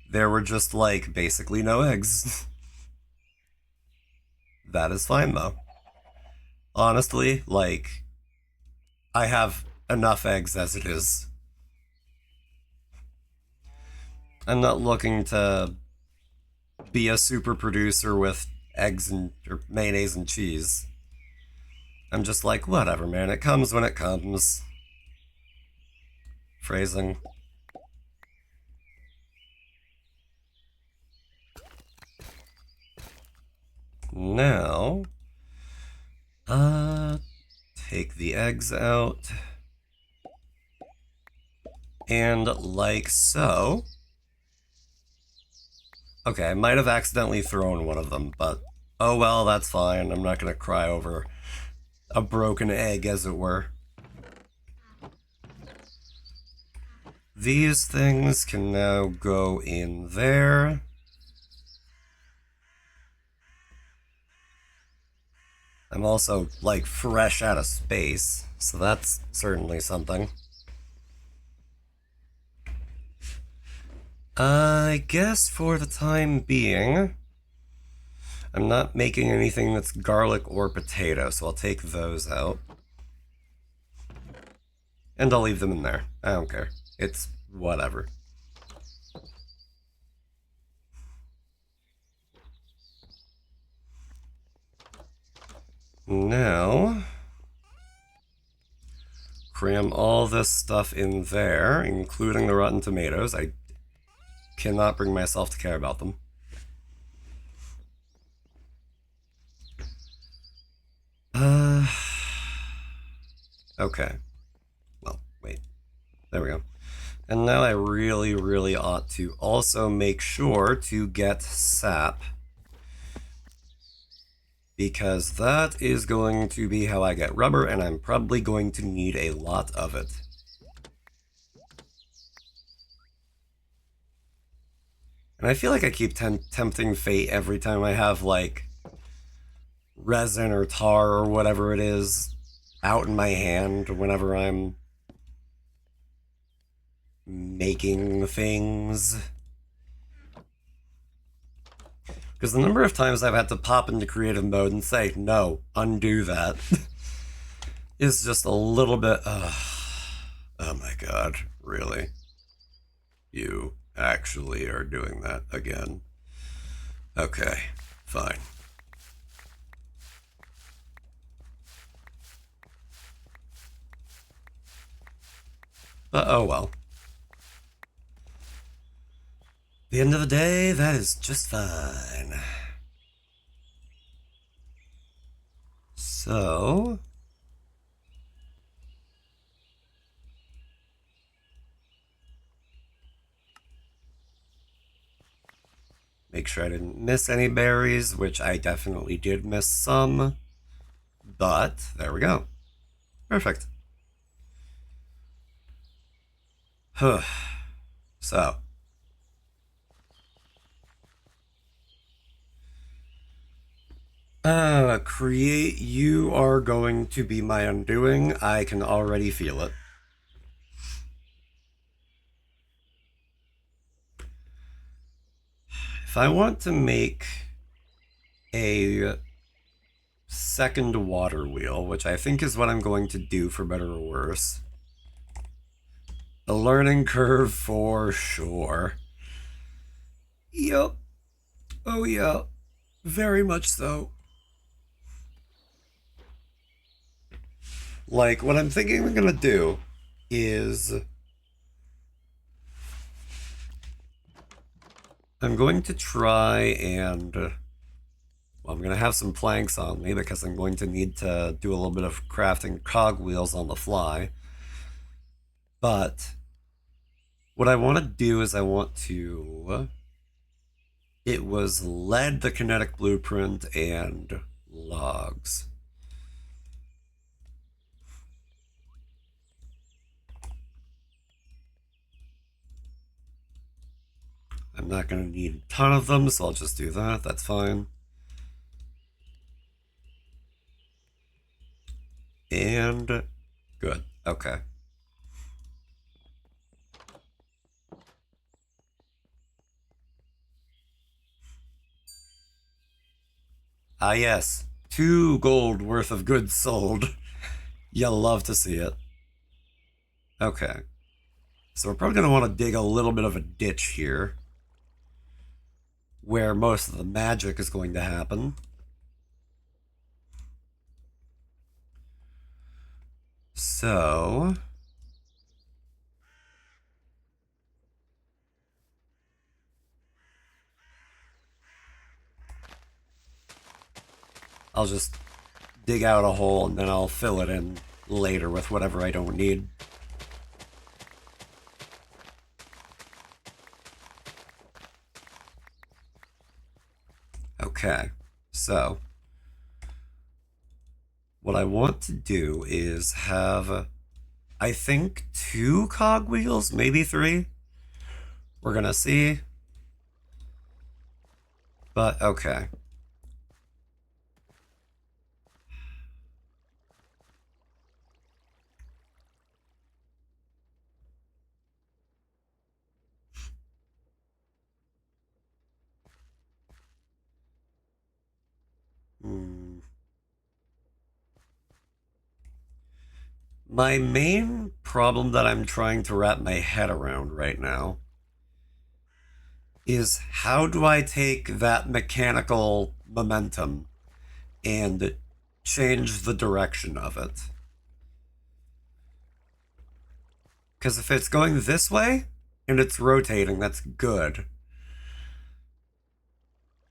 There were just, like, basically no eggs. That is fine, though. Honestly, like, I have enough eggs as it is. I'm not looking to be a super producer with eggs and or mayonnaise and cheese. I'm just like, whatever, man. It comes when it comes. Phrasing. Now, take the eggs out. And like so. Okay, I might have accidentally thrown one of them, but oh well, that's fine. I'm not gonna cry over a broken egg, as it were. These things can now go in there. I'm also, like, fresh out of space, so that's certainly something. I guess for the time being, I'm not making anything that's garlic or potato, so I'll take those out. And I'll leave them in there. I don't care. It's whatever. Now, cram all this stuff in there, including the rotten tomatoes. cannot bring myself to care about them. Okay. Well, wait. There we go. And now I really, really ought to also make sure to get sap, because that is going to be how I get rubber, and I'm probably going to need a lot of it. And I feel like I keep tempting fate every time I have, like, resin or tar or whatever it is out in my hand whenever I'm making things. Because the number of times I've had to pop into creative mode and say, no, undo that, is just a little bit, oh my god, really? You actually are doing that again? Okay, fine. But oh well. At the end of the day, that is just fine. So... make sure I didn't miss any berries, which I definitely did miss some. But, there we go. Perfect. So... create, you are going to be my undoing. I can already feel it. If I want to make a second water wheel, which I think is what I'm going to do for better or worse, a learning curve for sure. Yep. Oh yeah. Very much so. Like, what I'm thinking I'm gonna do is... I'm going to try and... well, I'm going to have some planks on me because I'm going to need to do a little bit of crafting cogwheels on the fly. But what I want to do is I want to... it was lead, the kinetic blueprint, and logs. I'm not going to need a ton of them, so I'll just do that. That's fine. And good. Okay. Ah, yes. 2 gold worth of goods sold. You'll love to see it. Okay. So we're probably going to want to dig a little bit of a ditch here, where most of the magic is going to happen. So... I'll just dig out a hole and then I'll fill it in later with whatever I don't need. Okay, so what I want to do is have, I think, 2 cogwheels, maybe 3. We're gonna see. But, okay. My main problem that I'm trying to wrap my head around right now is how do I take that mechanical momentum and change the direction of it? Because if it's going this way, And it's rotating, that's good.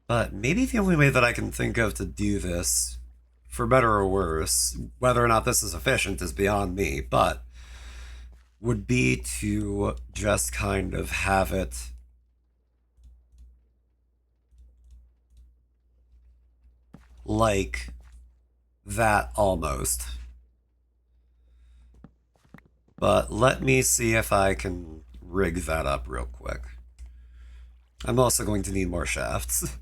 But maybe the only way that I can think of to do this, for better or worse, whether or not this is efficient is beyond me, but would be to just kind of have it like that almost. But let me see if I can rig that up real quick. I'm also going to need more shafts.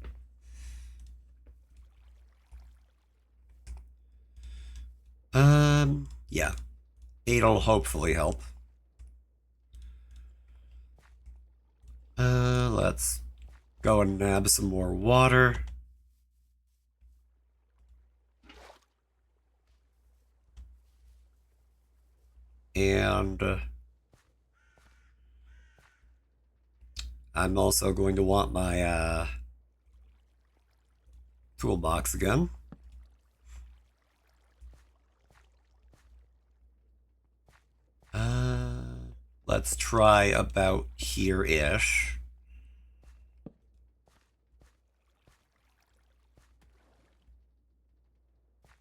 Yeah. 8'll hopefully help. Let's go and nab some more water. And I'm also going to want my toolbox again. Let's try about here-ish.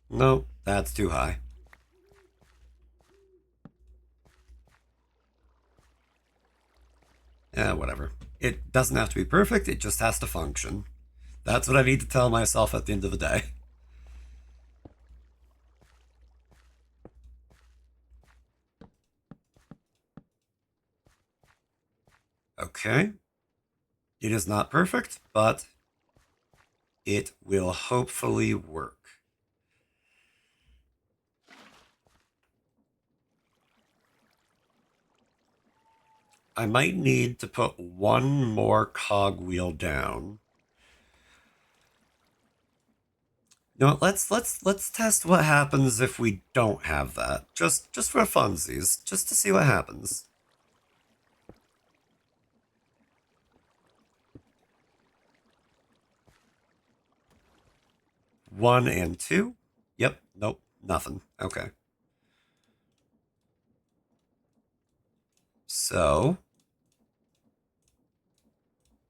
Nope, that's too high. Whatever. It doesn't have to be perfect, it just has to function. That's what I need to tell myself at the end of the day. Okay. It is not perfect, but it will hopefully work. I might need to put one more cogwheel down. No, let's test what happens if we don't have that. Just for funsies, just to see what happens. One and two. Yep, nope, nothing. Okay. So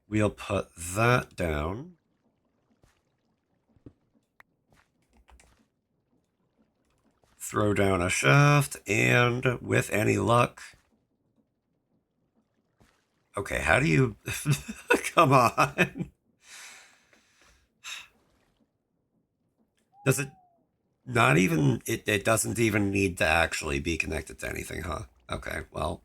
we'll put that down. Throw down a shaft, and with any luck... Okay, how do you... Come on. Does it not even... It doesn't even need to actually be connected to anything, huh? Okay, well...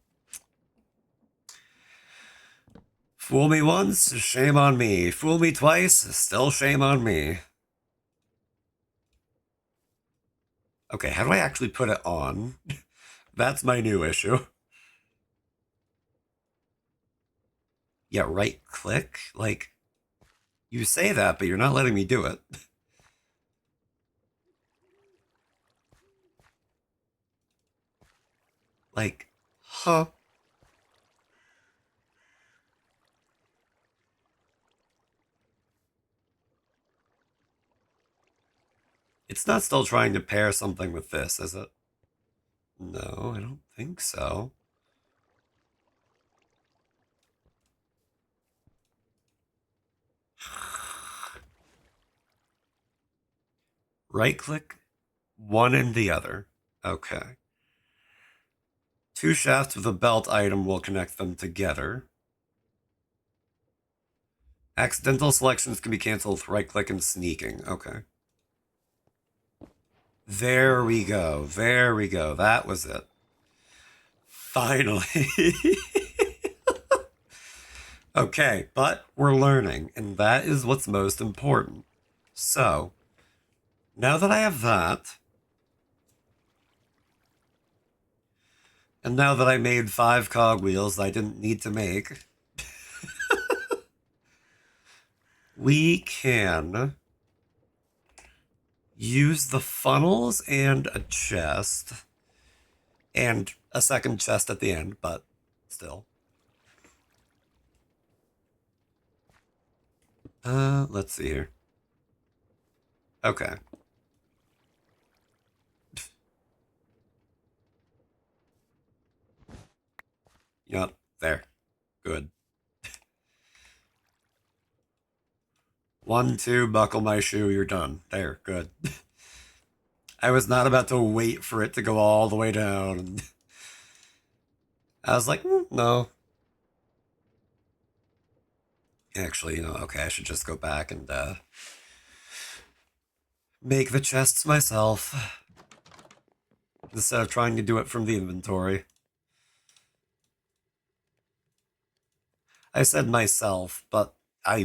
Fool me once, shame on me. Fool me twice, still shame on me. Okay, how do I actually put it on? That's my new issue. Yeah, right click? Like, you say that, but you're not letting me do it. Like, huh? It's not still trying to pair something with this, is it? No, I don't think so. Right click, one and the other. Okay. Two shafts with a belt item will connect them together. Accidental selections can be canceled with right click and sneaking. Okay. There we go. There we go. That was it. Finally. Okay, but we're learning, and that is what's most important. So, now that I have that, and now that I made 5 cogwheels I didn't need to make, we can use the funnels and a chest, and a second chest at the end, but still. Let's see here. Okay. Yep, there. Good. 1, 2, buckle my shoe, you're done. There, good. I was not about to wait for it to go all the way down. I was like, no. Actually, okay, I should just go back and make the chests myself instead of trying to do it from the inventory. I said myself, but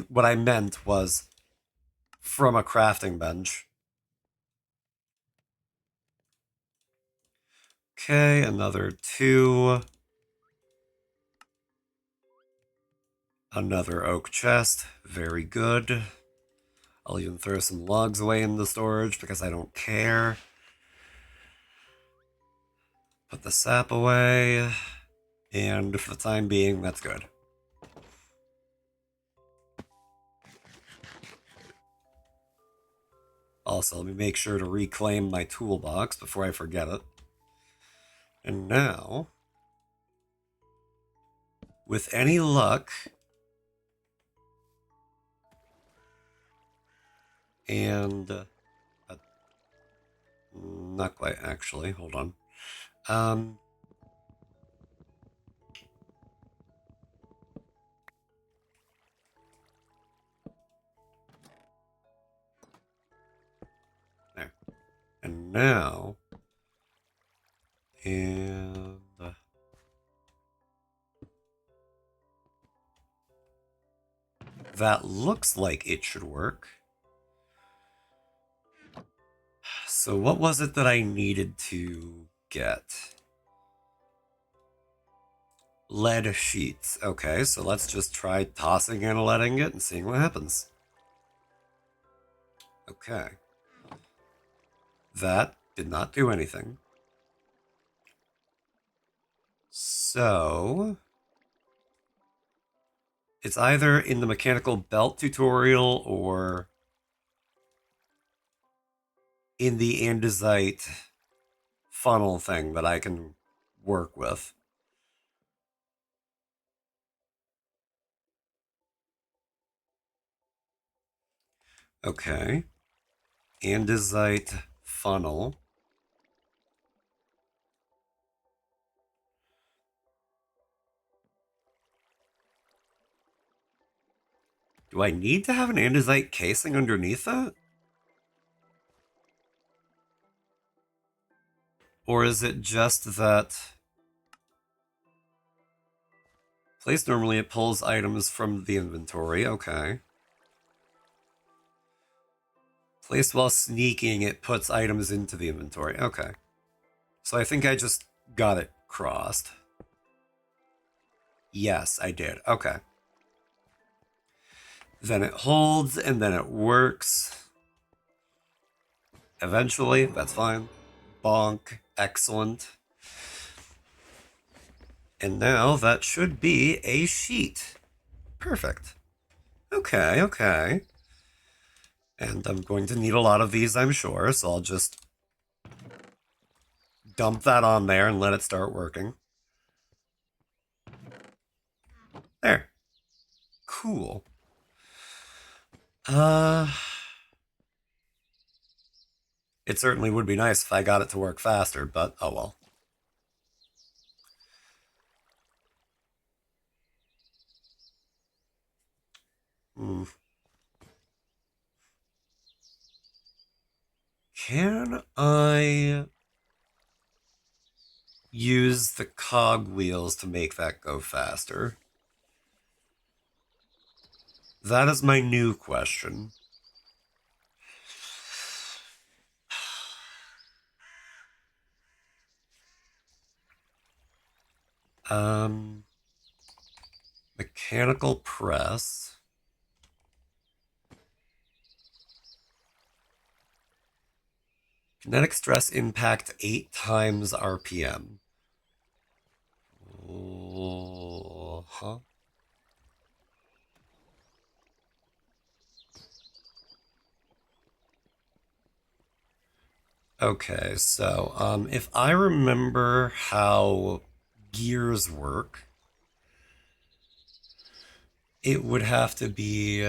what I meant was from a crafting bench. Okay, another 2. Another oak chest. Very good. I'll even throw some logs away in the storage because I don't care. Put the sap away. And for the time being, that's good. Also, let me make sure to reclaim my toolbox before I forget it. And now, with any luck, and not quite actually, hold on. There. And now, and that looks like it should work. So what was it that I needed to get? Lead sheets. Okay, so let's just try tossing and letting it and seeing what happens. Okay. That did not do anything. So it's either in the mechanical belt tutorial or in the andesite funnel thing that I can work with. Okay. Andesite funnel. Do I need to have an andesite casing underneath that? Or is it just that... Place normally it pulls items from the inventory, okay. Placed while sneaking, it puts items into the inventory, okay. So I think I just got it crossed. Yes, I did, okay. Then it holds, and then it works. Eventually, that's fine. Bonk, excellent. And now that should be a sheet. Perfect. Okay, okay. And I'm going to need a lot of these, I'm sure, so I'll just dump that on there and let it start working. There. Cool. It certainly would be nice if I got it to work faster, but oh well. Can I use the cog wheels to make that go faster? That is my new question. Mechanical press. Kinetic stress impact 8 times RPM. Huh? Okay, so if I remember how gears work, it would have to be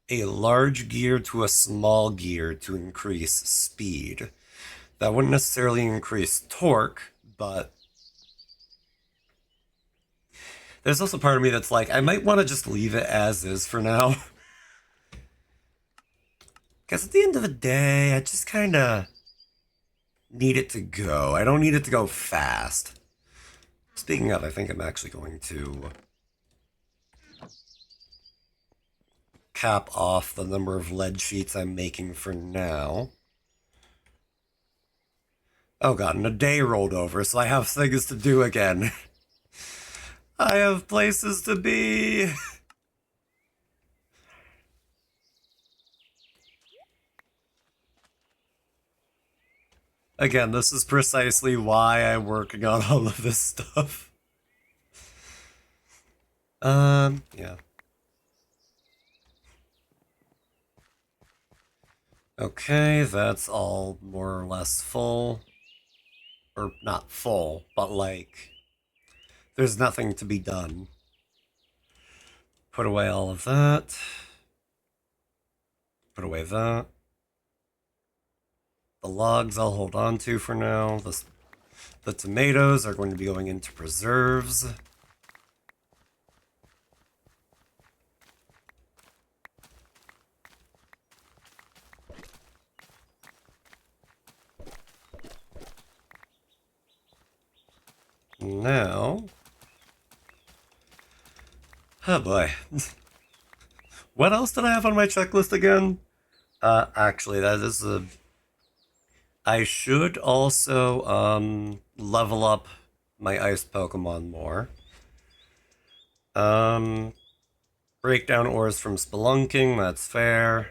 a large gear to a small gear to increase speed. That wouldn't necessarily increase torque, but there's also part of me that's like, I might want to just leave it as is for now. Because at the end of the day, I just kind of need it to go. I don't need it to go fast. Speaking of, I think I'm actually going to cap off the number of lead sheets I'm making for now. Oh god, and a day rolled over, so I have things to do again. I have places to be. Again, this is precisely why I'm working on all of this stuff. Yeah. Okay, that's all more or less full. Or not full, but like, there's nothing to be done. Put away all of that. Put away that. The logs I'll hold on to for now. The tomatoes are going to be going into preserves. Now... Oh boy. What else did I have on my checklist again? Actually, that is a... I should also, level up my ice Pokemon more. Break down ores from spelunking, that's fair.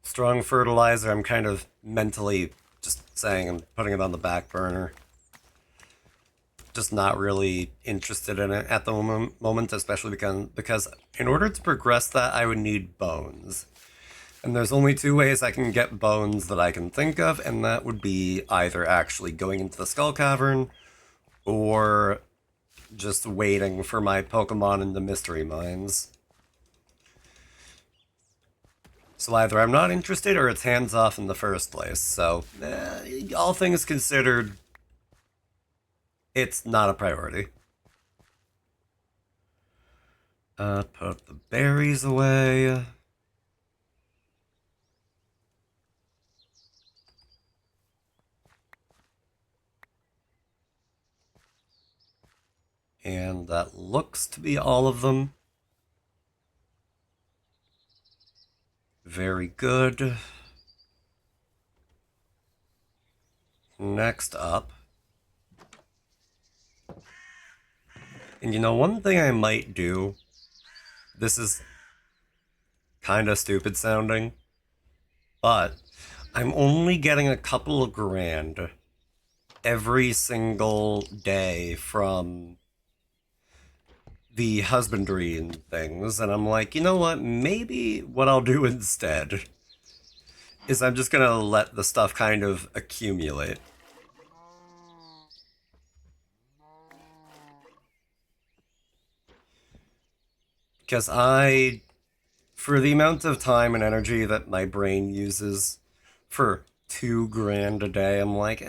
Strong fertilizer, I'm kind of mentally just saying I'm putting it on the back burner. Just not really interested in it at the moment, especially because in order to progress that, I would need bones. And there's only two ways I can get bones that I can think of, and that would be either actually going into the Skull Cavern, or just waiting for my Pokemon in the Mystery Mines. So either I'm not interested, or it's hands-off in the first place, so all things considered, it's not a priority. Put the berries away. And that looks to be all of them. Very good. Next up. And you know, one thing I might do, this is kind of stupid sounding, but I'm only getting a couple of grand every single day from the husbandry and things, and I'm like, you know what, maybe what I'll do instead is I'm just gonna let the stuff kind of accumulate. Because for the amount of time and energy that my brain uses for 2 grand a day, I'm like,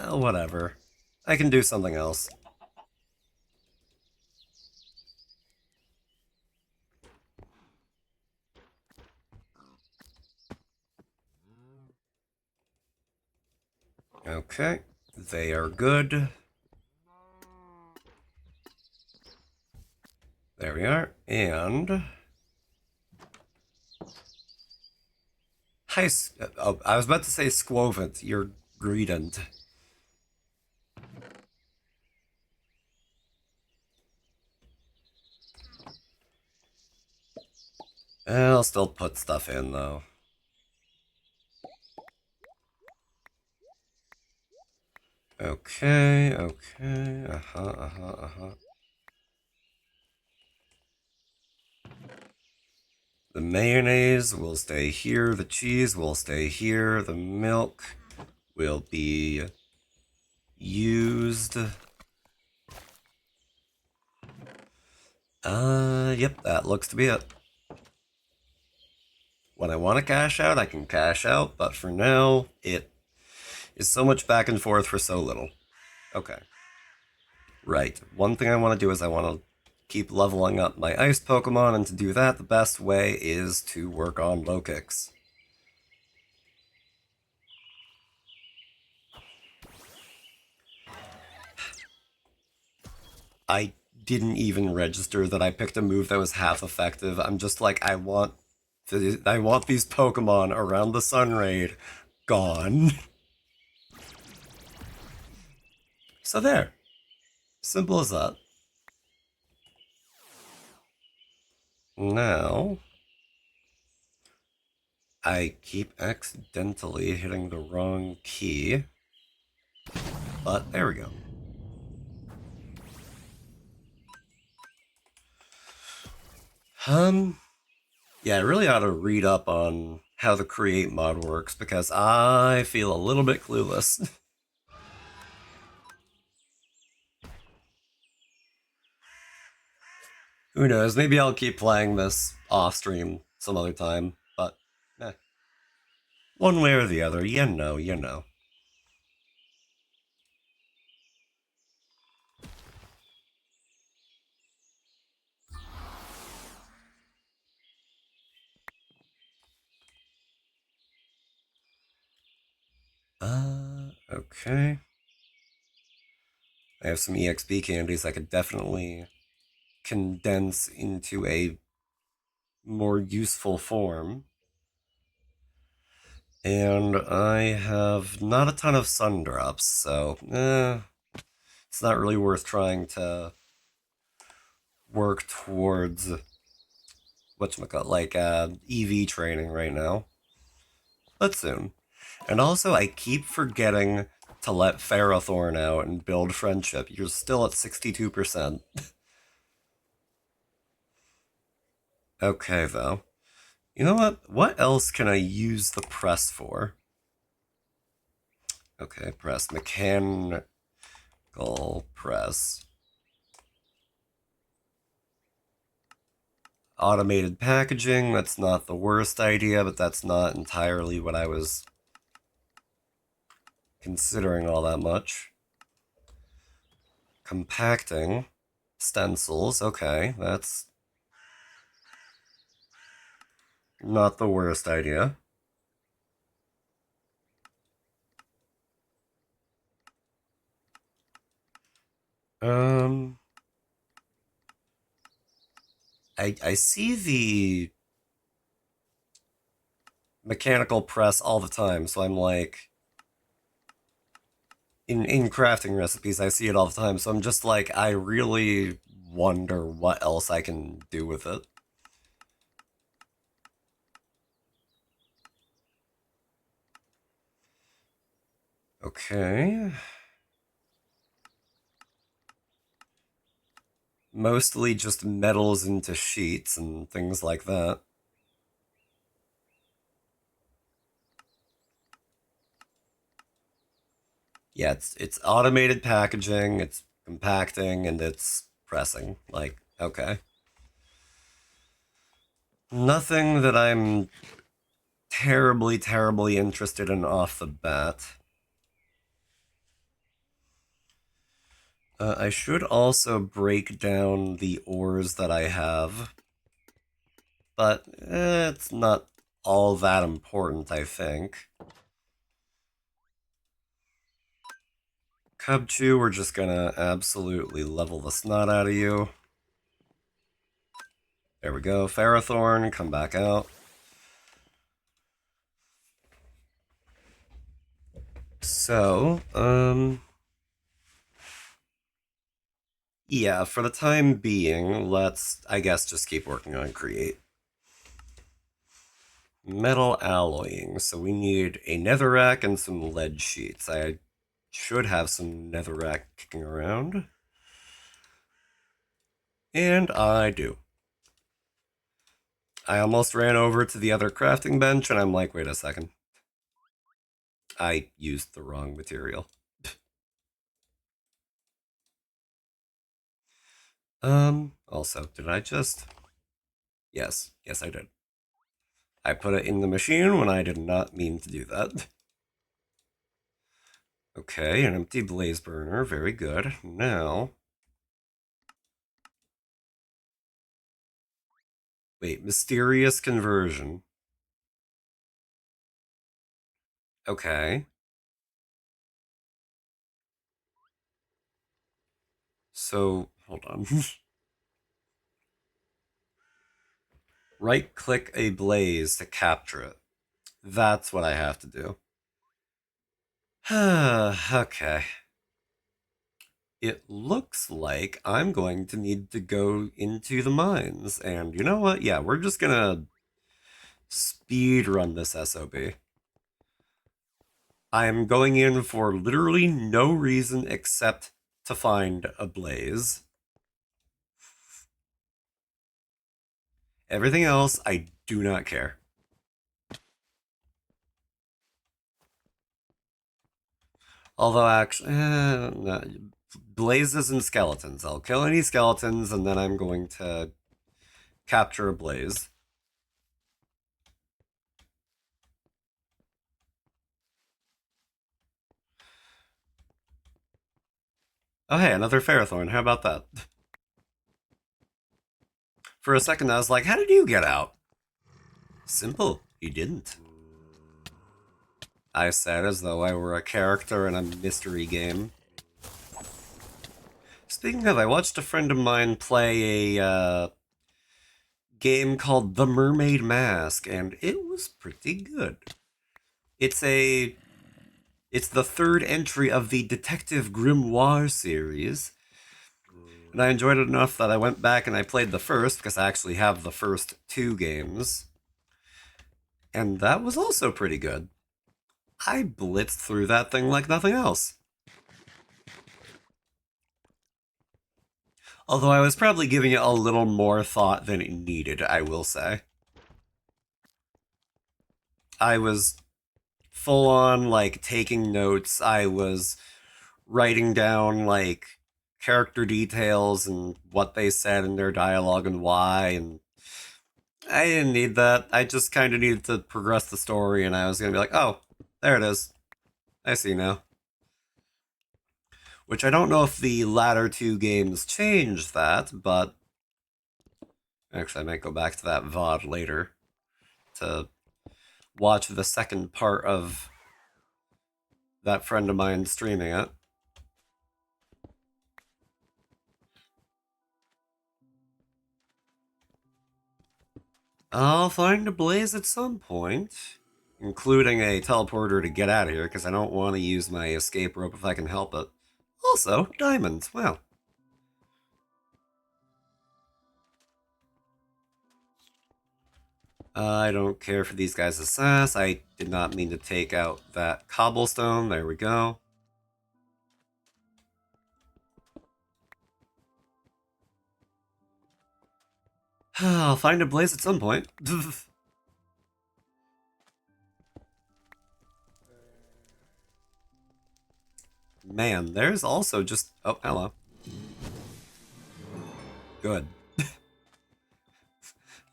whatever. I can do something else. Okay, they are good. There we are, and... Hi, oh, I was about to say Squovent, you're Greedent. I'll still put stuff in, though. Okay, okay, The mayonnaise will stay here, the cheese will stay here, the milk will be used. Yep, that looks to be it. When I want to cash out, I can cash out, but for now, it is so much back and forth for so little. Okay. Right. One thing I want to do is I want to keep leveling up my ice Pokemon, and to do that, the best way is to work on low kicks. I didn't even register that I picked a move that was half effective. I'm just like, I want these Pokemon around the Sun Raid gone. So there. Simple as that. Now, I keep accidentally hitting the wrong key. But there we go. Yeah, I really ought to read up on how the Create mod works because I feel a little bit clueless. Who knows? Maybe I'll keep playing this off stream some other time, but one way or the other, you know, you know. Okay. I have some EXP candies I could definitely condense into a more useful form. And I have not a ton of sun drops, so it's not really worth trying to work towards whatchamacallit, like EV training right now. But soon. And also, I keep forgetting to let Ferrothorn out and build friendship. You're still at 62%. Okay, though. You know what? What else can I use the press for? Okay, press. Mechanical press. Automated packaging, that's not the worst idea, but that's not entirely what I was considering all that much. Compacting. Stencils, okay, that's not the worst idea. I see the mechanical press all the time, so I'm like, in crafting recipes, I see it all the time, so I'm just like, I really wonder what else I can do with it. Okay. Mostly just metals into sheets and things like that. Yeah, it's automated packaging, it's compacting, and it's pressing. Like, okay. Nothing that I'm terribly, terribly interested in off the bat. I should also break down the ores that I have, but it's not all that important, I think. Cubchew, we're just gonna absolutely level the snot out of you. There we go. Ferrothorn, come back out. So, yeah, for the time being, let's, I guess, just keep working on Create. Metal alloying, so we need a netherrack and some lead sheets. I should have some netherrack kicking around. And I do. I almost ran over to the other crafting bench, and I'm like, wait a second. I used the wrong material. Also, did I just... Yes, I did. I put it in the machine when I did not mean to do that. Okay, an empty blaze burner, very good. Now... Wait, mysterious conversion. Okay. So, hold on. Right-click a blaze to capture it. That's what I have to do. Okay. It looks like I'm going to need to go into the mines. And you know what? Yeah, we're just gonna speed run this SOB. I'm going in for literally no reason except to find a blaze. Everything else, I do not care. Although, actually, no, blazes and skeletons. I'll kill any skeletons, and then I'm going to capture a blaze. Oh, hey, another Ferrothorn. How about that? For a second, I was like, how did you get out? Simple. He didn't. I said as though I were a character in a mystery game. Speaking of, I watched a friend of mine play a game called The Mermaid Mask, and it was pretty good. It's the third entry of the Detective Grimoire series, and I enjoyed it enough that I went back and I played the first, because I actually have the first 2 games, and that was also pretty good. I blitzed through that thing like nothing else. Although I was probably giving it a little more thought than it needed, I will say. I was full on, like, taking notes. I was writing down, like, character details and what they said in their dialogue and why, and I didn't need that. I just kind of needed to progress the story, and I was going to be like, oh, there it is. I see now. Which I don't know if the latter 2 games changed that, but actually I might go back to that VOD later to watch the second part of that friend of mine streaming it. I'll find a blaze at some point, including a teleporter to get out of here, because I don't want to use my escape rope if I can help it. Also, diamonds, wow. I don't care for these guys' sass. I did not mean to take out that cobblestone. There we go. I'll find a blaze at some point. Man, there's also just... Oh, hello. Good.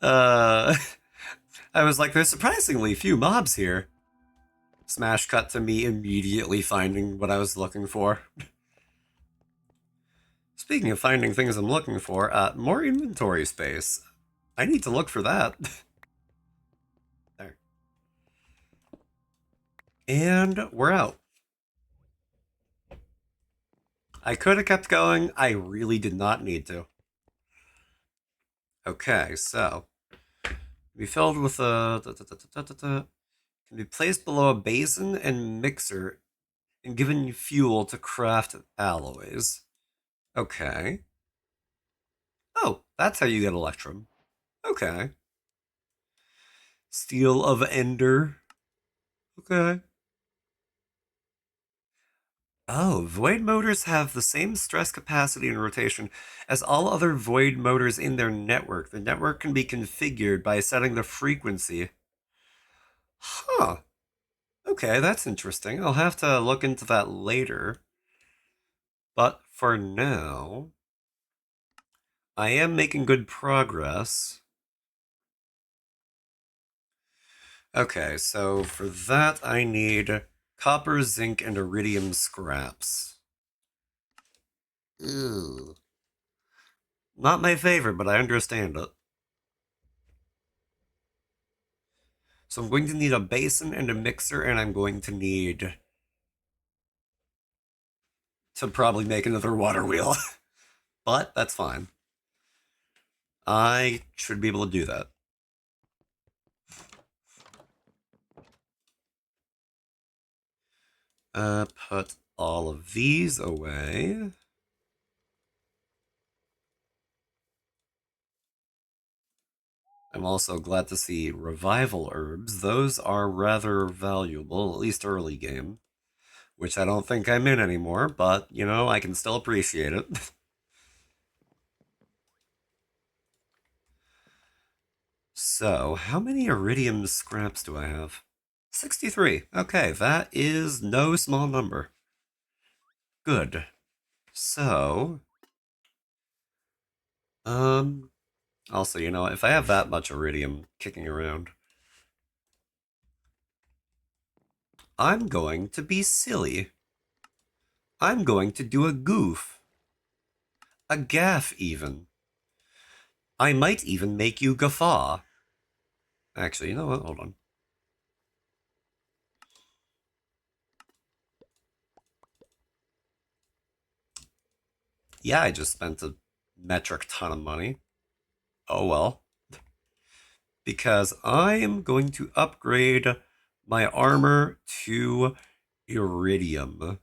I was like, there's surprisingly few mobs here. Smash cut to me immediately finding what I was looking for. Speaking of finding things I'm looking for, more inventory space. I need to look for that. There. And we're out. I could have kept going. I really did not need to. Okay, so be filled with a can be placed below a basin and mixer and given fuel to craft alloys. Okay. Oh, that's how you get electrum. Okay. Steel of Ender. Okay. Oh, void motors have the same stress capacity and rotation as all other void motors in their network. The network can be configured by setting the frequency. Huh. Okay, that's interesting. I'll have to look into that later. But for now, I am making good progress. Okay, so for that I need copper, zinc, and iridium scraps. Ew. Not my favorite, but I understand it. So I'm going to need a basin and a mixer, and I'm going to need to probably make another water wheel. But that's fine. I should be able to do that. Put all of these away. I'm also glad to see revival herbs. Those are rather valuable, at least early game. Which I don't think I'm in anymore, but, you know, I can still appreciate it. So, how many iridium scraps do I have? 63. Okay, that is no small number. Good. So, also, you know, if I have that much iridium kicking around, I'm going to be silly. I'm going to do a goof. A gaffe, even. I might even make you guffaw. Actually, you know what? Hold on. Yeah, I just spent a metric ton of money. Oh well. Because I am going to upgrade my armor to iridium.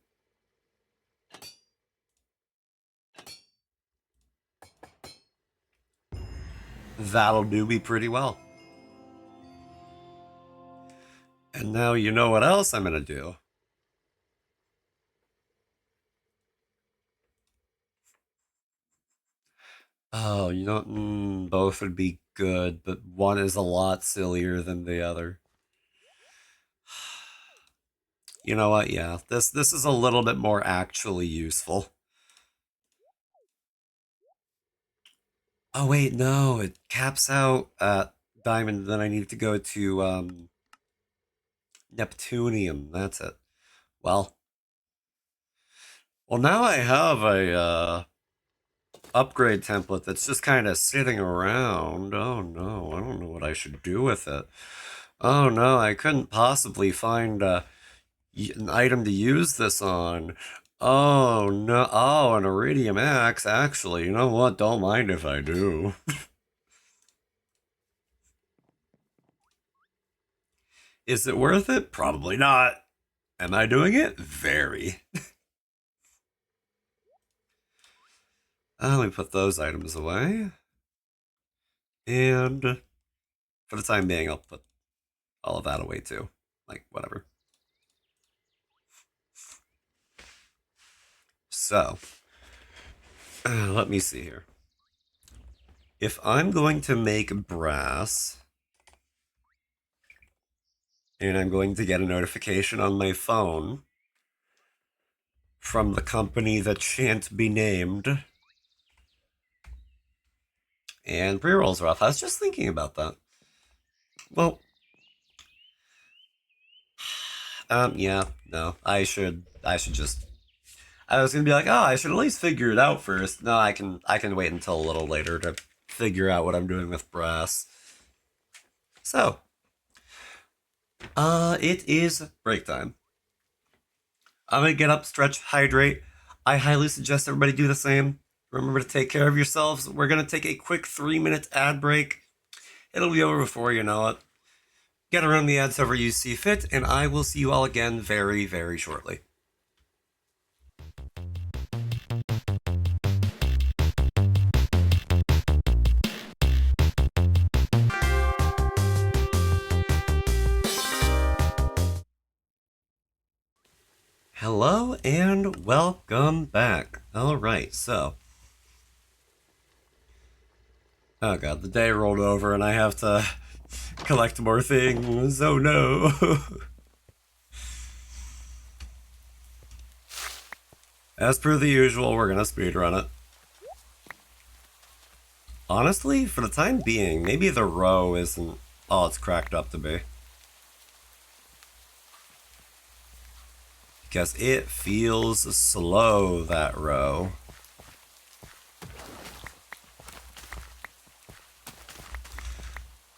That'll do me pretty well. And now you know what else I'm going to do. Oh, you know, both would be good, but one is a lot sillier than the other. You know what? Yeah, this is a little bit more actually useful. Oh wait, no, it caps out at diamond. Then I need to go to Neptunium. That's it. Well, now I have a upgrade template that's just kind of sitting around. Oh no, I don't know what I should do with it. Oh no, I couldn't possibly find an item to use this on. Oh no, oh, an iridium axe, actually. You know what? Don't mind if I do. Is it worth it? Probably not. Am I doing it? Very. Let me put those items away. And for the time being, I'll put all of that away too. Like, whatever. So, let me see here. If I'm going to make brass, and I'm going to get a notification on my phone from the company that shan't be named, and pre-rolls are off. I was just thinking about that. Well, yeah, no, I should just. I was gonna be like, oh, I should at least figure it out first. No, I can wait until a little later to figure out what I'm doing with brass. So, it is break time. I'm gonna get up, stretch, hydrate. I highly suggest everybody do the same. Remember to take care of yourselves. We're gonna take a quick 3-minute ad break. It'll be over before you know it. Get around the ads however you see fit, and I will see you all again very, very shortly. Hello and welcome back. Alright, so. Oh god, the day rolled over and I have to collect more things. Oh no. As per the usual, we're gonna speedrun it. Honestly, for the time being, maybe the row isn't all it's cracked up to be. Because it feels slow, that row.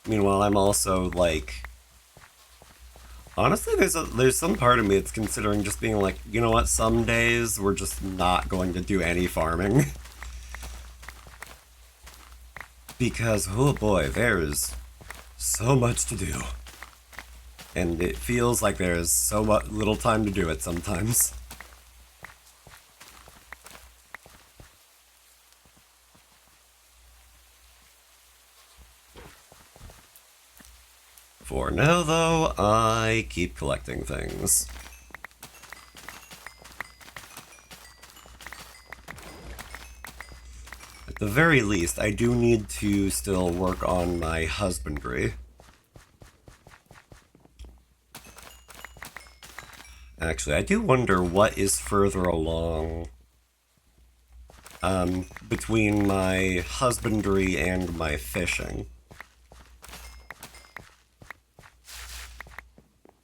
Meanwhile, I'm also like... Honestly, there's some part of me that's considering just being like, you know what, some days we're just not going to do any farming. Because, oh boy, there is so much to do. And it feels like there is so little time to do it sometimes. For now, though, I keep collecting things. At the very least, I do need to still work on my husbandry. Actually, I do wonder what is further along between my husbandry and my fishing.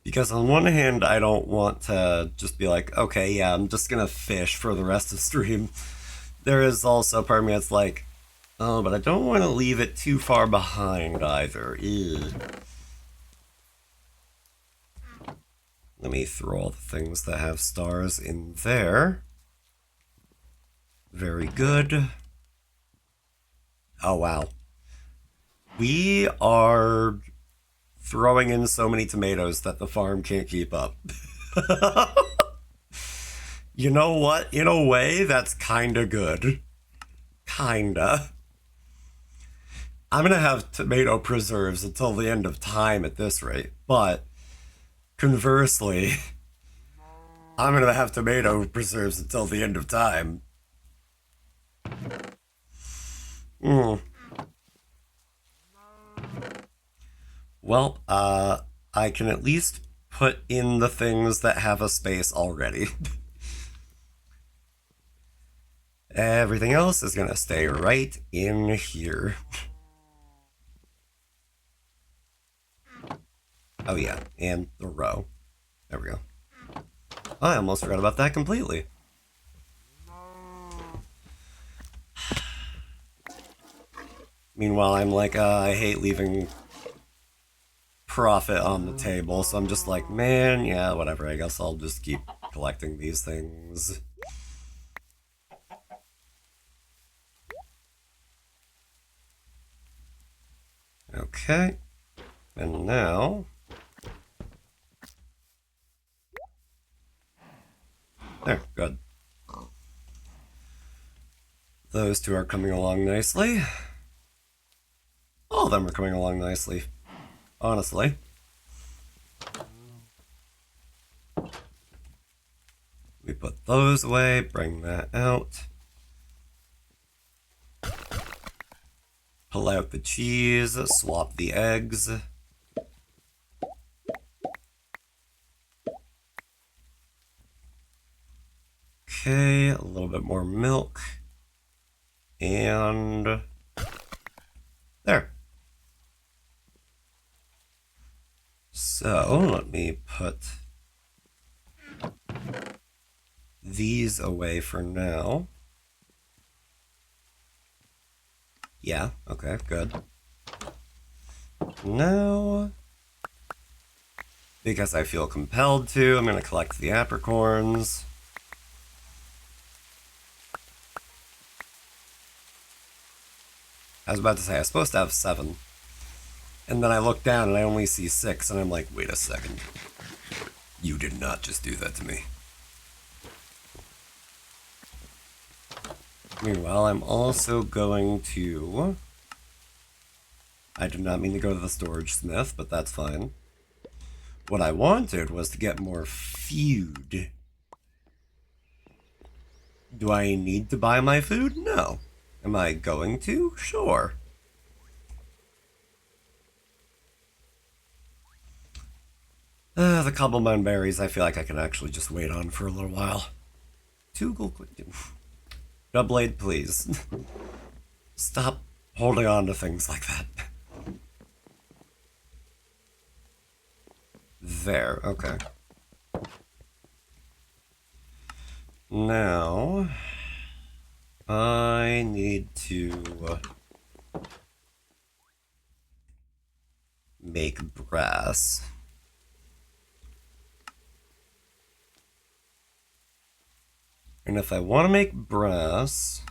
Because on one hand, I don't want to just be like, okay, yeah, I'm just gonna fish for the rest of the stream. There is also a part of me that's like, oh, but I don't want to leave it too far behind either. Ew. Let me throw all the things that have stars in there. Very good. Oh, wow. We are throwing in so many tomatoes that the farm can't keep up. You know what? In a way, that's kinda good. Kinda. I'm gonna have tomato preserves until the end of time at this rate, but conversely, I'm gonna have tomato preserves until the end of time. Well, I can at least put in the things that have a space already. Everything else is gonna stay right in here. Oh yeah, and the row. There we go. I almost forgot about that completely. Meanwhile, I'm like, I hate leaving profit on the table, so I'm just like, man, yeah, whatever, I guess I'll just keep collecting these things. Okay, and now... There, good. Those two are coming along nicely. All of them are coming along nicely, honestly. We put those away, bring that out. Pull out the cheese, swap the eggs. Okay, a little bit more milk. And there. So, let me put these away for now. Yeah, okay, good. Now, because I feel compelled to, I'm going to collect the apricorns. I was about to say, I was supposed to have 7. And then I look down and I only see 6, and I'm like, wait a second. You did not just do that to me. Meanwhile, I'm also going to... I did not mean to go to the storage smith, but that's fine. What I wanted was to get more food. Do I need to buy my food? No. Am I going to? Sure. The Cobblemon berries, I feel like I can actually just wait on for a little while. 2 gold... Doublade, please. Stop holding on to things like that. There, okay. Now, I need to make brass. And if I want to make brass,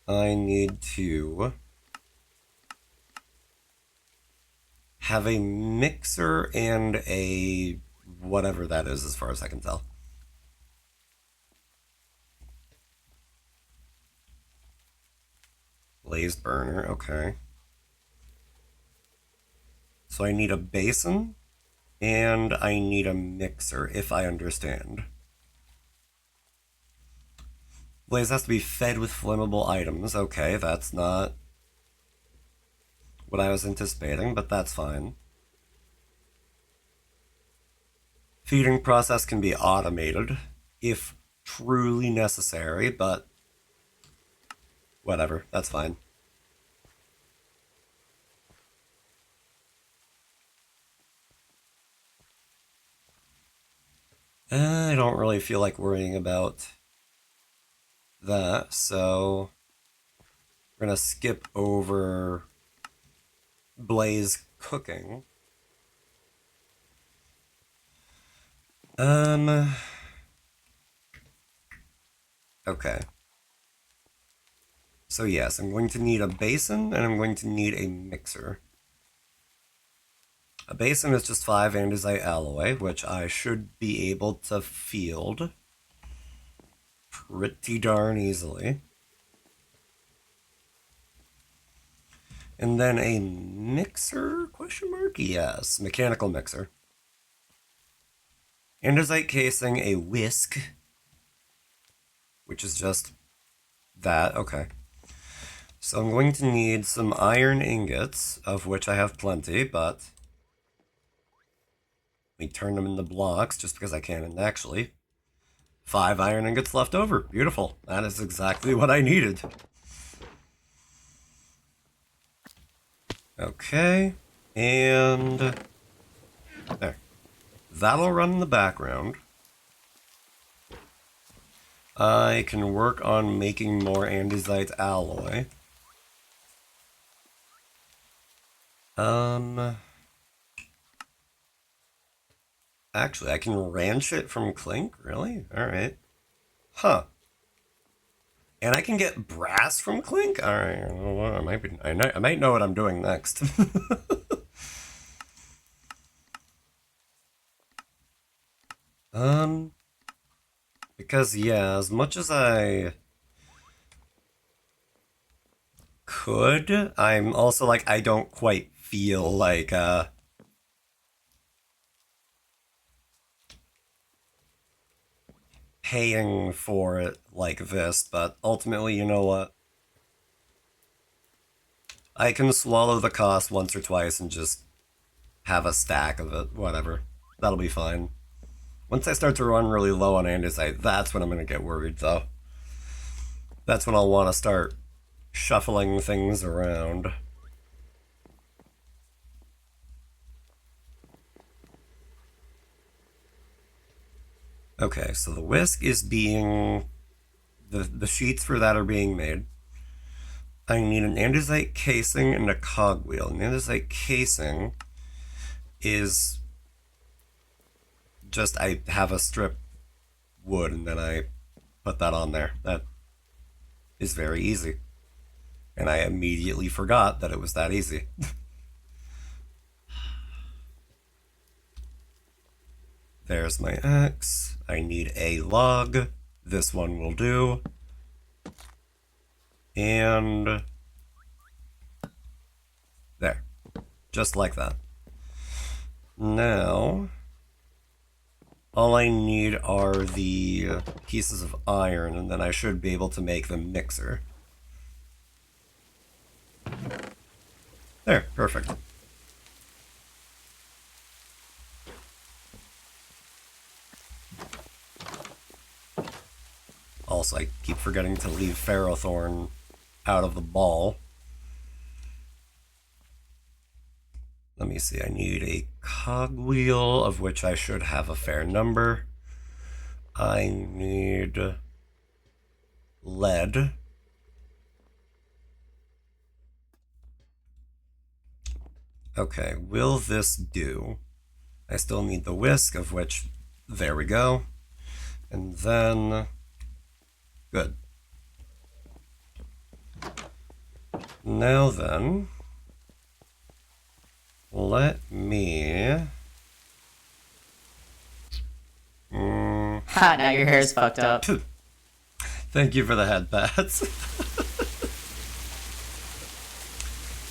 I need to have a mixer and a whatever that is as far as I can tell. Glazed burner, okay. So I need a basin and I need a mixer, if I understand. Blaze has to be fed with flammable items. Okay, that's not what I was anticipating, but that's fine. Feeding process can be automated if truly necessary, but whatever, that's fine. I don't really feel like worrying about that, so we're gonna skip over Blaze cooking. Okay. So yes, I'm going to need a basin and I'm going to need a mixer. A basin is just 5 andesite alloy, which I should be able to field pretty darn easily. And then a mixer, question mark? Yes, mechanical mixer. Andesite casing, a whisk, which is just that, okay. So I'm going to need some iron ingots, of which I have plenty, but let me turn them into blocks just because I can, and actually, 5 iron ingots left over. Beautiful. That is exactly what I needed. Okay, and there. That'll run in the background. I can work on making more andesite alloy. Actually, I can ranch it from Clink? Really? Alright. Huh. And I can get brass from Clink? Alright, I might know what I'm doing next. Because, yeah, as much as I could, I'm also like, I don't quite feel like, paying for it like this, but ultimately, you know what? I can swallow the cost once or twice and just have a stack of it, whatever. That'll be fine. Once I start to run really low on andesite, that's when I'm going to get worried, though. That's when I'll want to start shuffling things around. Okay, so the whisk is being... The sheets for that are being made. I need an andesite casing and a cogwheel. An andesite casing is just I have a strip wood and then I put that on there. That is very easy. And I immediately forgot that it was that easy. There's my axe. I need a log. This one will do. And there. Just like that. Now, all I need are the pieces of iron, and then I should be able to make the mixer. There, perfect. Also, I keep forgetting to leave ferrothorn out of the ball. Let me see, I need a cogwheel, of which I should have a fair number. I need lead. Okay, will this do? I still need the whisk, of which, there we go. And then, good. Now then, let me... Ha, now your hair's fucked up. Thank you for the head pats.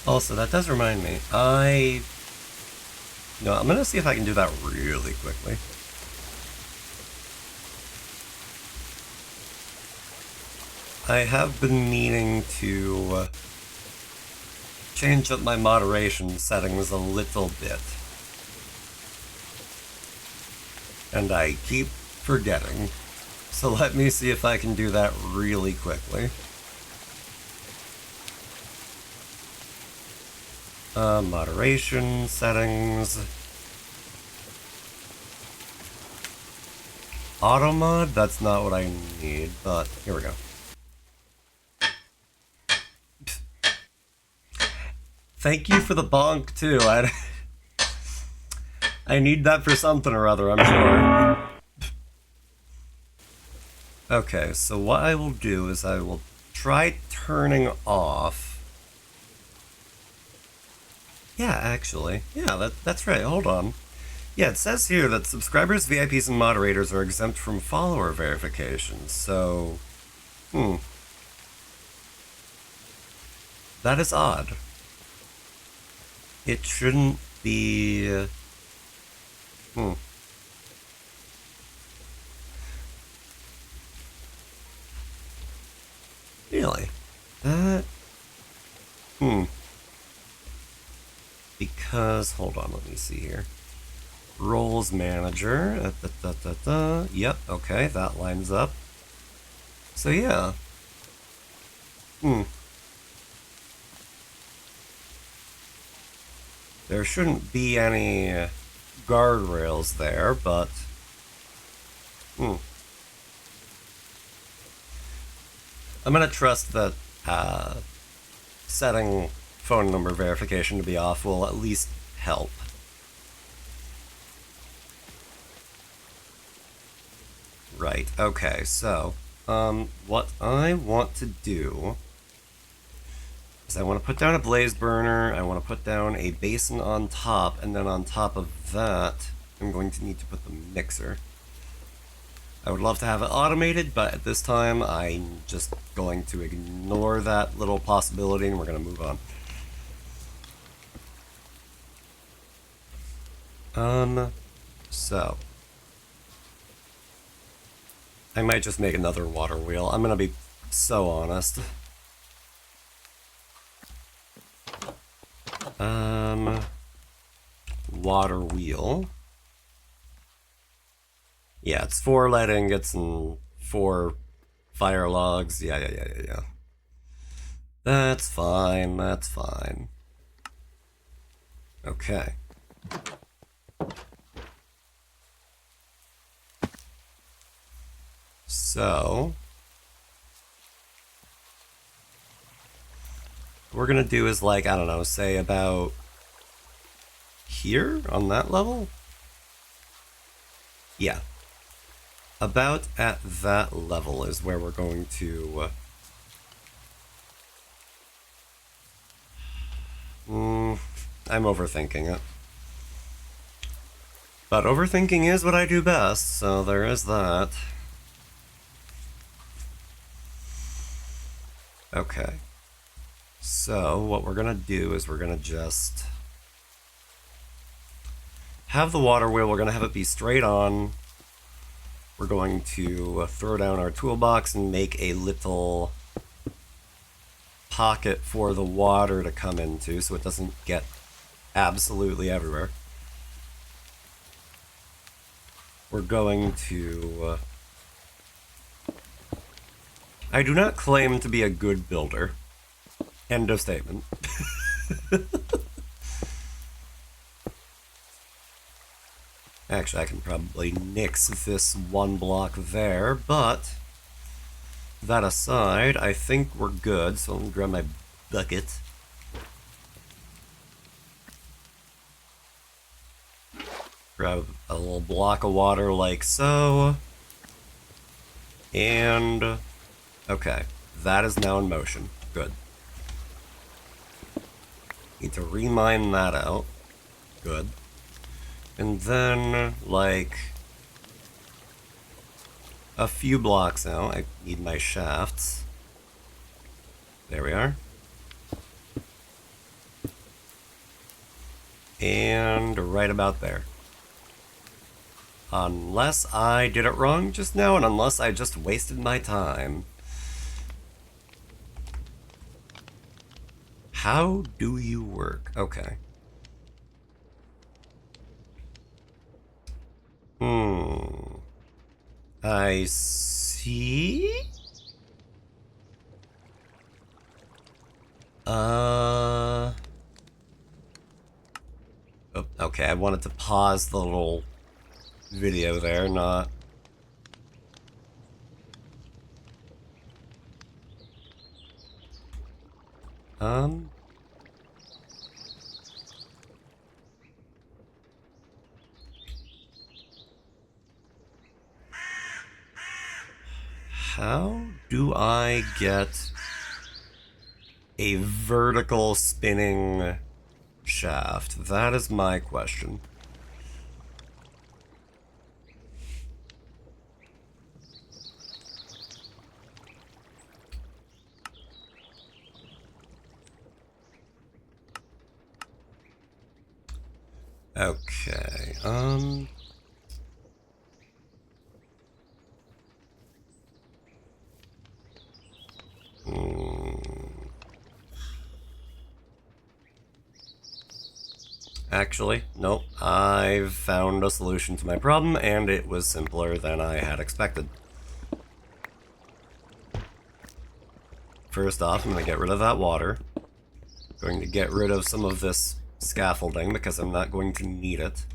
Also, that does remind me, I'm gonna see if I can do that really quickly. I have been meaning to change up my moderation settings a little bit. And I keep forgetting. So let me see if I can do that really quickly. Moderation settings. Auto mod? That's not what I need, but here we go. Thank you for the bonk, too. I need that for something or other, I'm sure. Okay, so what I will do is I will try turning off... Yeah, actually. Yeah, that's right. Hold on. Yeah, it says here that subscribers, VIPs, and moderators are exempt from follower verification, so... That is odd. It shouldn't be... Really? That... Because, hold on, let me see here. Roles manager. Yep, okay, that lines up. So yeah. There shouldn't be any guardrails there, but... I'm gonna trust that setting phone number verification to be off will at least help. Right, okay, so, what I want to do is I want to put down a blaze burner, I want to put down a basin on top, and then on top of that, I'm going to need to put the mixer. I would love to have it automated, but at this time, I'm just going to ignore that little possibility, and we're going to move on. So. I might just make another water wheel. I'm gonna be so honest. Water wheel. Yeah, it's 4 lead ingots and 4 fire logs. Yeah. That's fine, that's fine. Okay. So, what we're gonna do is, like, I don't know, say about here on that level? Yeah. About at that level is where we're going to... I'm overthinking it. But overthinking is what I do best, so there is that. Okay. So, what we're gonna do is we're gonna just have the water wheel, we're gonna have it be straight on. We're going to throw down our toolbox and make a little pocket for the water to come into so it doesn't get absolutely everywhere. We're going to... I do not claim to be a good builder. End of statement. Actually, I can probably nix this one block there, but that aside, I think we're good, so let me grab my bucket. Grab a little block of water like so. And... okay, that is now in motion. Good. Need to remine that out. Good. And then, like, a few blocks out, I need my shafts. There we are. And right about there. Unless I did it wrong just now, and unless I just wasted my time. How do you work? Okay. I see? Oh, okay, I wanted to pause the little video there, not... How do I get a vertical spinning shaft? That is my question. Okay, Actually, nope. I've found a solution to my problem, and it was simpler than I had expected. First off, I'm going to get rid of that water. Going to get rid of some of this scaffolding, because I'm not going to need it.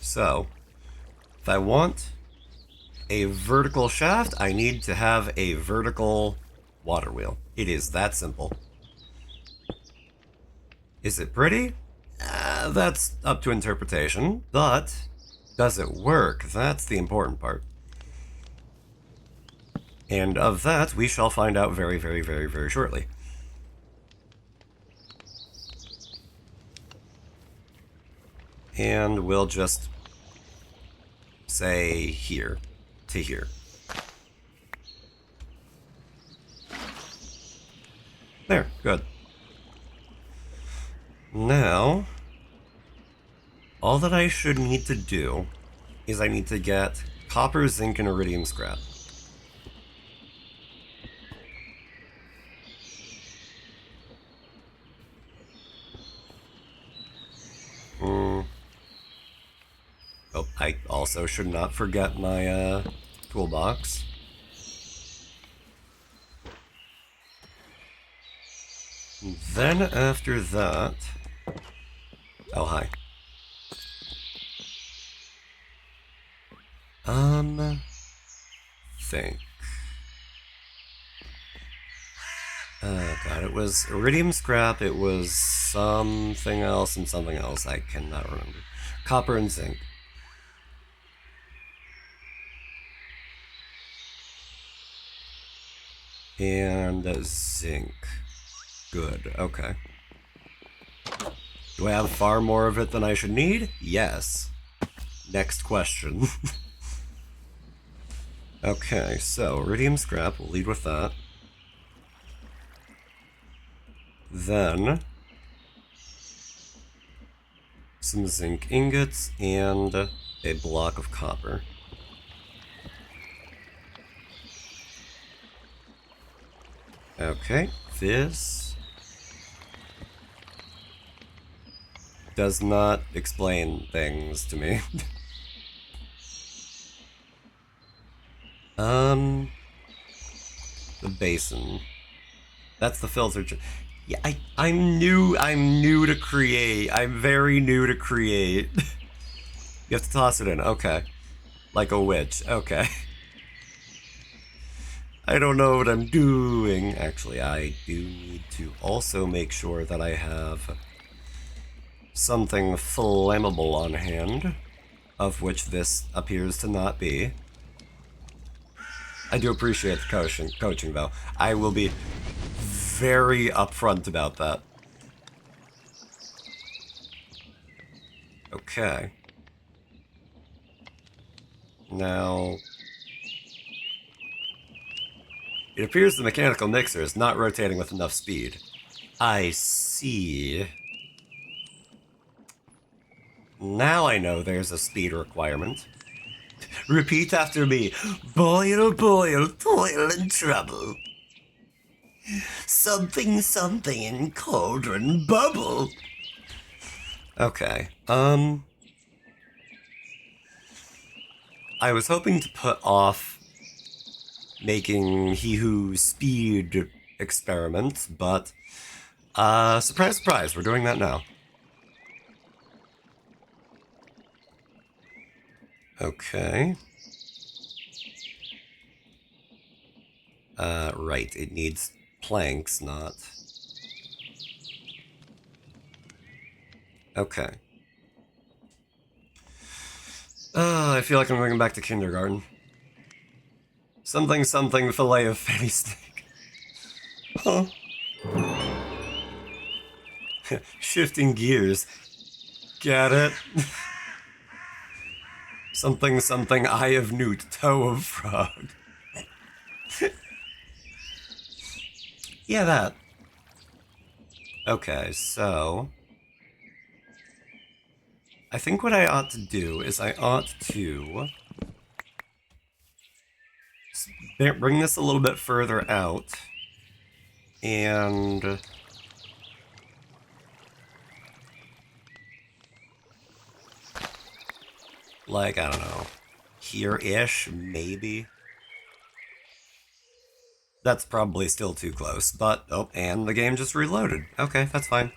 So, if I want a vertical shaft, I need to have a vertical water wheel. It is that simple. Is it pretty? That's up to interpretation, but does it work? That's the important part. And of that, we shall find out very, very, very, very shortly. And we'll just say here to here. There, good. Now, all that I should need to do is I need to get copper, zinc, and iridium scrap. Oh, I also should not forget my toolbox. Then after that... oh, hi. Think. Oh god, it was iridium scrap, it was something else and something else, I cannot remember. Copper and zinc. And zinc. Good, okay. Do I have far more of it than I should need? Yes. Next question. Okay, so iridium scrap, we'll lead with that. Then some zinc ingots and a block of copper. Okay, this does not explain things to me. The basin. That's the filter. Yeah, I'm new to create. I'm very new to create. You have to toss it in. Okay. Like a witch. Okay. I don't know what I'm doing. Actually, I do need to also make sure that I have something flammable on hand, of which this appears to not be. I do appreciate the coaching though. I will be very upfront about that. Okay. Now, it appears the mechanical mixer is not rotating with enough speed. I see. Now I know there's a speed requirement. Repeat after me. Boil, boil, toil and trouble. Something, something in cauldron bubble. Okay, I was hoping to put off making He Who speed experiments, but, surprise, surprise, we're doing that now. Okay. Right, it needs planks, not... Okay. I feel like I'm going back to kindergarten. Something, something, fillet of fatty steak. Huh. Shifting gears. Get it? Something, something, eye of newt, toe of frog. Yeah, that. Okay, so... I think what I ought to do is I ought to... bring this a little bit further out. And... like, I don't know, here-ish, maybe? That's probably still too close, but, oh, and the game just reloaded. Okay, that's fine.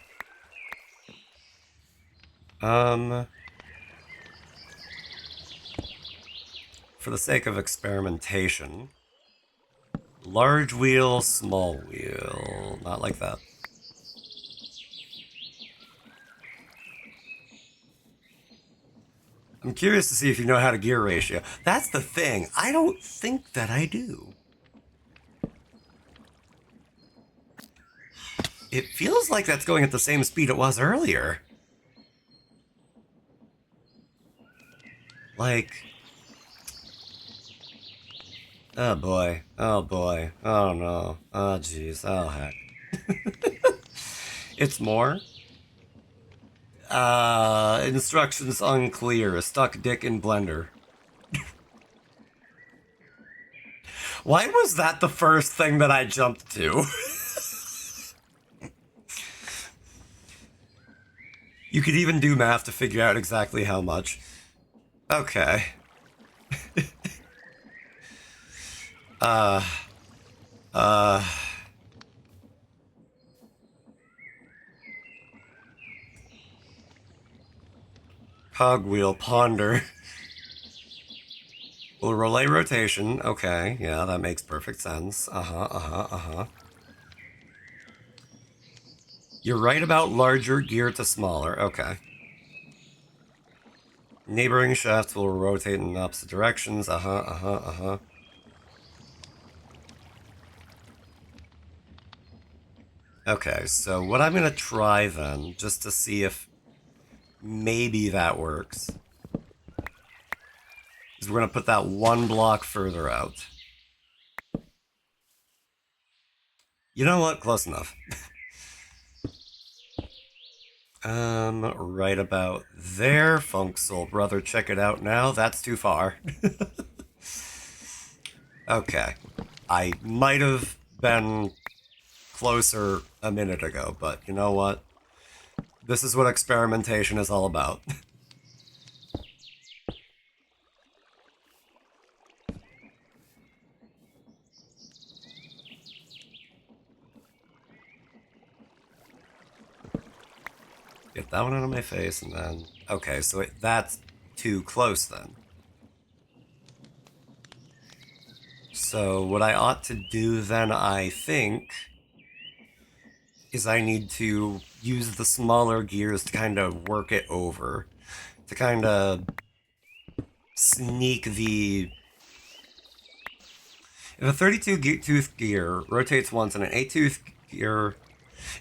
For the sake of experimentation, large wheel, small wheel, not like that. I'm curious to see if you know how to gear ratio. That's the thing. I don't think that I do. It feels like that's going at the same speed it was earlier. Like... oh boy. Oh boy. Oh no. Oh jeez. Oh heck. It's more? Instructions unclear. Stuck dick in blender. Why was that the first thing that I jumped to? You could even do math to figure out exactly how much. Okay. Cogwheel ponder. Well, relay rotation. Okay, yeah, that makes perfect sense. You're right about larger gear to smaller. Okay. Neighboring shafts will rotate in opposite directions. Okay, so what I'm gonna try then, just to see if maybe that works, is we're gonna put that one block further out. You know what? Close enough. Right about there. Funk Soul Brother, check it out now. That's too far. Okay. I might have been closer a minute ago, but you know what? This is what experimentation is all about. Get that one out of my face, and then... Okay, so that's too close, then. So what I ought to do, then, I think, is I need to use the smaller gears to kind of work it over. To kind of sneak the... If a 32-tooth gear rotates once and an 8-tooth gear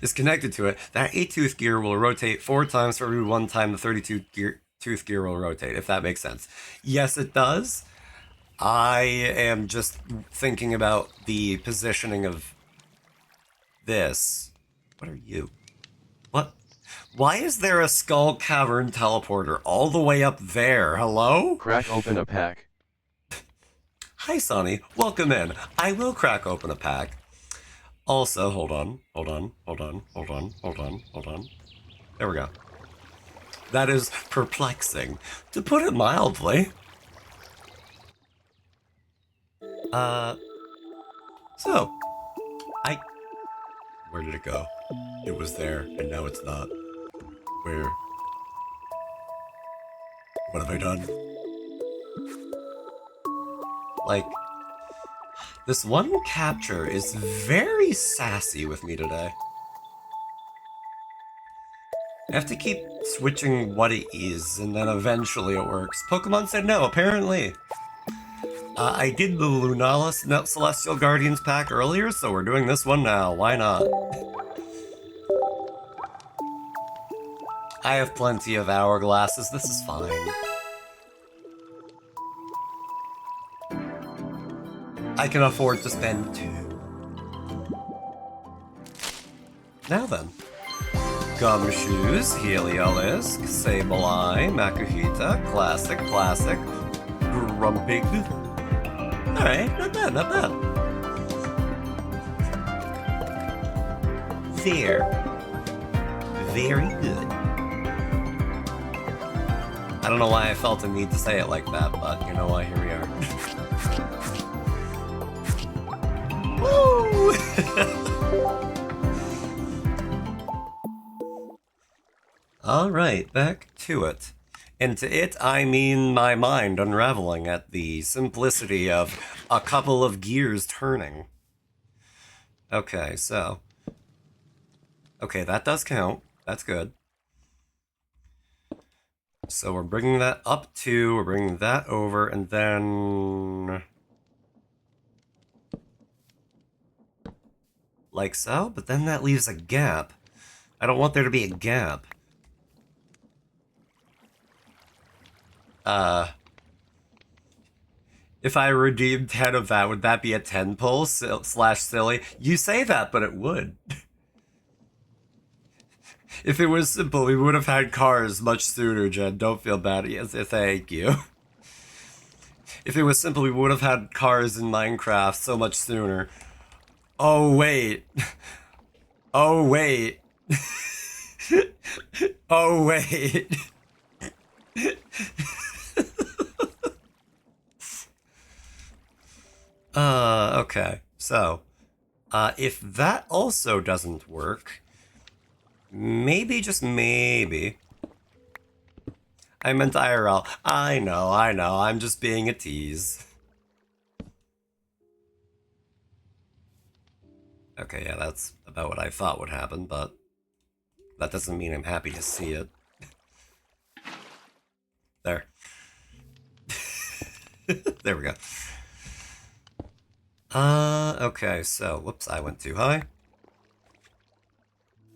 is connected to it, that 8-tooth gear will rotate 4 times for every 1 time the 32-tooth gear will rotate, if that makes sense. Yes, it does. I am just thinking about the positioning of this. What are you? What? Why is there a skull cavern teleporter all the way up there? Hello? Crack open a pack. Hi, Sonny. Welcome in. I will crack open a pack. Also, hold on. There we go. That is perplexing, to put it mildly. Where did it go? It was there, and now it's not. Where? What have I done? Like, this one capture is very sassy with me today. I have to keep switching what it is, and then eventually it works. Pokemon said no, apparently. I did the Lunalis Celestial Guardians pack earlier, so we're doing this one now. Why not? I have plenty of hourglasses. This is fine. I can afford to spend 2. Now then. Gumshoes, Heliolisk, Sableye, Makuhita, Classic, Grumpig. Alright, not bad. There. Very good. I don't know why I felt a need to say it like that, but you know what, here we are. Woo! Alright, back to it. And to it, I mean my mind unraveling at the simplicity of a couple of gears turning. Okay, so... Okay, that does count. That's good. So we're bringing that up 2, we're bringing that over, and then... Like so? But then that leaves a gap. I don't want there to be a gap. If I redeemed 10 of that, would that be a 10 pull / silly? You say that, but it would. If it was simple, we would have had cars much sooner, Jen. Don't feel bad. Yes, thank you. If it was simple, we would have had cars in Minecraft so much sooner. Oh, wait. Oh, wait. Oh, wait. Okay. So, if that also doesn't work, maybe, just maybe... I meant IRL. I know, I'm just being a tease. Okay, yeah, that's about what I thought would happen, but that doesn't mean I'm happy to see it. There. There we go. Okay, so, whoops, I went too high.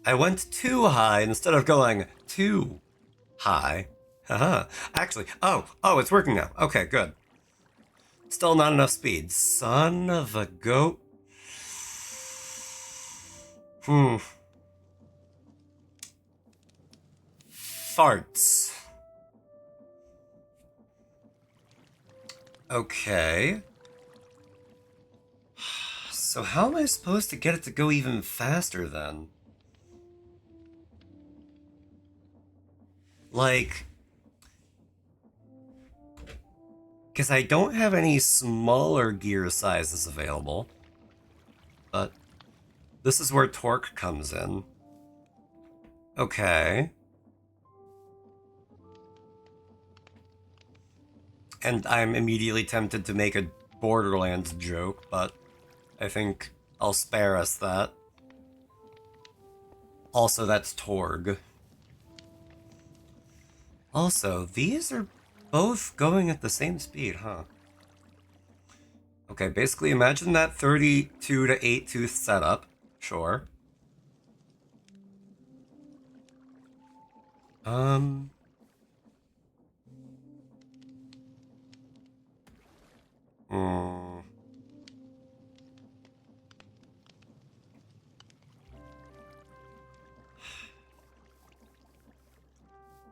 I went too high instead of going too high. Haha. Actually, oh, it's working now. Okay, good. Still not enough speed. Son of a goat. Farts. Okay. So how am I supposed to get it to go even faster then? Like... Because I don't have any smaller gear sizes available. But this is where torque comes in. Okay. And I'm immediately tempted to make a Borderlands joke, but I think I'll spare us that. Also, that's Torg. Also, these are both going at the same speed, huh? Okay, basically imagine that 32 to 8 tooth setup. Sure. Hmm.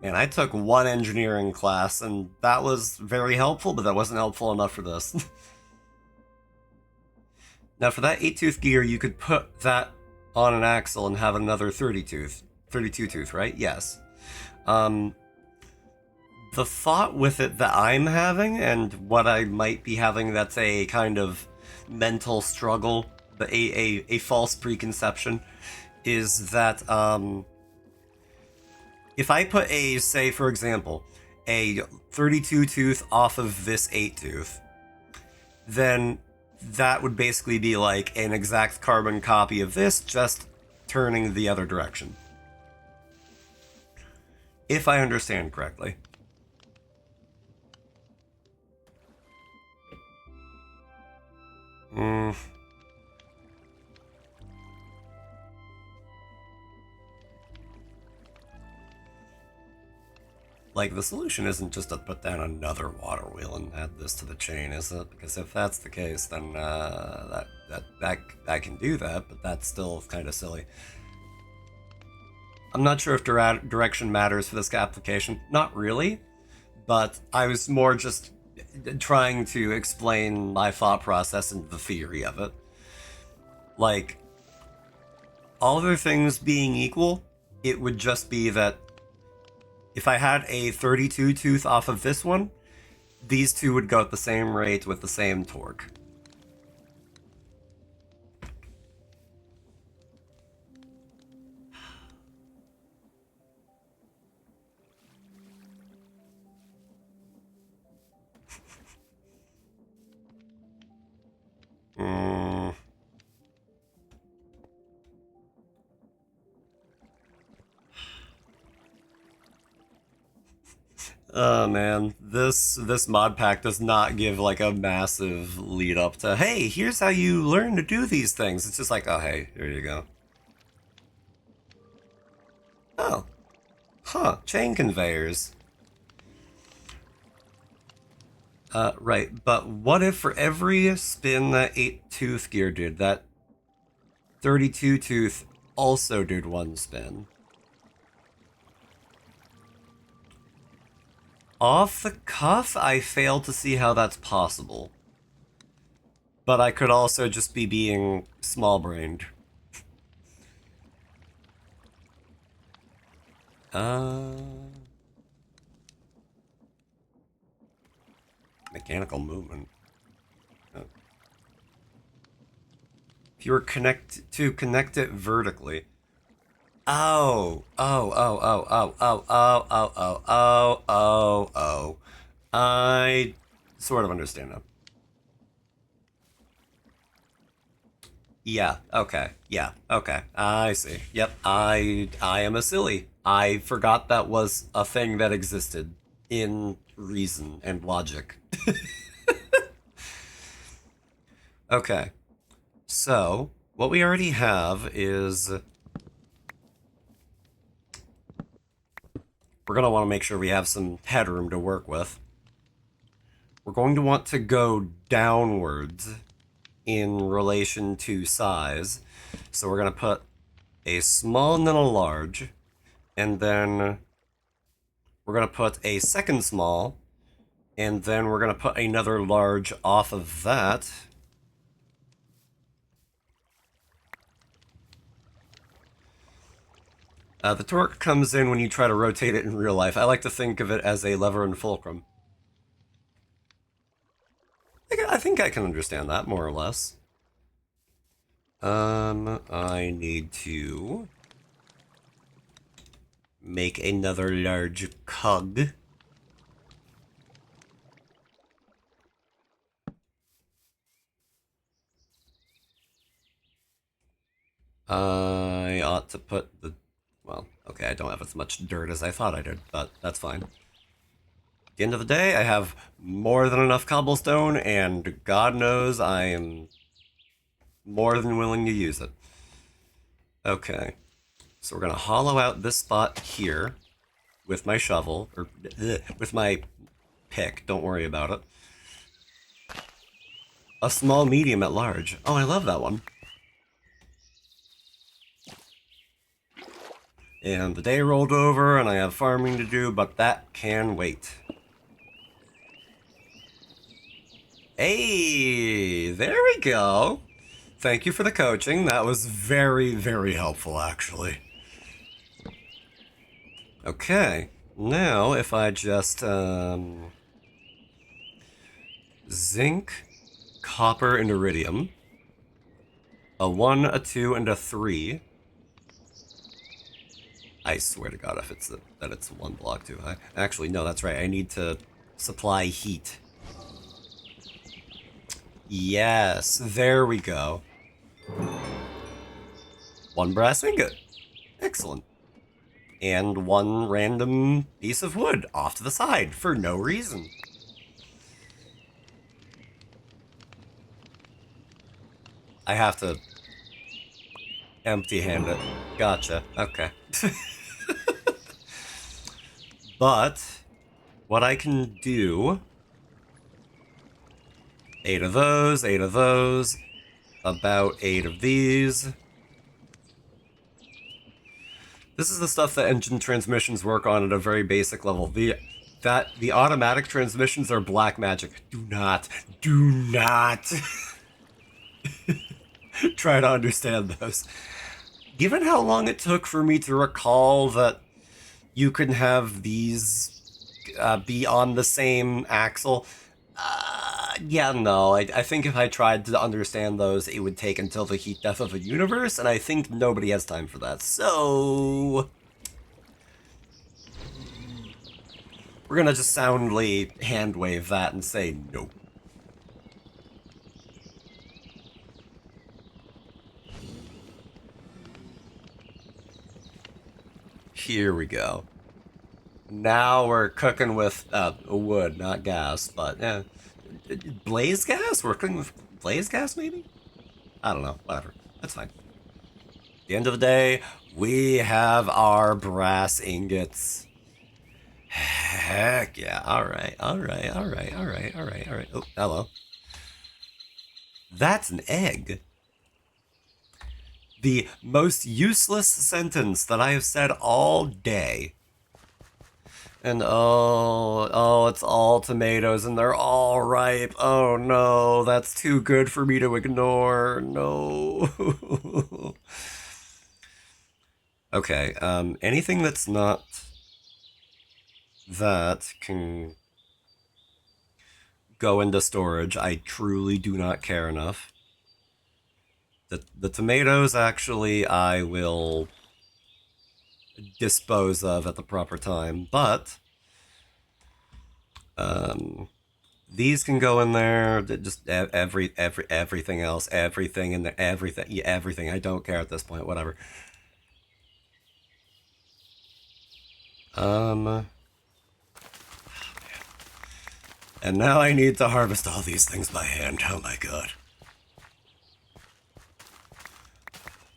Man, I took one engineering class, and that was very helpful, but that wasn't helpful enough for this. Now, for that 8-tooth gear, you could put that on an axle and have another 32-tooth, right? Yes. The thought with it that I'm having, and what I might be having that's a kind of mental struggle, but a false preconception, is that, if I put a, say, for example, a 32-tooth off of this 8-tooth, then that would basically be like an exact carbon copy of this, just turning the other direction. If I understand correctly. Like, the solution isn't just to put down another water wheel and add this to the chain, is it? Because if that's the case, then I can do that, but that's still kind of silly. I'm not sure if direction matters for this application. Not really, but I was more just trying to explain my thought process and the theory of it. Like, all other things being equal, it would just be that if I had a 32 tooth off of this one, these two would go at the same rate with the same torque. Oh man, this mod pack does not give like a massive lead up to, hey, here's how you learn to do these things. It's just like, oh hey, here you go. Oh. Huh, chain conveyors. Right, but what if for every spin that 8-tooth gear did, that 32-tooth also did one spin? Off the cuff, I fail to see how that's possible. But I could also just be being small-brained. Mechanical movement. Oh. If you were connect it vertically. Oh. I sort of understand now. Yeah, okay. Yeah, okay. I see. Yep, I am a silly. I forgot that was a thing that existed in reason and logic. Okay. So, what we already have is we're going to want to make sure we have some headroom to work with. We're going to want to go downwards in relation to size. So we're going to put a small and then a large, and then we're going to put a second small, and then we're going to put another large off of that. The torque comes in when you try to rotate it in real life. I like to think of it as a lever and fulcrum. I think I can understand that, more or less. I need to make another large cog. I ought to put the... Well, okay, I don't have as much dirt as I thought I did, but that's fine. At the end of the day, I have more than enough cobblestone, and God knows I am more than willing to use it. Okay, so we're going to hollow out this spot here with my shovel, or with my pick, don't worry about it. A small, medium at large. Oh, I love that one. And the day rolled over, and I have farming to do, but that can wait. Hey, there we go. Thank you for the coaching. That was very, very helpful, actually. Okay, now if I just, zinc, copper, and iridium. A 1, a 2, and a 3. I swear to God, if it's that it's 1 block too high. Actually, no, that's right. I need to supply heat. Yes, there we go. 1 brass ingot. Excellent. And 1 random piece of wood off to the side for no reason. I have to empty-hand it. Gotcha. Okay. But what I can do... 8 of those, about 8 of these. This is the stuff that engine transmissions work on at a very basic level. The automatic transmissions are black magic. Do not try to understand those. Given how long it took for me to recall that you can have these be on the same axle, yeah, no, I think if I tried to understand those, it would take until the heat death of the universe, and I think nobody has time for that, so... We're gonna just soundly hand-wave that and say nope. Here we go. Now we're cooking with wood, not gas, but yeah. Blaze gas? We're cooking with blaze gas, maybe? I don't know. Whatever. That's fine. At the end of the day, we have our brass ingots. Heck yeah. Alright. Oh, hello. That's an egg. The most useless sentence that I have said all day. And oh, it's all tomatoes and they're all ripe. Oh no, that's too good for me to ignore. No. Okay, anything that's not that can go into storage. I truly do not care enough. The tomatoes, actually, I will dispose of at the proper time, but these can go in there. Just everything else, everything in there, everything. I don't care at this point. Whatever. And now I need to harvest all these things by hand. Oh my god.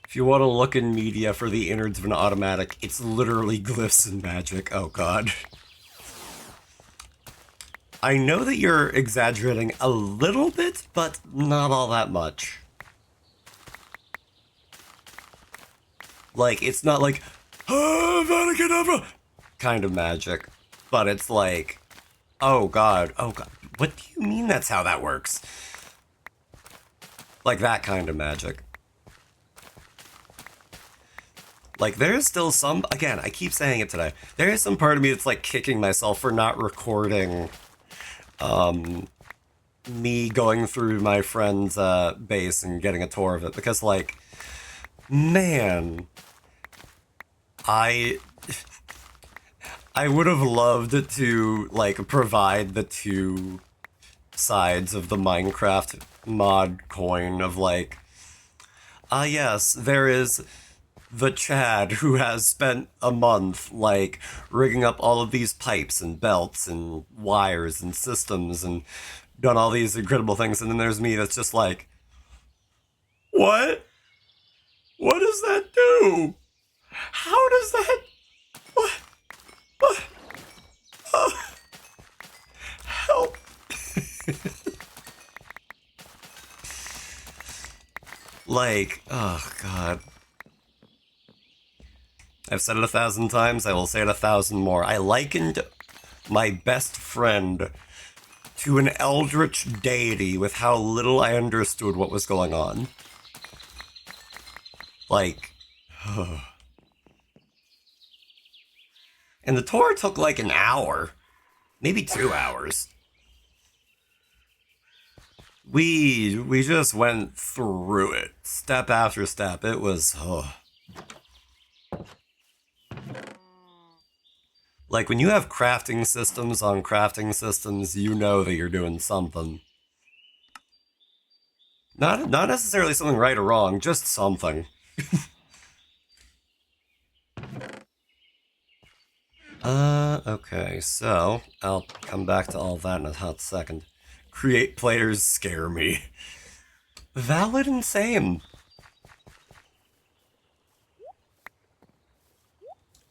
If you want to look in media for the innards of an automatic, it's literally glyphs and magic. Oh god. I know that you're exaggerating a little bit, but not all that much. Like, it's not like, Vada Kedavra kind of magic, but it's like, oh god, what do you mean that's how that works? Like that kind of magic. Like, there's still some, again, I keep saying it today, there is some part of me that's like kicking myself for not recording me going through my friend's base and getting a tour of it, because, like, man, I would have loved to, like, provide the two sides of the Minecraft mod coin of, like, Ah, yes, there is the Chad who has spent a month, like, rigging up all of these pipes and belts and wires and systems and done all these incredible things. And then there's me that's just like, what? What does that do? How does that? What? What? Oh, help. Like, oh god. I've said it 1,000 times, I will say it 1,000 more. I likened my best friend to an eldritch deity with how little I understood what was going on. Like, and the tour took like an hour, maybe 2 hours. We just went through it, step after step. It was, like, when you have crafting systems on crafting systems, you know that you're doing something. Not necessarily something right or wrong, just something. Okay, so I'll come back to all that in a hot second. Create players scare me. Valid and same.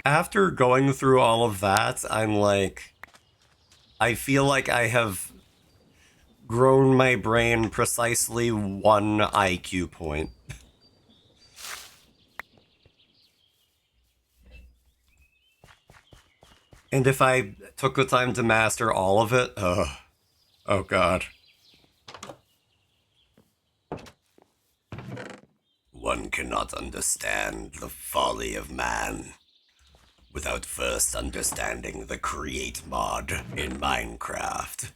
After going through all of that, I'm like, I feel like I have grown my brain precisely 1 IQ point. And if I took the time to master all of it, oh god. One cannot understand the folly of man without first understanding the create mod in Minecraft.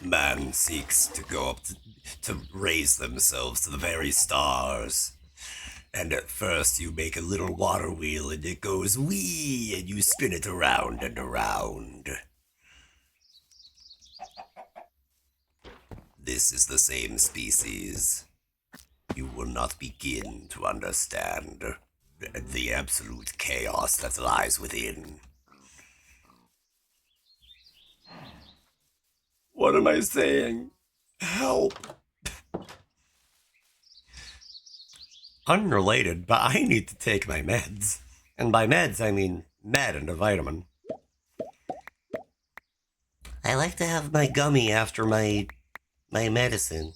Man seeks to go up to raise themselves to the very stars. And at first you make a little water wheel and it goes wee, and you spin it around and around. This is the same species. You will not begin to understand the absolute chaos that lies within. What am I saying? Help! Unrelated, but I need to take my meds. And by meds, I mean med and a vitamin. I like to have my gummy after my medicine.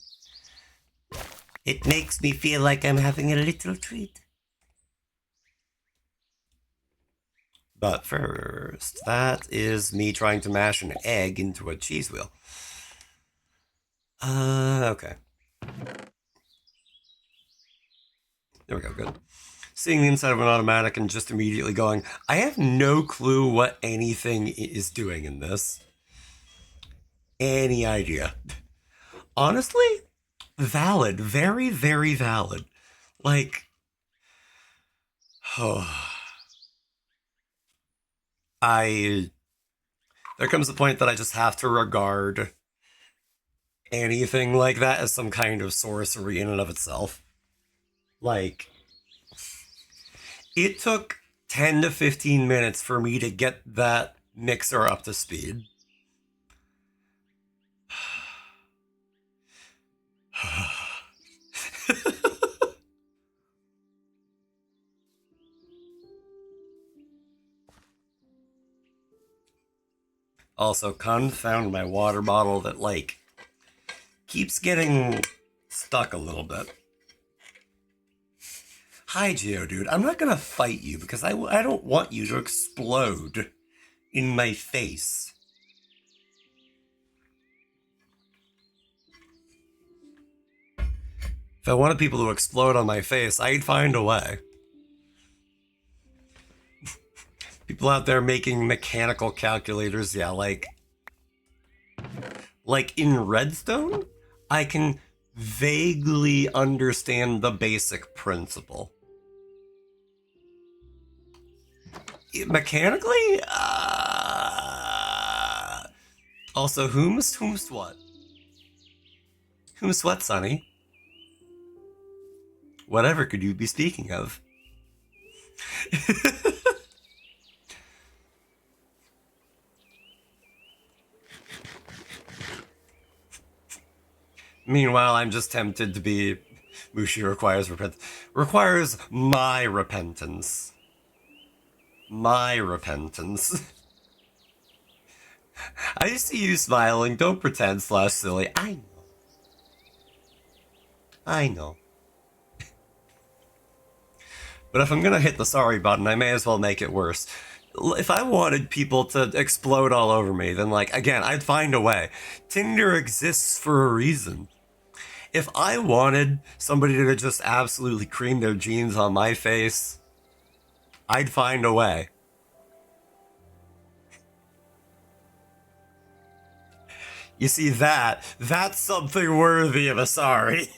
It makes me feel like I'm having a little treat. But first, that is me trying to mash an egg into a cheese wheel. Okay. There we go, good. Seeing the inside of an automatic and just immediately going, I have no clue what anything is doing in this. Any idea. Honestly, valid. Very, very valid. Like, there comes a point that I just have to regard anything like that as some kind of sorcery in and of itself. Like, it took 10 to 15 minutes for me to get that mixer up to speed. Also, confound my water bottle that, like, keeps getting stuck a little bit. Hi, Geodude. I'm not gonna fight you because I don't want you to explode in my face. If I wanted people to explode on my face, I'd find a way. People out there making mechanical calculators, yeah, like in Redstone, I can vaguely understand the basic principle. Mechanically, Also, whomst what? Whomst what, Sonny? Whatever could you be speaking of? Meanwhile, I'm just tempted to be Mushi requires my repentance. My repentance. I see you smiling, don't pretend / silly. I know. I know. But if I'm gonna hit the sorry button, I may as well make it worse. If I wanted people to explode all over me, then, like, again, I'd find a way. Tinder exists for a reason. If I wanted somebody to just absolutely cream their jeans on my face, I'd find a way. You see, that's something worthy of a sorry.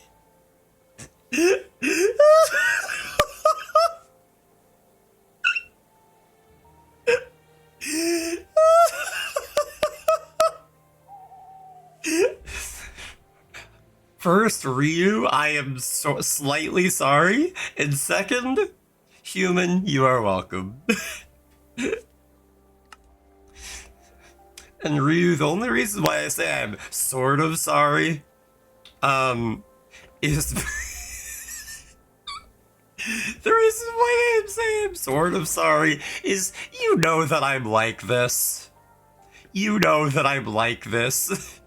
First, Ryu, I am slightly sorry. And second, human, you are welcome. And Ryu, the only reason why I say I'm sort of sorry, is the reason why I'm saying I'm sort of sorry is you know that I'm like this. You know that I'm like this.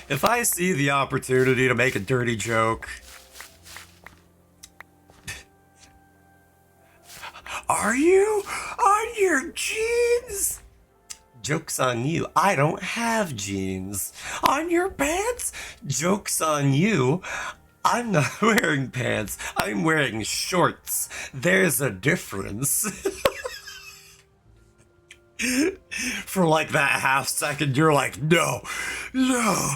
If I see the opportunity to make a dirty joke, are you on your jeans? Joke's on you. I don't have jeans. On your pants? Joke's on you. I'm not wearing pants. I'm wearing shorts. There's a difference. For like that half second, you're like, no, no.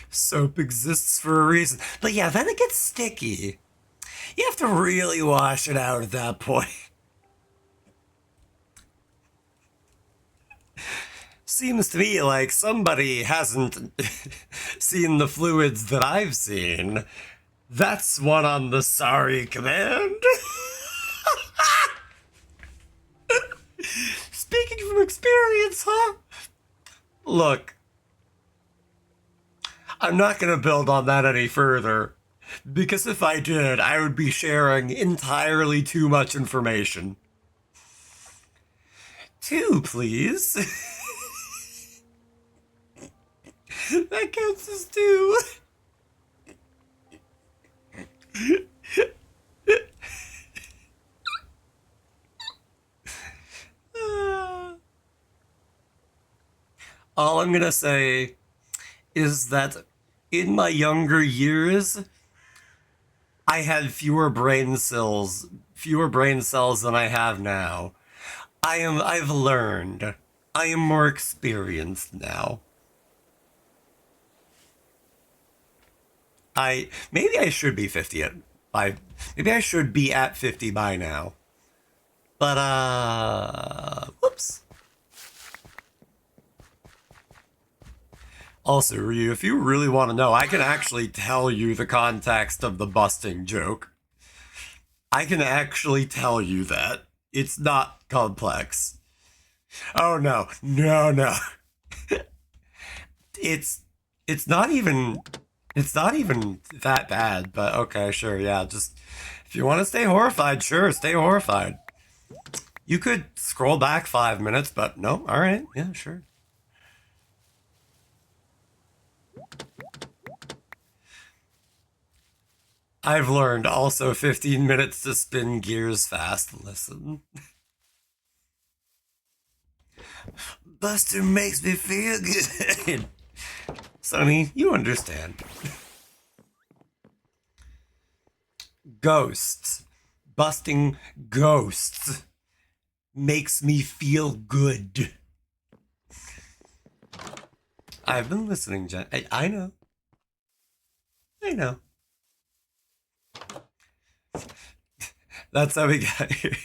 Soap exists for a reason. But yeah, then it gets sticky. You have to really wash it out at that point. Seems to me like somebody hasn't seen the fluids that I've seen. That's one on the sorry command. Speaking from experience, huh? Look, I'm not going to build on that any further, because if I did, I would be sharing entirely too much information. 2, please. That counts as 2. All I'm gonna say is that in my younger years, I had fewer brain cells than I have now. I've learned. I am more experienced now. Maybe I should be 50 maybe I should be at 50 by now. But whoops. Also, Ryu, if you really want to know, I can actually tell you the context of the busting joke. I can actually tell you that. It's not complex. Oh no. No. It's not even that bad, but okay, sure, yeah, just if you want to stay horrified, sure, stay horrified. You could scroll back 5 minutes, but no, all right, yeah, sure. I've learned also 15 minutes to spin gears fast. Listen. Buster makes me feel good. Sonny, you understand. Ghosts. Busting ghosts makes me feel good. I've been listening, Jen. I know. I know. That's how we got here.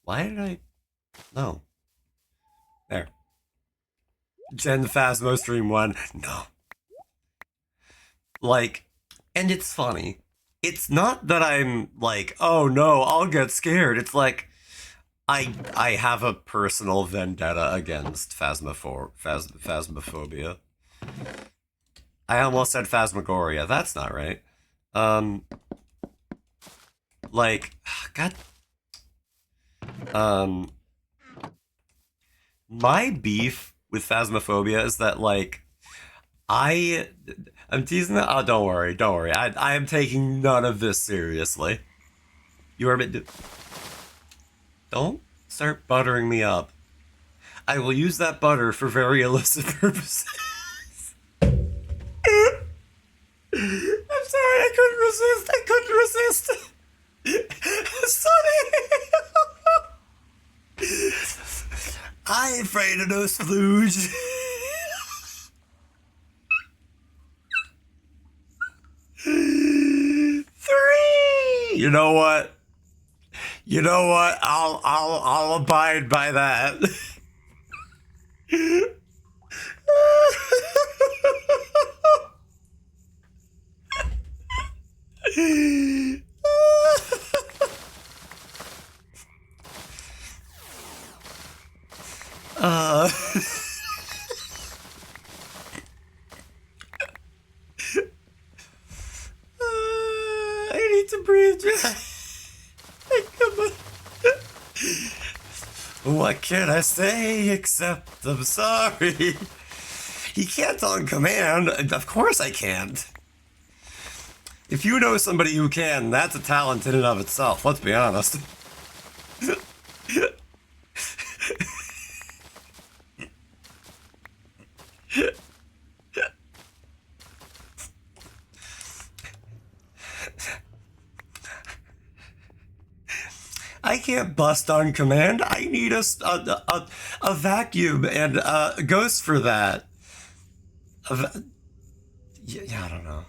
Why did I... No. There. Gen Phasmo Stream 1. No. Like, and it's funny. It's not that I'm like, oh no, I'll get scared. It's like, I have a personal vendetta against phasmophobia. I almost said phasmagoria. That's not right. Like, God. My beef with phasmophobia is that, like, I'm teasing that. Oh, don't worry. I am taking none of this seriously. You are don't start buttering me up. I will use that butter for very illicit purposes. I'm sorry, I couldn't resist. Sonny! I ain't afraid of no splooge. Three! You know what? I'll abide by that. I need to breathe. Come on. What can I say except I'm sorry? He can't on command. Of course I can't. If you know somebody who can, that's a talent in and of itself. Let's be honest. I can't bust on command. I need a vacuum and a ghost for that. Yeah, I don't know.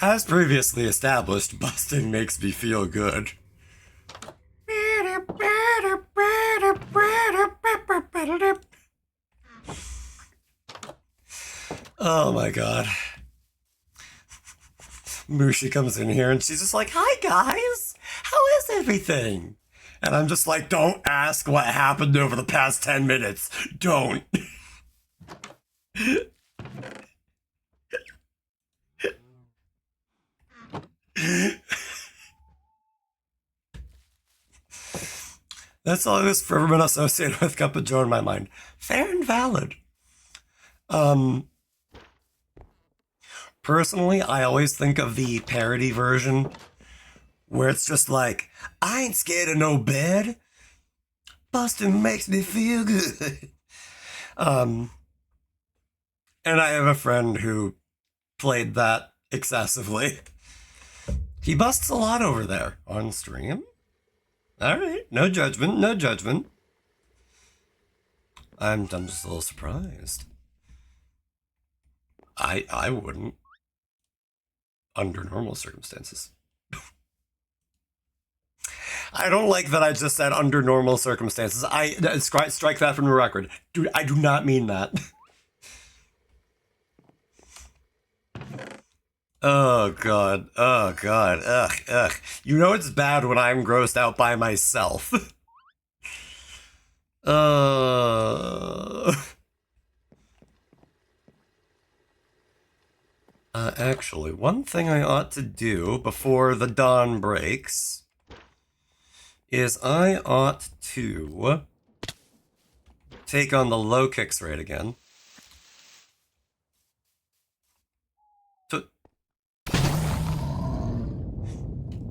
As previously established, busting makes me feel good. Oh my god. Mushi comes in here and she's just like, hi guys, how is everything? And I'm just like, don't ask what happened over the past 10 minutes. Don't. That's all that's forever been associated with Cup of Joe in my mind. Fair and valid. Personally, I always think of the parody version where it's just like, I ain't scared of no bed. Busting makes me feel good. And I have a friend who played that excessively. He busts a lot over there on stream. All right, no judgment, no judgment. I'm just a little surprised. I wouldn't under normal circumstances. I don't like that I just said under normal circumstances. Strike that from the record. Dude, I do not mean that. Oh god. Ugh. You know it's bad when I'm grossed out by myself. Actually, one thing I ought to do before the dawn breaks is I ought to take on the low kicks rate again.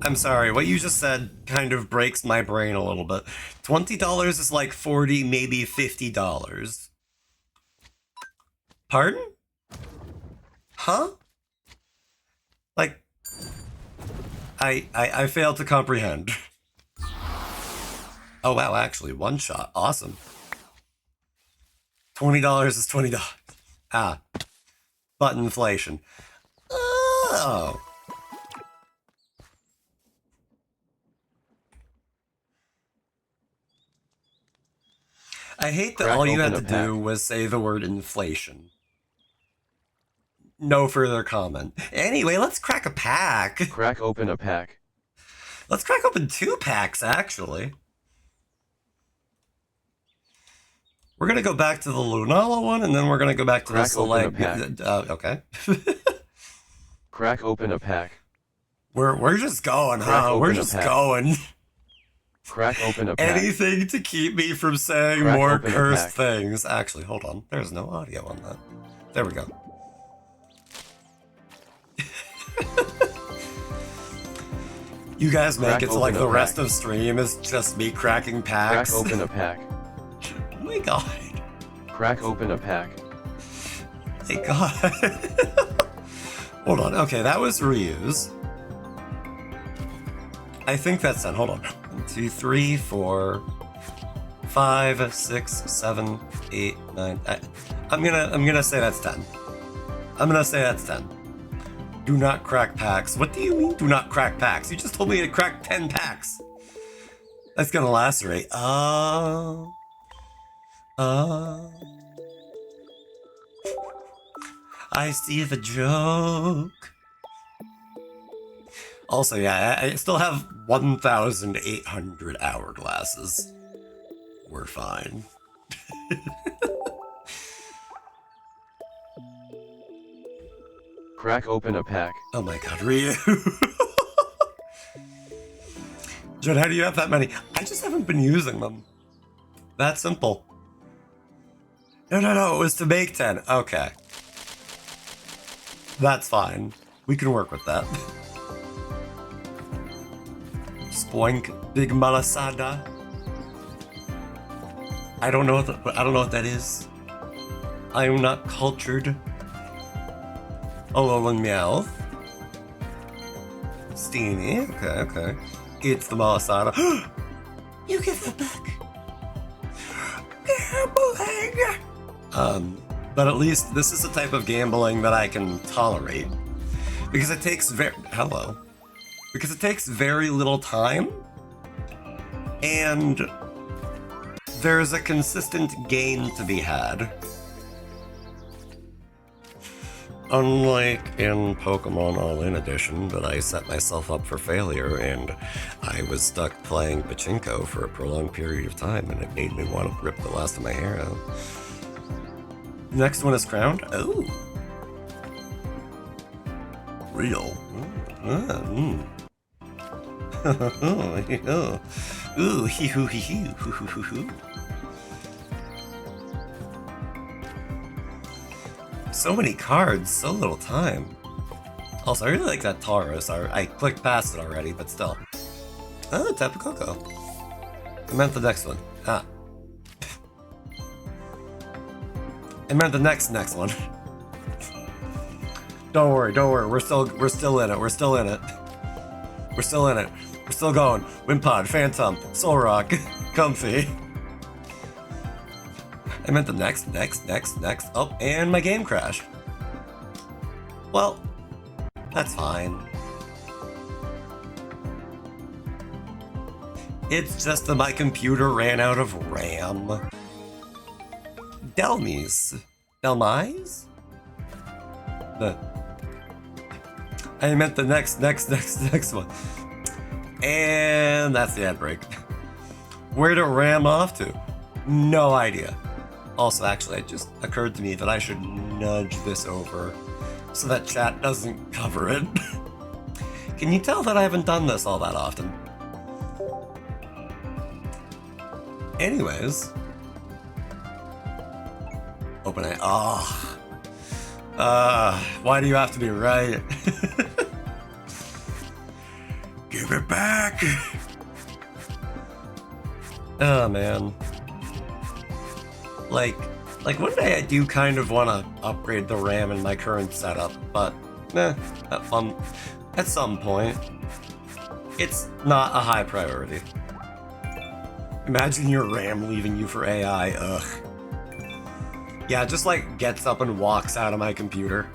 I'm sorry, what you just said kind of breaks my brain a little bit. $20 is like $40, maybe $50. Pardon? Huh? Like, I fail to comprehend. Oh wow, actually, one shot. Awesome. $20 is $20. Ah. But inflation. Oh. I hate that Crack all you had open to a do pack. was say the word inflation. No further comment. Anyway, let's crack a pack. Crack open a pack. Let's crack open 2 packs, actually. We're gonna go back to the Lunala one, and then we're gonna go back to Crack the open a Select. pack. Okay. Crack open a pack. We're just going, Crack huh? We're open a just pack. going. Crack open a pack. Anything to keep me from saying Crack more open a cursed pack. things. Actually, hold on. There's no audio on that. There we go. You guys make Crack it so like open a the rest pack. of stream is just me cracking Crack packs. open a pack. Oh my god. Crack open a pack. My god. Hold on. Okay, that was reuse. I think that's 10. Hold on. 1, 2, 3, 4, 5, 6, 7, 8, 9. I'm gonna say that's 10. I'm gonna say that's 10. Do not crack packs. What do you mean, do not crack packs? You just told me to crack 10 packs. That's gonna lacerate. I see the joke. Also, yeah, I still have 1,800 hourglasses. We're fine. Crack open a pack. Oh my god, Ryu. Judd, how do you have that many? I just haven't been using them. That simple. No, it was to make 10. Okay. That's fine. We can work with that. Spoink, big malasada. I don't know what that is. I am not cultured. Alolan Meowth. Steamy. Okay. It's the malasada. You give that back. Gambling. But at least this is the type of gambling that I can tolerate. Because it takes Because it takes very little time. And there's a consistent gain to be had. Unlike in Pokemon All-In Edition, that I set myself up for failure and I was stuck playing Pachinko for a prolonged period of time and it made me want to rip the last of my hair out. Next one is crowned. Oh. Real. Ooh, hee hoo hee hoo hoo hoo hoo hoo. So many cards, so little time. Also, I really like that Tauros. I clicked past it already, but still. Oh, Tapu Koko. I meant the next one. Ah. I meant the next one. Don't worry. We're still in it. We're still in it. We're still going. Wimpod, Phantom, Solrock, Comfy. I meant the next. Oh, and my game crashed. Well, that's fine. It's just that my computer ran out of RAM. Delmise? I meant the next one. And that's the ad break. Where'd it ram off to? No idea. Also, actually, it just occurred to me that I should nudge this over so that chat doesn't cover it. Can you tell that I haven't done this all that often? Anyways. Open it. Why do you have to be right? Give it back! Oh, man. Like one day I do kind of want to upgrade the RAM in my current setup, but at some point, it's not a high priority. Imagine your RAM leaving you for AI, ugh. Yeah, it just like gets up and walks out of my computer.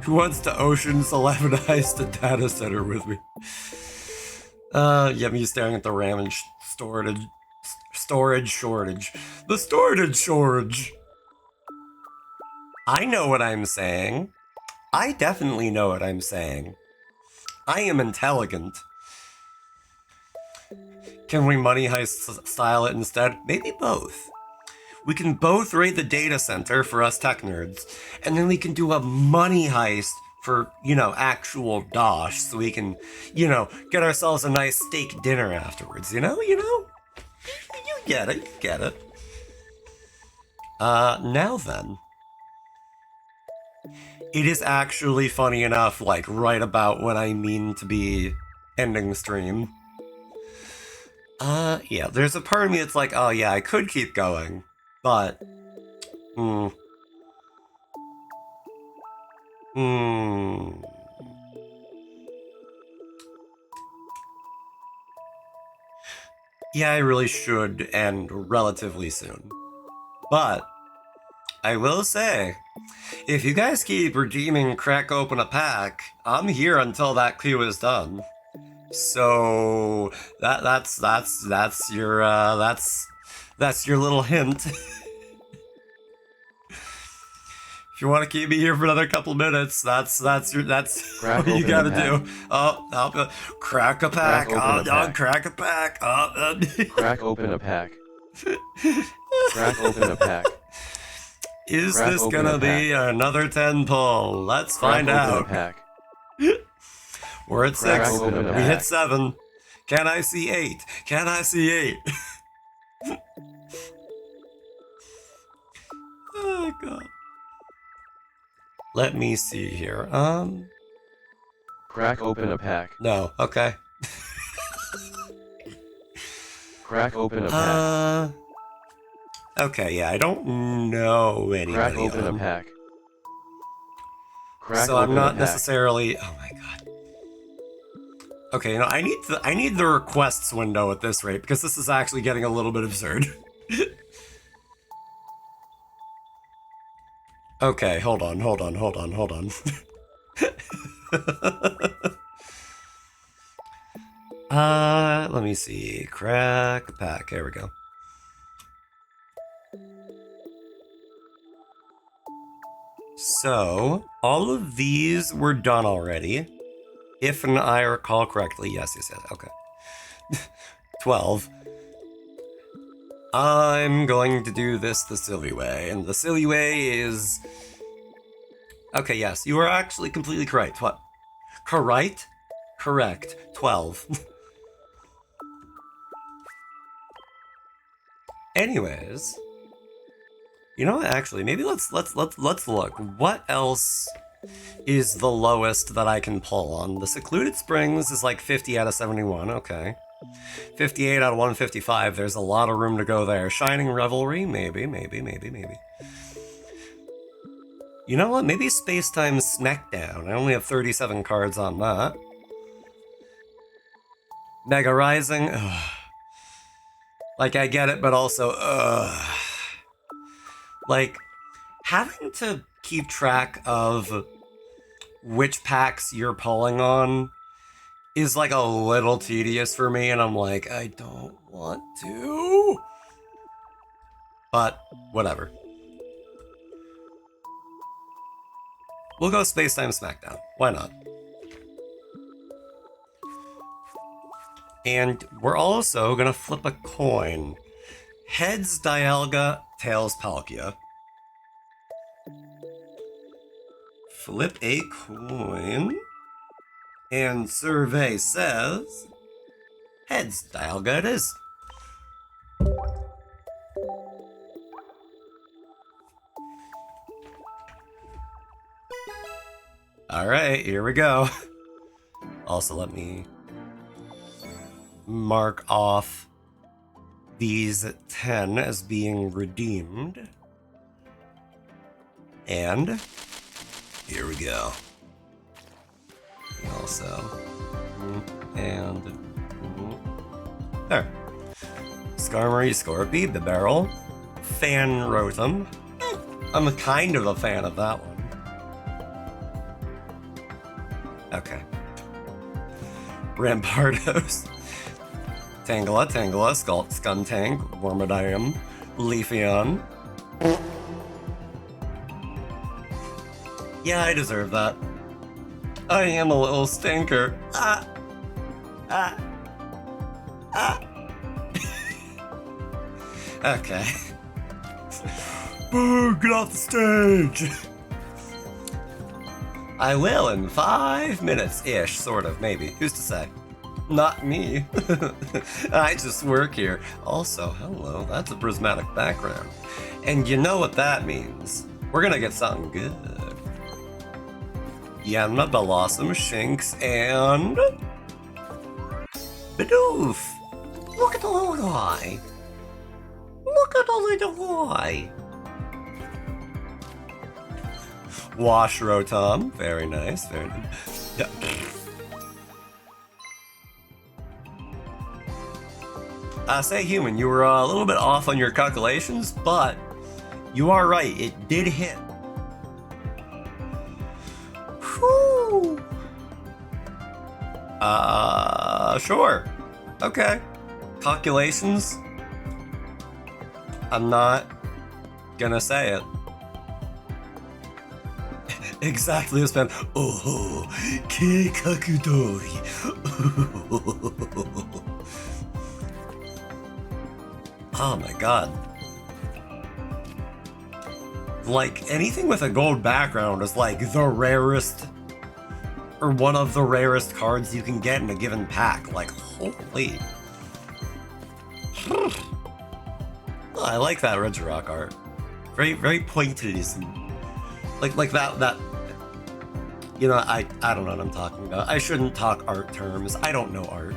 Who wants to Ocean's 11 heist a data center with me? Yeah, me staring at the RAM and storage shortage. The storage shortage! I know what I'm saying. I definitely know what I'm saying. I am intelligent. Can we money heist style it instead? Maybe both. We can both raid the data center for us tech nerds, and then we can do a money heist for, you know, actual dosh, so we can, you know, get ourselves a nice steak dinner afterwards, you know? You get it, you get it. Now then. It is actually funny enough, like, right about when I mean to be ending the stream. Yeah, there's a part of me that's like, oh yeah, I could keep going, but... Yeah, I really should end relatively soon. But, I will say, if you guys keep redeeming Crack Open a Pack, I'm here until that queue is done. So that's your little hint. If you want to keep me here for another couple minutes, that's what you gotta do. Oh, crack a pack. Crack a pack. Crack open a pack. Crack open a pack. Is this gonna be another 10 pull? Let's find out. We're at 6. We hit 7. Can I see 8? Can I see 8? Oh god. Let me see here. Crack open a pack. No. Okay. Crack open a pack. Okay, yeah, I don't know anybody. Crack open a pack. Crack so I'm not necessarily. Oh my god. Okay, you know, I need the requests window at this rate because this is actually getting a little bit absurd. Okay, hold on. Let me see. Crack a pack. Here we go. So, all of these were done already. If I recall correctly. Yes. Okay. 12. I'm going to do this the silly way, and the silly way is... Okay, yes, you are actually completely correct. What? Correct? Correct. 12. Anyways, you know what? Actually, maybe let's look. What else is the lowest that I can pull on? The Secluded Springs is like 50 out of 71. Okay. 58 out of 155. There's a lot of room to go there. Shining Revelry, maybe. You know what? Maybe Spacetime Smackdown. I only have 37 cards on that. Mega Rising. Ugh. Like, I get it, but also, like, having to keep track of which packs you're pulling on is like a little tedious for me, and I'm like, I don't want to. But, whatever. We'll go Spacetime Smackdown. Why not? And we're also gonna flip a coin. Heads Dialga, tails Palkia. Flip a coin. And survey says... Heads Dialga it is. Alright, here we go. Also, let me mark off these 10 as being redeemed. And here we go. Also And there. Skarmory, Scorpy, Bibarel, Fanrotom. I'm kind of a fan of that one. Okay. Rampardos, Tangela, Skuntank, Wormadam, Leafeon. Yeah, I deserve that. I am a little stinker. Okay. Boo, get off the stage! I will in 5 minutes-ish, sort of, maybe. Who's to say? Not me. I just work here. Also, hello, that's a prismatic background. And you know what that means. We're gonna get something good. Yanma, Blossom, Shinx, and... Bidoof! Look at the little guy! Look at the little guy! Washrotom, very nice, very nice. Yeah. Say human, you were a little bit off on your calculations, but you are right, it did hit. Whew. Sure. Okay. Calculations? I'm not gonna say it. Exactly as man. Oh, keikakudori. Oh my god. Like, anything with a gold background is like the rarest, or one of the rarest cards you can get in a given pack. Like, holy. Oh, I like that Regirock art. Very, very pointillism. Like that, you know, I don't know what I'm talking about. I shouldn't talk art terms. I don't know art.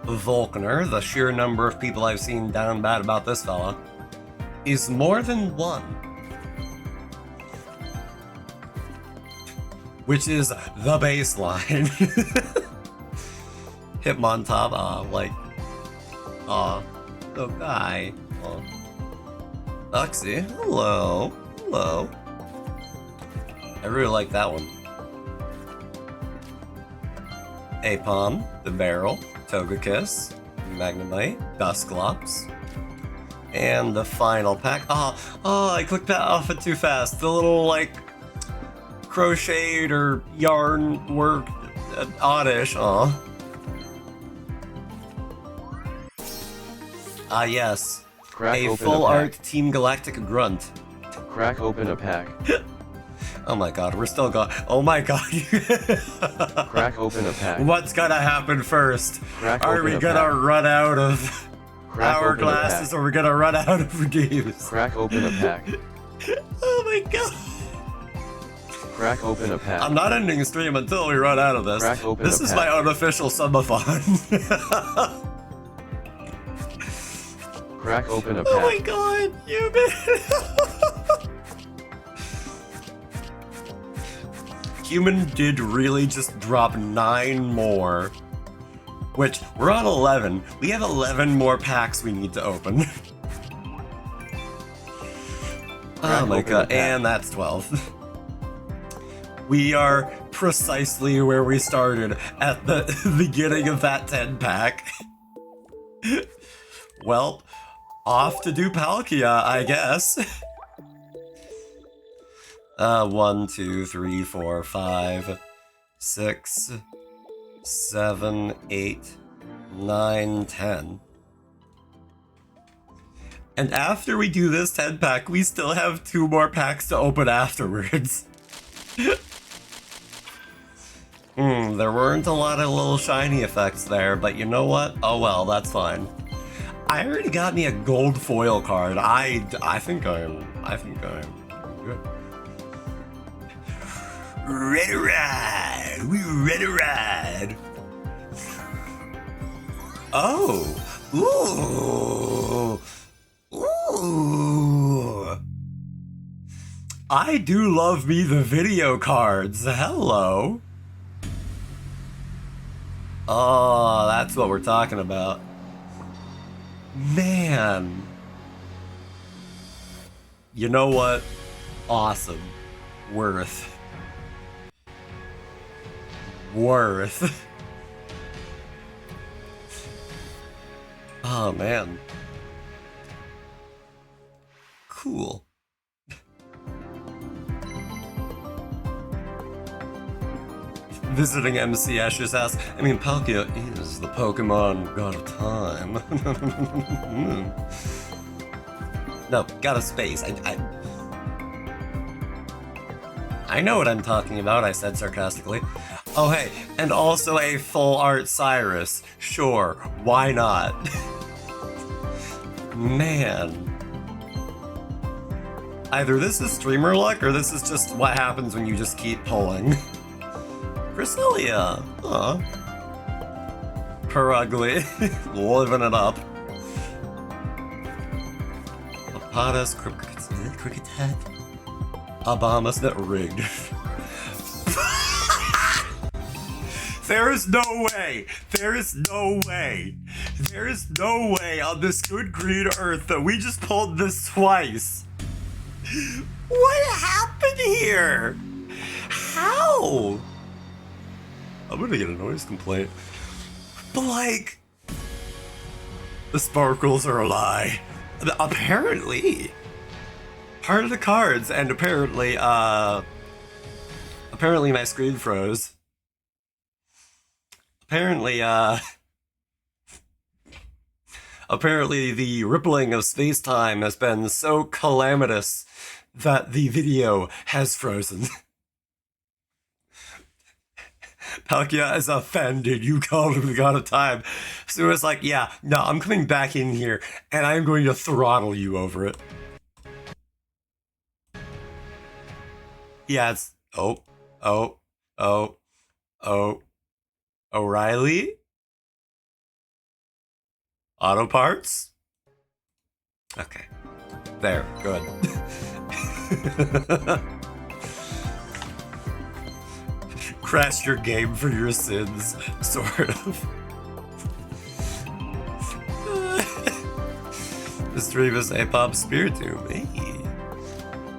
Volkner, the sheer number of people I've seen down bad about this fella, is more than one. Which is the baseline. Hitmontop, oh guy. Uxie, hello. I really like that one. Apom, the Barrel, Togekiss, Magnemite, Dusclops, and the final pack. Oh, I clicked that off it too fast. The little, like, crocheted or yarn work, oddish, yes. Crack a open full a pack. art Team Galactic grunt. Crack open a pack. Oh my god, we're still going. Oh my god. Crack open a pack. What's gonna happen first? Crack Are open we a gonna pack. run out of Crack open a hourglasses pack. or we're gonna run out of games? Crack open a pack. Oh my god. Crack open a pack. I'm not ending the stream until we run out of this. Crack open This a is pack. my unofficial subathon. Crack open a Oh my pack. god, Human did really just drop 9 more. Which, we're on 11. We have 11 more packs we need to open. Oh my open a god, pack. and that's 12. We are precisely where we started at the beginning of that 10 pack. Well, off to do Palkia, I guess. 1, 2, 3, 4, 5, 6, 7, 8, 9, 10. And after we do this 10 pack, we still have 2 more packs to open afterwards. There weren't a lot of little shiny effects there, but you know what? Oh well, that's fine. I already got me a gold foil card. I think I'm good. Ready to ride! We ready to ride! Oh! Ooh! Ooh! I do love me the video cards. Hello. Oh, that's what we're talking about. Man. You know what? Awesome. Worth. Oh, man. Cool. Visiting MC Ash's house. I mean, Palkia is the Pokemon god of time. No, god of space. I know what I'm talking about, I said sarcastically. Oh hey, and also a full art Cyrus. Sure, why not? Man. Either this is streamer luck, or this is just what happens when you just keep pulling. Cresselia! Aw. Her ugly. Living it up. Apadas, Cricket Head. Obama's net rigged. There is no way on this good green earth that we just pulled this twice. What happened here? How? I'm gonna get a noise complaint. But like, the sparkles are a lie. Apparently. Part of the cards, and apparently my screen froze. Apparently the rippling of space-time has been so calamitous that the video has frozen. Palkia is offended. You called him the god of time. So it's like, yeah, no, I'm coming back in here, and I'm going to throttle you over it. Yeah, it's... O'Reilly? Auto parts? Okay. There, good. Crash your game for your sins, sort of. The stream is A-pop Spiritomb. Hey.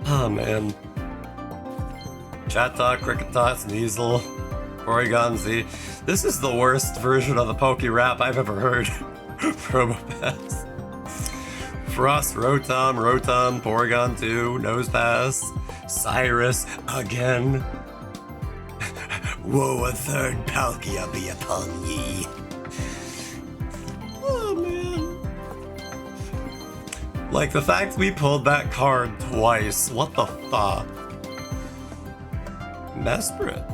Oh man. Chat Talk, Cricket Talk, Sneasel, Oregon Z. This is the worst version of the Poke Rap I've ever heard. Probopass. Frost, Rotom, Porygon 2, Nosepass, Cyrus, again. Woe, a third Palkia be upon ye. Oh, man. Like, the fact we pulled that card twice, what the fuck? Mesprit.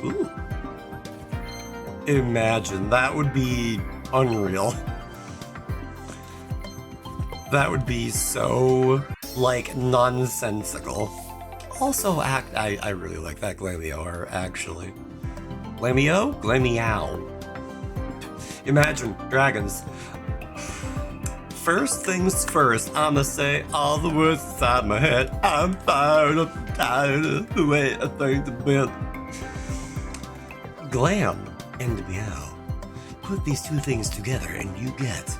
Ooh. Imagine, that would be unreal. That would be so, like, nonsensical. Also, I really like that Glameow, actually. Glameow? Glameow. Imagine, dragons. First things first, I'ma say all the words inside my head. I'm tired of the way I think the bit. Glam and meow. Put these two things together and you get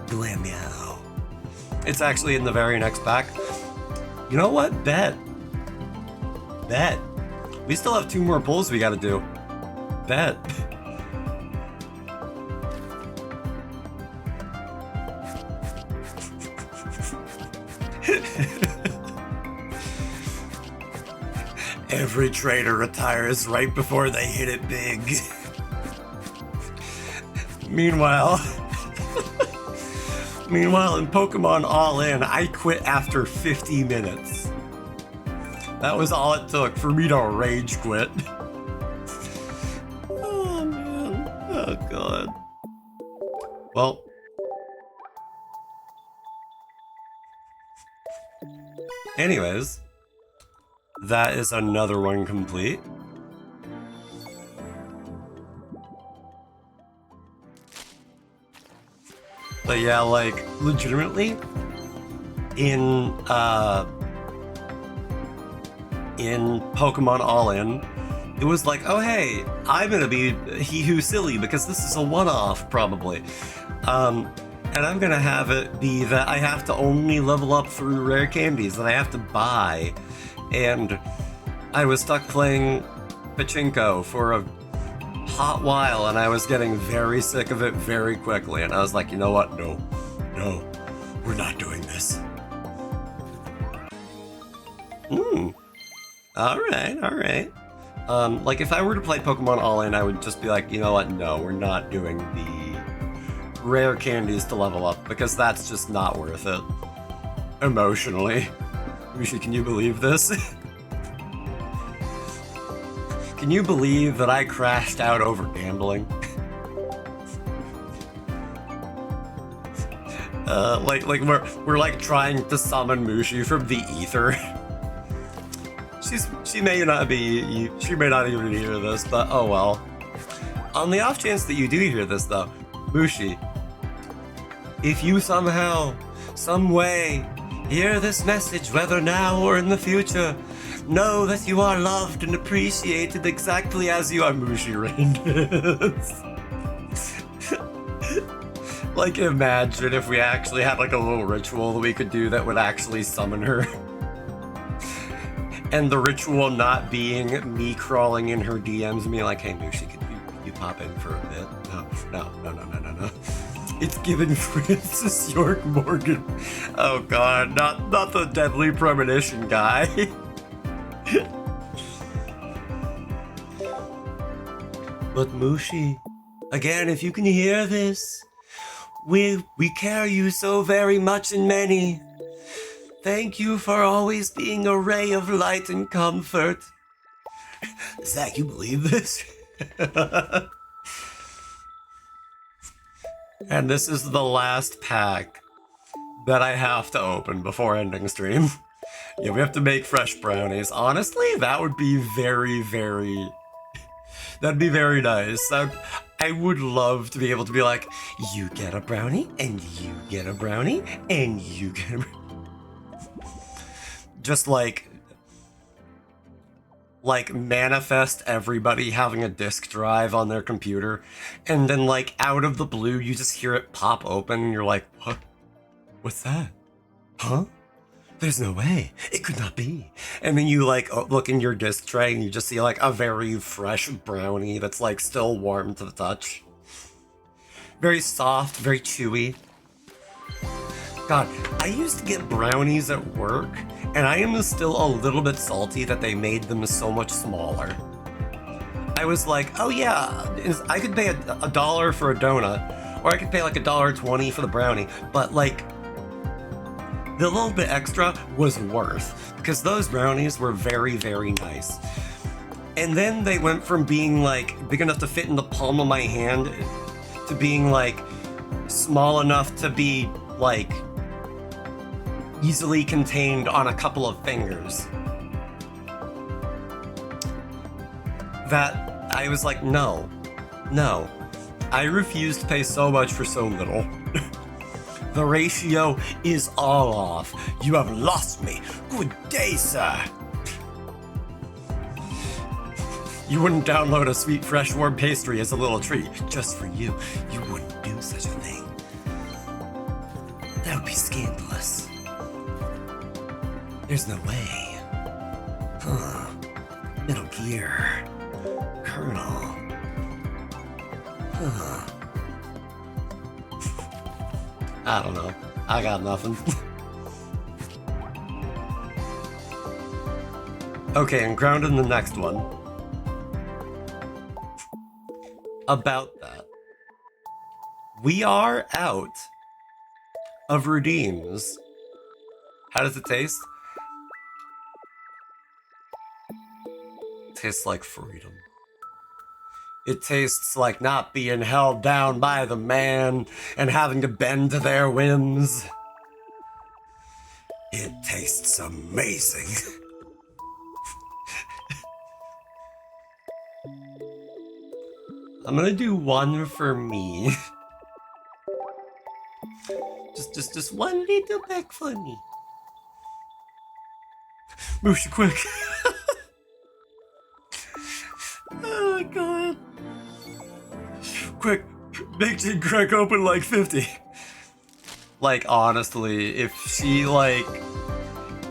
Glameow. It's actually in the very next pack. You know what? Bet. We still have 2 more pulls we gotta do. Bet. Every trader retires right before they hit it big. Meanwhile, in Pokemon All In, I quit after 50 minutes. That was all it took for me to rage quit. Oh man, oh god. Well. Anyways, that is another one complete. But yeah, like, legitimately, in in Pokemon All-In, it was like, oh hey, I'm gonna be He Who's Silly because this is a one-off, probably. And I'm gonna have it be that I have to only level up through rare candies that I have to buy. And I was stuck playing Pachinko for a hot while, and I was getting very sick of it very quickly. And I was like, you know what? No, we're not doing this. Alright. Like, if I were to play Pokemon All-In, I would just be like, you know what? No, we're not doing the rare candies to level up, because that's just not worth it. Emotionally. Mushi, can you believe this? Can you believe that I crashed out over gambling? We're like trying to summon Mushi from the ether. She may not even hear this, but oh well. On the off chance that you do hear this though, Mushi, if you somehow, some way, hear this message, whether now or in the future, know that you are loved and appreciated exactly as you are, Mushi Rangers. Like, imagine if we actually had like a little ritual that we could do that would actually summon her. And the ritual not being me crawling in her DMs and being like, hey Mushi, could you pop in for a bit? No. It's given Francis York Morgan. Oh god, not the deadly premonition guy. But Mushi, again, if you can hear this, we care you so very much and many. Thank you for always being a ray of light and comfort. Zach, you believe this? And this is the last pack that I have to open before ending stream. Yeah, we have to make fresh brownies. Honestly, that would be that'd be very nice. I would love to be able to be like, you get a brownie, and you get a brownie, and you get a brownie. Just like manifest everybody having a disk drive on their computer, and then like out of the blue you just hear it pop open and you're like, what? What's that? Huh? There's no way. It could not be. And then you like look in your disk tray and you just see like a very fresh brownie that's like still warm to the touch. Very soft, very chewy. God, I used to get brownies at work, and I am still a little bit salty that they made them so much smaller. I was like, oh yeah, I could pay $1 for a donut, or I could pay like $1.20 for the brownie, but like, the little bit extra was worth, because those brownies were very, very nice. And then they went from being like big enough to fit in the palm of my hand to being like small enough to be like easily contained on a couple of fingers. That I was like, no, I refuse to pay so much for so little. The ratio is all off. You have lost me. Good day, sir. You wouldn't download a sweet, fresh, warm pastry as a little treat just for you. You wouldn't do such a thing. That would be scandalous. There's no way. Huh. Metal Gear. Colonel. Huh. I don't know. I got nothing. Okay, and grounded in the next one. About that. We are out of redeems. How does it taste? It tastes like freedom. It tastes like not being held down by the man and having to bend to their whims. It tastes amazing. I'm gonna do one for me. Just one little pack for me. Mushi, quick. quick, make it crack open like 50. Like, honestly, if she, like,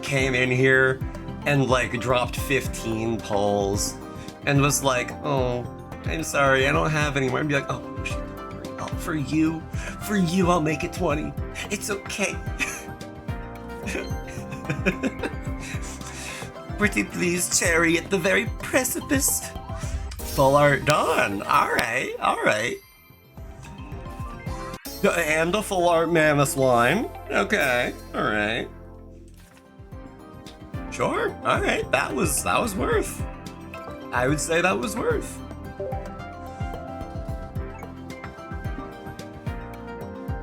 came in here and, like, dropped 15 poles and was like, oh, I'm sorry, I don't have any more, I'd be like, oh, shit, oh, for you, I'll make it 20. It's okay. Pretty please, Cherry at the very precipice. Full art done. Alright, alright. And a full art mammoth line. Okay, alright. Sure, alright, that was worth. I would say that was worth.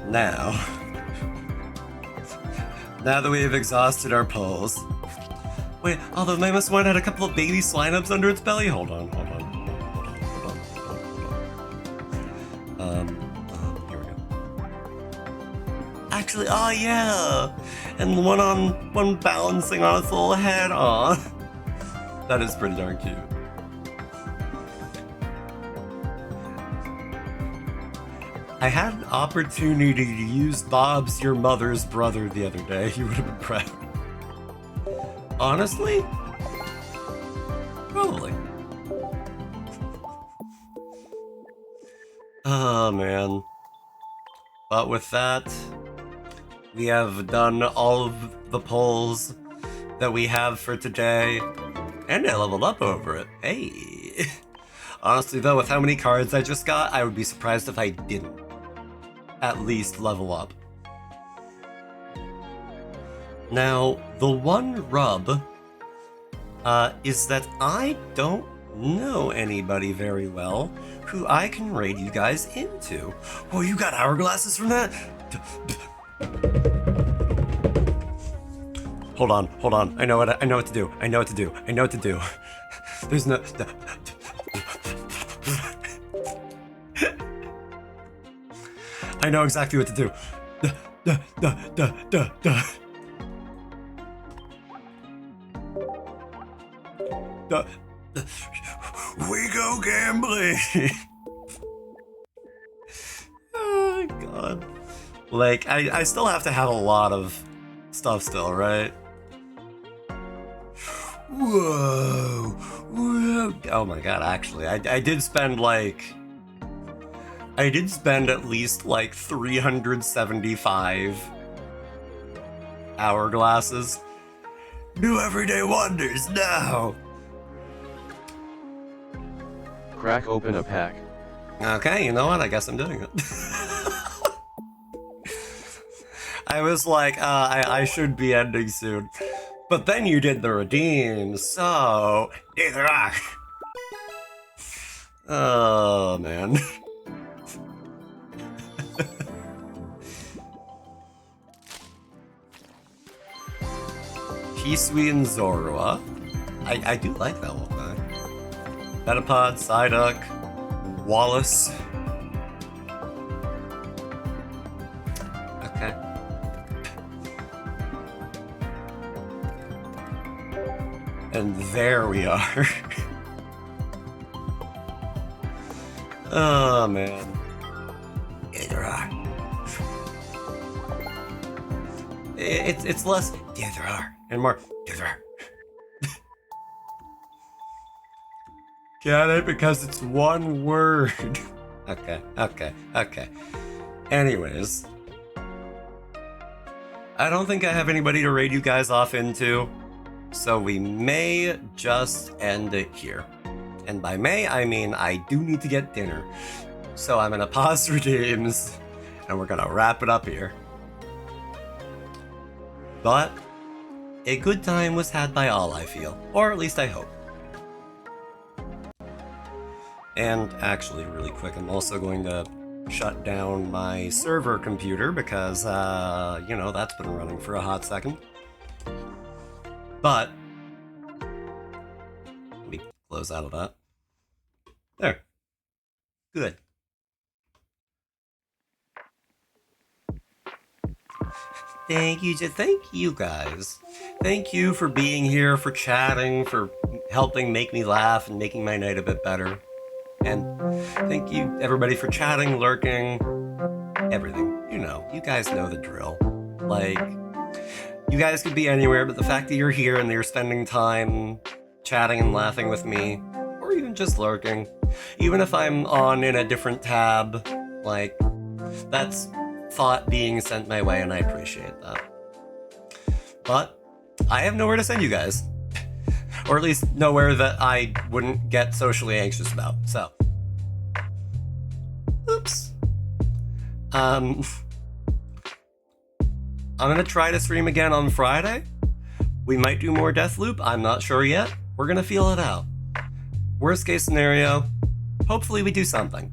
Now that we have exhausted our pulls. Wait, although Mammoth One had a couple of baby slime-ups under its belly. Hold on. Here we go. Actually, oh yeah! And the one balancing on its little head. Aw. That is pretty darn cute. I had an opportunity to use Bob's your mother's brother the other day. You would have been proud. Honestly? Probably. Oh man. But with that, we have done all of the polls that we have for today. And I leveled up over it. Hey. Honestly though, with how many cards I just got, I would be surprised if I didn't at least level up. Now, the one rub is that I don't know anybody very well who I can raid you guys into. Oh, you got hourglasses from that? Hold on. I know what to do. There's no. I know exactly what to do. We go gambling. Oh god. Like, I still have to have a lot of stuff still, right? Whoa. Oh my god, actually, I did spend at least like 375 hourglasses. Do everyday wonders now. Crack open a pack. Okay, you know what? I guess I'm doing it. I was like, I should be ending soon. But then you did the redeem, so neither I. Oh man. Kisui and Zorua. I do like that one guy. Metapod, Psyduck, Wallace. Okay. And there we are. Oh man. Yeah, there are. It's less. Yeah, there are. And more. Yeah, there are. Get it? Because it's one word. Okay. Anyways. I don't think I have anybody to raid you guys off into, so we may just end it here. And by may, I mean I do need to get dinner. So I'm gonna pause redeems, and we're gonna wrap it up here. But a good time was had by all, I feel. Or at least I hope. And actually, really quick, I'm also going to shut down my server computer because, you know, that's been running for a hot second. But let me close out of that. There. Good. Thank you guys. Thank you for being here, for chatting, for helping make me laugh and making my night a bit better. And thank you, everybody, for chatting, lurking, everything. You guys know the drill. Like, you guys could be anywhere, but the fact that you're here and you're spending time chatting and laughing with me, or even just lurking, even if I'm on in a different tab, like, that's thought being sent my way, and I appreciate that. But I have nowhere to send you guys. Or at least nowhere that I wouldn't get socially anxious about, so. Oops. I'm gonna try to stream again on Friday. We might do more Deathloop, I'm not sure yet. We're gonna feel it out. Worst case scenario, hopefully we do something.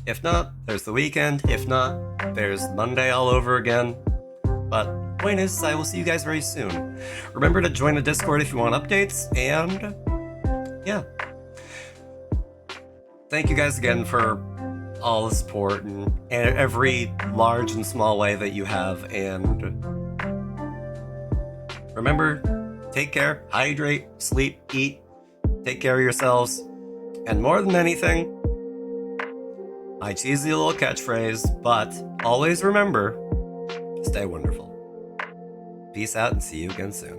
If not, there's the weekend. If not, there's Monday all over again. But point is, I will see you guys very soon. Remember to join the Discord if you want updates, and yeah. Thank you guys again for all the support and every large and small way that you have, and remember, take care, hydrate, sleep, eat, take care of yourselves, and more than anything, my cheesy little catchphrase, but always remember, stay wonderful. Peace out and see you again soon.